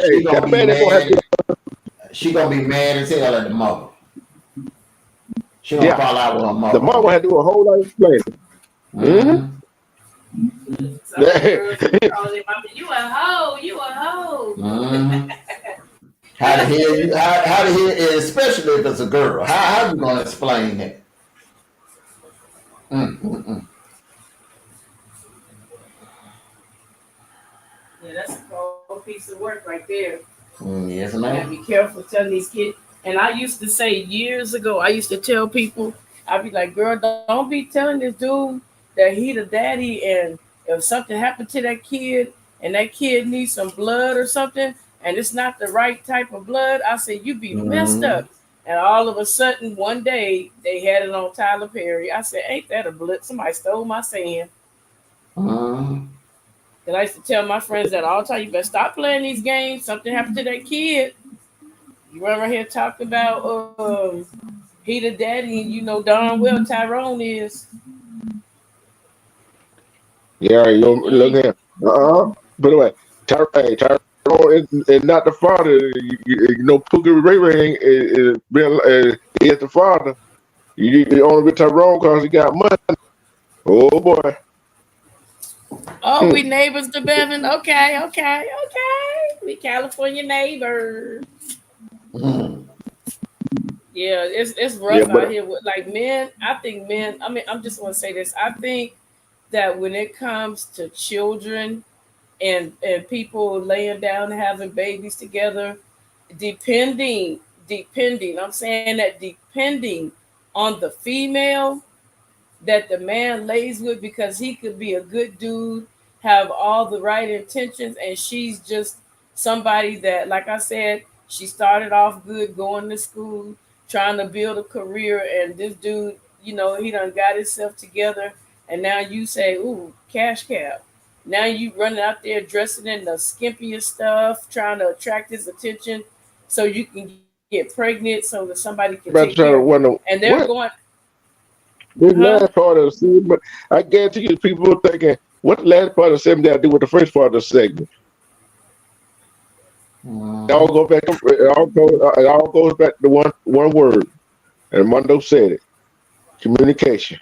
She gonna that be man ain't gonna have mad. to. She gonna be mad as hell at the mother. She gonna Yeah, fall out with her the mother mom on gonna have that. to do a whole lot of explaining. Mm-hmm. some of the girls be calling their mama, you a hoe, you a hoe. Mm-hmm. How the hell, especially if it's a girl, how you gonna explain that? Mm-hmm. Yeah, that's a whole piece of work right there. Yes, You gotta ma'am. be careful telling these kids. And I used to say years ago, I used to tell people, I'd be like, girl, don't be telling this dude that he the daddy, and if something happened to that kid and that kid needs some blood or something, and it's not the right type of blood, I said, you be messed Mm-hmm. up. And all of a sudden, one day, they had it on Tyler Perry. I said, ain't that a blip? Somebody stole my saying. Mm-hmm. And I used to tell my friends that all the time, you better stop playing these games. Something happened to that kid. You run right here talking about he the daddy, and you know darn well Tyrone is. Yeah, you know, look Mm-mm. here. But anyway, Tyrone is not the father. You know, Pookie Ray Ray is the father. You only with Tyrone because he got money. Oh boy. Oh, we neighbors to Bevan. Okay. We California neighbors. Mm-hmm. Yeah, it's Yeah, rough but out here with like men. I think men. I mean, I'm just want to say this. I think that when it comes to children and people laying down and having babies together, depending depending. I'm saying that depending on the female that the man lays with, because he could be a good dude, have all the right intentions, and she's just somebody that, like I said, she started off good, going to school, trying to build a career, and this dude, you know, he done got himself together, and now you say, ooh, cash cab. Now you running out there dressing in the skimpiest stuff, trying to attract his attention so you can get pregnant so that somebody can About take trying to care. wonder And they're what going, this huh? last part of the segment. But I guarantee you, people are thinking, what the last part of the segment got to do with the first part of the segment? It all go back. It all goes back to one word, and Mondo said it: communication.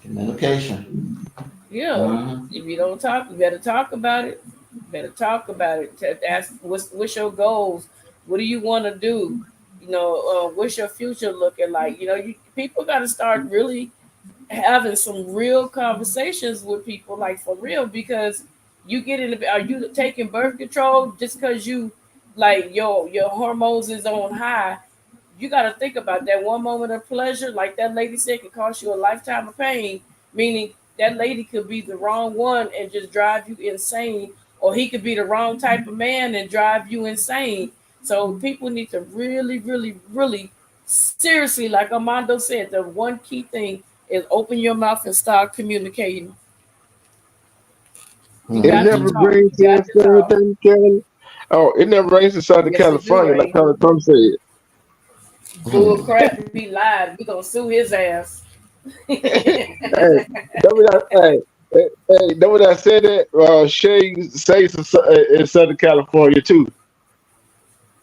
Communication. Yeah. Mhm. If you don't talk, you better talk about it. You better talk about it. Ask what's your goals? What do you want to do? You know, what's your future looking like? You know, people got to start really having some real conversations with people, like for real, because you get in the, are you taking birth control just because you like your hormones is on high? You got to think about that. One moment of pleasure, like that lady said, can cost you a lifetime of pain, meaning that lady could be the wrong one and just drive you insane, or he could be the wrong type of man and drive you insane. So people need to really, really, really seriously, like Armando said, the one key thing is open your mouth and start communicating. You It got to never talk. rains You in got to talk. Southern California. Oh, it never rains in Southern Yes, it do California, like rain. Donald Trump said. Bull crap, he lied. We gonna sue his ass. Hey, that what that what I said that Shay says in Southern California too.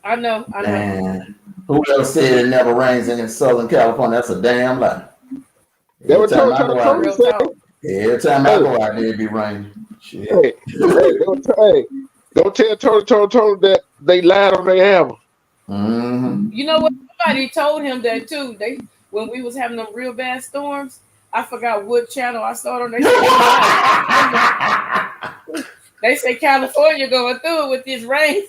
I know. And who else said it never rains in Southern California? That's a damn lie. That Every what time I Tony go out Tony Real said. talk. there, every time I Hey, go out there, it be raining. Shit. hey, don't tell Tony that they lied on their album. Mm-hmm. You know what? Somebody told him that too. They when we was having them real bad storms. I forgot what channel I saw it on. They said they say California going through it with this rain,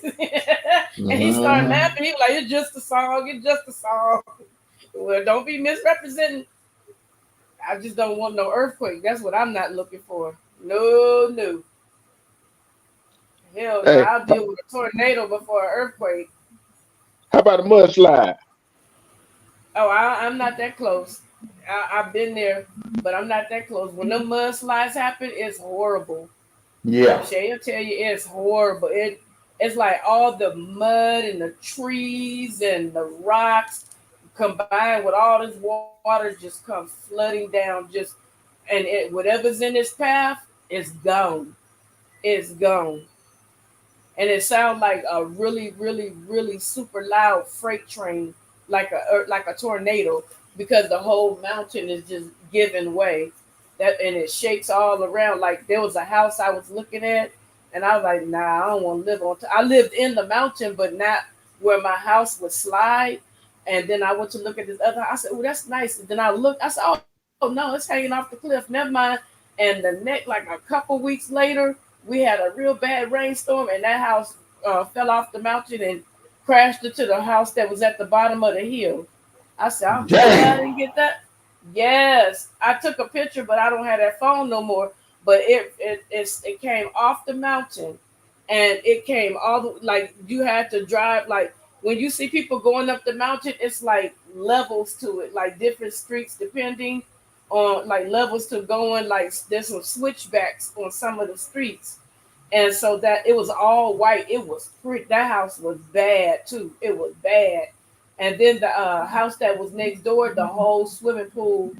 and he started laughing. He was like, "It's just a song. It's just a song." Well, don't be misrepresenting. I just don't want no earthquake. That's what I'm not looking for. No. Hell no. Hey, I'll deal with a tornado before an earthquake. how about a mudslide? Oh, I'm not that close. I've been there, but I'm not that close. When the mudslides happen, it's horrible. Yeah. Shay will tell you it's horrible. It's like all the mud and the trees and the rocks combined with all this water just come flooding down. And whatever's in its path is gone. It's gone. And it sounds like a really, really, really super loud freight train, like a tornado, because the whole mountain is just giving way. And it shakes all around. Like there was a house I was looking at, and I was like, nah, I don't want to live on. I lived in the mountain, but not where my house would slide. And then I went to look at this other house. I said, oh, that's nice. And then I looked. I said, oh no, it's hanging off the cliff. Never mind. And like a couple weeks later, we had a real bad rainstorm, and that house fell off the mountain and crashed into the house that was at the bottom of the hill. I said, I'm glad I didn't get that. Yes, I took a picture, but I don't have that phone no more. But it came off the mountain, and it came all the, like you had to drive. Like when you see people going up the mountain, it's like levels to it, like different streets depending on like levels to going. Like there's some switchbacks on some of the streets, and so that it was all white. It was pretty. That house was bad too. It was bad. And then the house that was next door, the whole swimming pool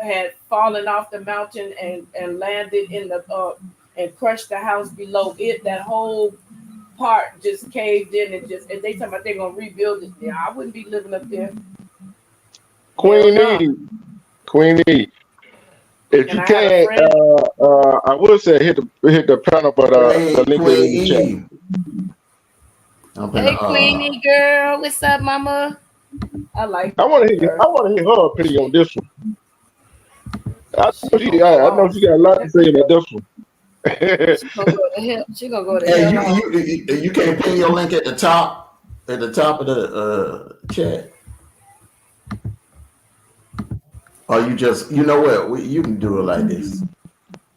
had fallen off the mountain and landed in the and crushed the house below it. That whole part just caved in and they talking about they're gonna rebuild it. Yeah, I wouldn't be living up there. Queen E. If And you I had a can, friend. I would say hit the panel, but the link is in the chat. Hey, Queenie girl, what's up, mama? I want to hear her opinion on this one. I know she got a lot to say about this one. She gonna go to hell. Hey, you can't pin your link at the top. at the top of the chat. Or you just, you know what? You can do it like this.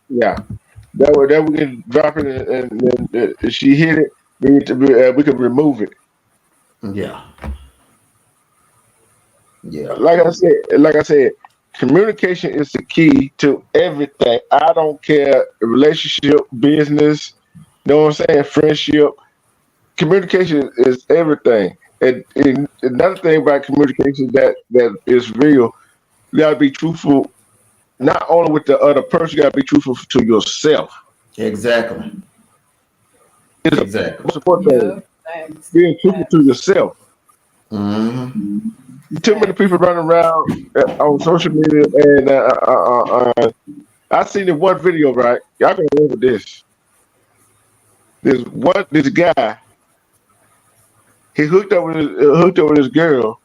Yeah. That we can drop it and if she hit it, we can remove it. Yeah. Yeah. Like I said, communication is the key to everything. I don't care relationship, business, you know what I'm saying, friendship. Communication is everything. And another thing about communication that is real, you gotta be truthful not only with the other person, you gotta be truthful to yourself. Exactly. It's Exactly. the most important thing. Being truthful to yourself. Mm-hmm. Too many people running around on social media, and I seen in one video, right? Y'all can remember this. This guy, he hooked up with this girl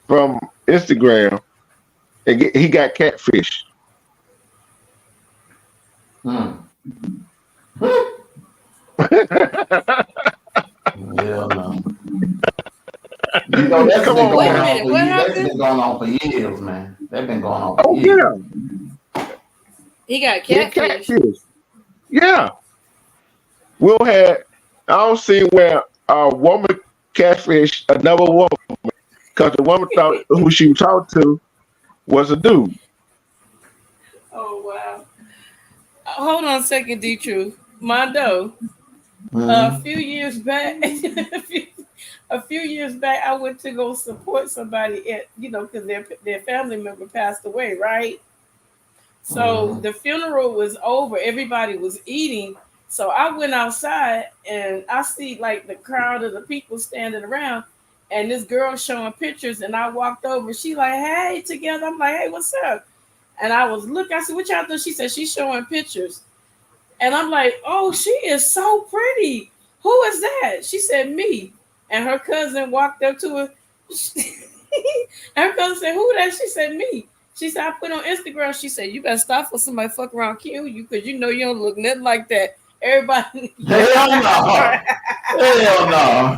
from Instagram, and he got catfish. Hell no. You know, that's Come been on, going man. on for What years. That's happened? been going on for years, man. That's been going on for Oh years. yeah, He got he catfish. catfish. Yeah, Will had. I don't see where a woman catfish another woman because the woman thought who she was talking to was a dude. Oh wow. Hold on a second, D True. Mondo. A Mhm. few years back, a few years back, I went to go support somebody at, because their family member passed away, right? So the funeral was over, everybody was eating. So I went outside and I see like the crowd of the people standing around, and this girl showing pictures, and I walked over. She like, hey, together. I'm like, hey, what's up? And I was looking. I said, what y'all doing? She said she's showing pictures. And I'm like, oh, she is so pretty. Who is that? She said, me. And her cousin walked up to her. And her cousin said, who that? She said, me. She said, I put on Instagram. She said, you better stop for somebody fuck around kill you because you know you don't look nothing like that. Everybody. Hell no. Hell no.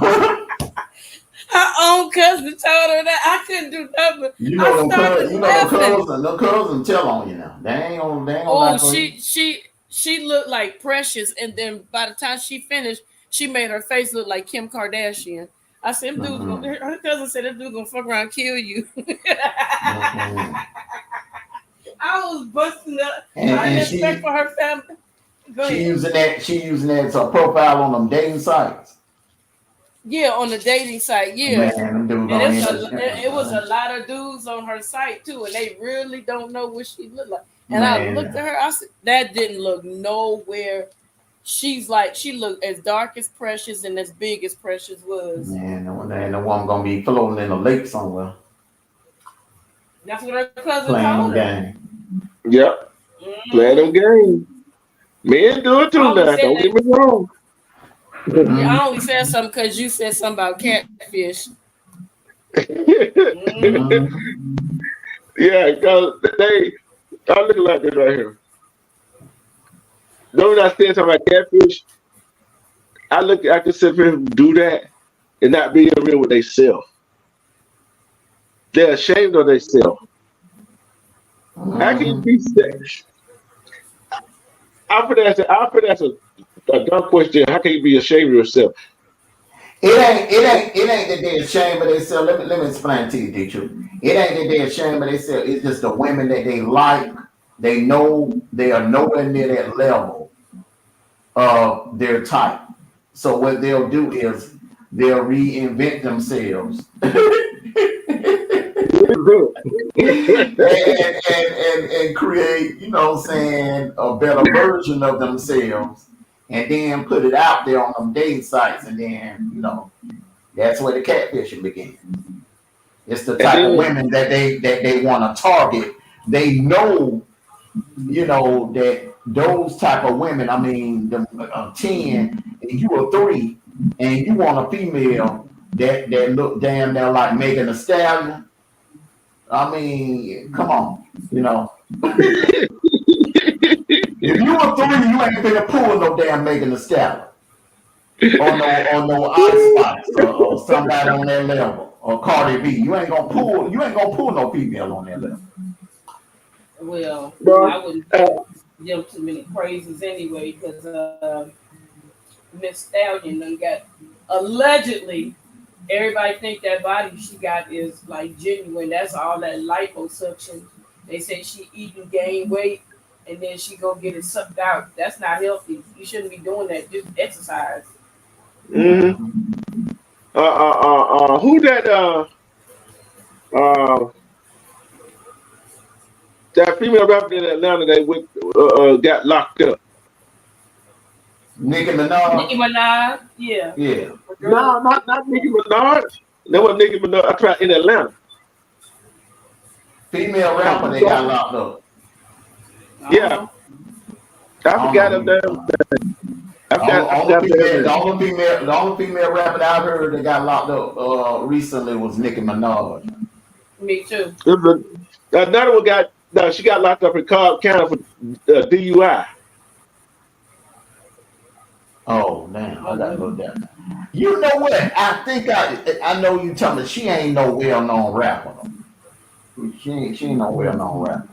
Her own cousin told her that. I couldn't do nothing. You know I them started laughing. them cousins tell on you now. They ain't gonna Oh, lie for you. she looked like Precious, and then by the time she finished, she made her face look like Kim Kardashian. I said, her cousin said, that dude gonna fuck around and kill you. I was busting up. I And respect for her family. Go she ahead. using that as a profile on them dating sites. Yeah, on the dating site, yeah. Man, them dudes And gonna end up- it was a lot of dudes on her site too, and they really don't know what she looked like. And I looked at her, I said, that didn't look nowhere. She looked as dark as Precious and as big as Precious was. Man, the woman gonna be floating in a lake somewhere. That's what her cousin Playing told her. game. Yep, playing them games. Men do it too I only now. said Don't that- get me wrong. I only said something because you said something about catfish. Yeah, because I'm looking like this right here. Those I said something about catfish, I can sit here and do that and not be real with themselves. They're ashamed of themselves. How can you be sex? I'll put that as a dumb question. How can you be ashamed of yourself? It ain't that they're ashamed of themselves. Let me explain to you, teacher. It ain't that they're ashamed of themselves. It's just the women that they like. They know they are nowhere near that level of their type. So what they'll do is they'll reinvent themselves. and create, you know what I'm saying, a better version of themselves, and then put it out there on them dating sites, and then, you know, that's where the catfishing begins. It's the type of women that they want to target. They know, you know, that those type of women, I mean, the 10, and you are 3, and you want a female that look damn near like Megan Thee Stallion. I mean, come on, you know. If you were 3, you ain't finna pull no damn Megan Thee Stallion. or no Ice Spice or somebody on that level or Cardi B. You ain't gonna pull no female on that level. Well, Bro, I wouldn't give them too many praises anyway because Miss Stallion done got allegedly. Everybody think that body she got is like genuine. That's all that liposuction. They say she eating, gain weight, and then she go get it sucked out. That's not healthy. You shouldn't be doing that. Just exercise. who that female rapper in Atlanta that got locked up? Nicki Minaj. Nicki Minaj, yeah. Yeah. No, not Nicki Minaj. That was Nicki Minaj. I tried in Atlanta. Female rapper they got locked up. Yeah. I forgot her name. The only female rapper that I heard that got locked up recently was Nicki Minaj. Me too. Another one she got locked up in Cobb County for DUI. Oh damn, I gotta go down. You know what? I think I know you telling me she ain't no well-known rapper. She ain't no well-known rapper.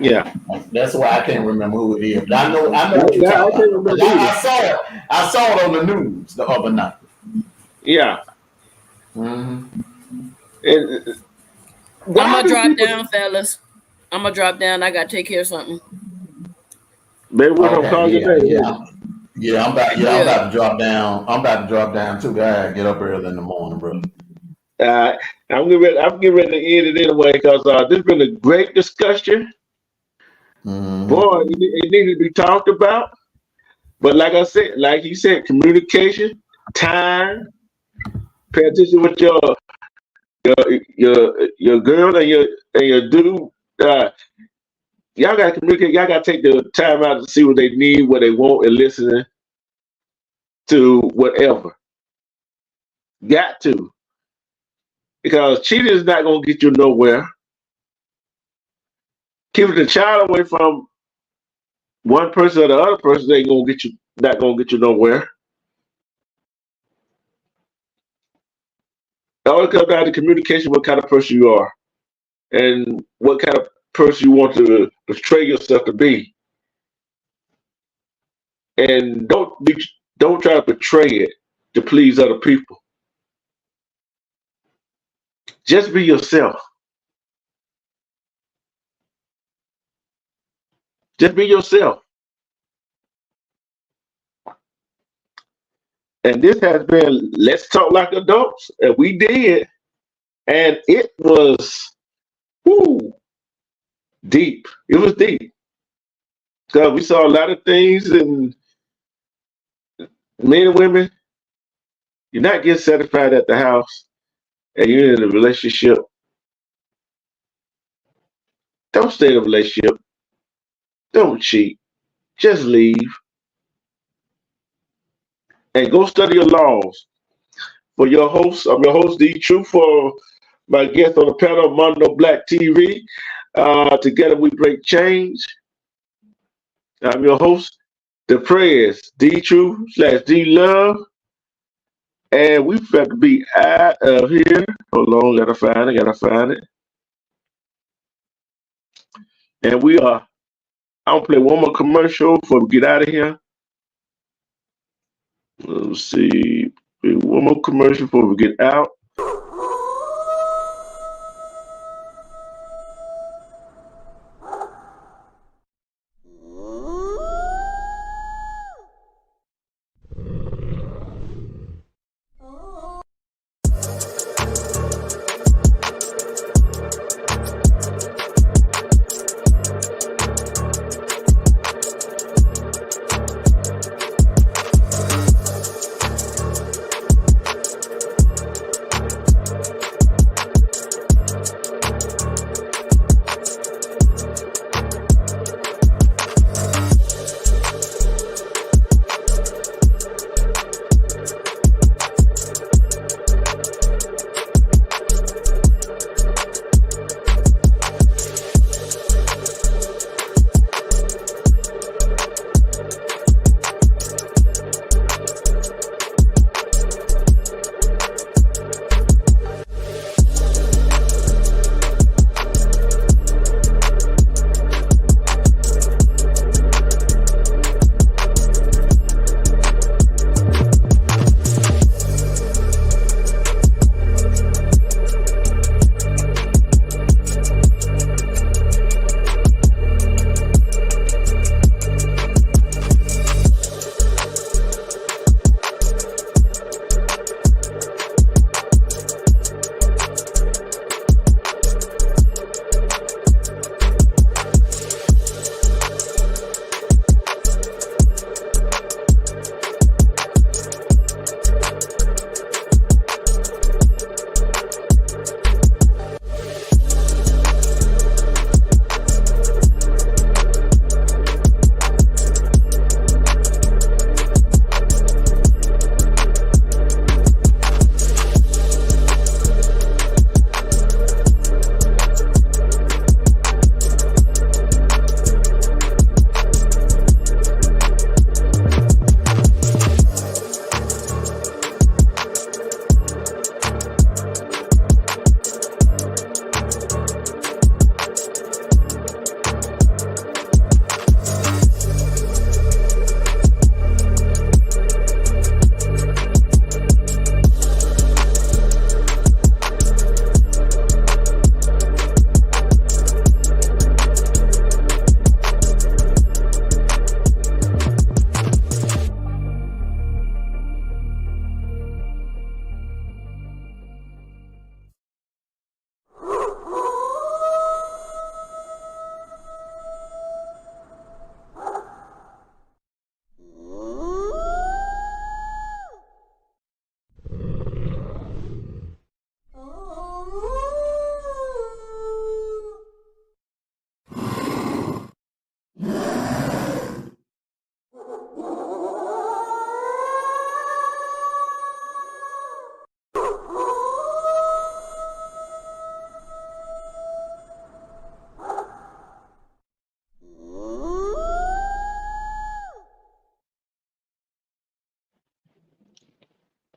Yeah. That's why I can't remember who it is. But I know what you're talking about. I saw it on the news the other night. Yeah. Mm-hmm. And I'm gonna drop down, fellas. I'm gonna drop down. I gotta take care of something. Maybe we're gonna call you later. Yeah, I'm about to drop down. I'm about to drop down too. I gotta get up early in the morning, bro. I'm getting ready to end it anyway because this has been a great discussion. Mm-hmm. Boy, it needs to be talked about. But like you said, communication, time, pay attention with your girl and your dude. Y'all gotta communicate. Y'all gotta take the time out to see what they need, what they want, and listening to whatever. Got to. Because cheating is not gonna get you nowhere. Keeping the child away from one person or the other person ain't not gonna get you nowhere. It all comes down to communication, what kind of person you are and what kind of person you want to portray yourself to be. And don't try to portray it to please other people. Just be yourself. Just be yourself. And this has been Let's Talk Like Adults, and we did, and it was deep. It was deep. Because we saw a lot of things, and men and women, you're not getting satisfied at the house, and you're in a relationship. Don't stay in a relationship. Don't cheat. Just leave. And go study your laws. For your host, I'm your host, D Truth, for my guest on the panel, Mondo Black TV. Together we break change. I'm your host, The Prayers, D Truth / D Love. And we've got to be out of here. Hold on, gotta find it. And we are, I'll play one more commercial before we get out of here. Let's see, one more commercial before we get out.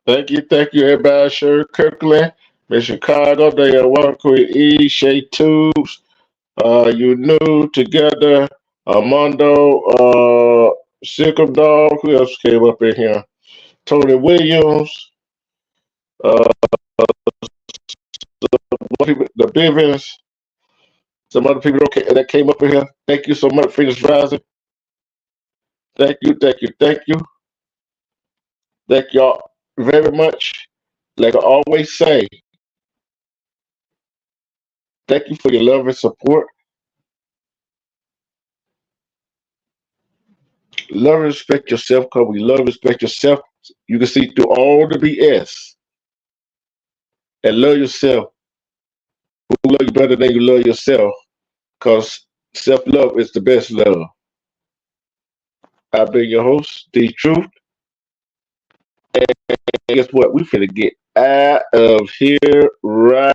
Thank you, everybody. Sherry Kirkland, Miss Chicago, they are one Queen E, Shay Tubes, you new together, Armando, Sickle Dog, who else came up in here? Tony Williams, the Bivens, some other people that came up in here. Thank you so much, Phoenix Rising. Thank you. Thank y'all very much. Like I always say, thank you for your love and support. Love and respect yourself, because we love and respect yourself. You can see through all the BS and love yourself. Who love you better than you love yourself? Because self-love is the best love. I've been your host, D Truth. And guess what? We finna get out of here right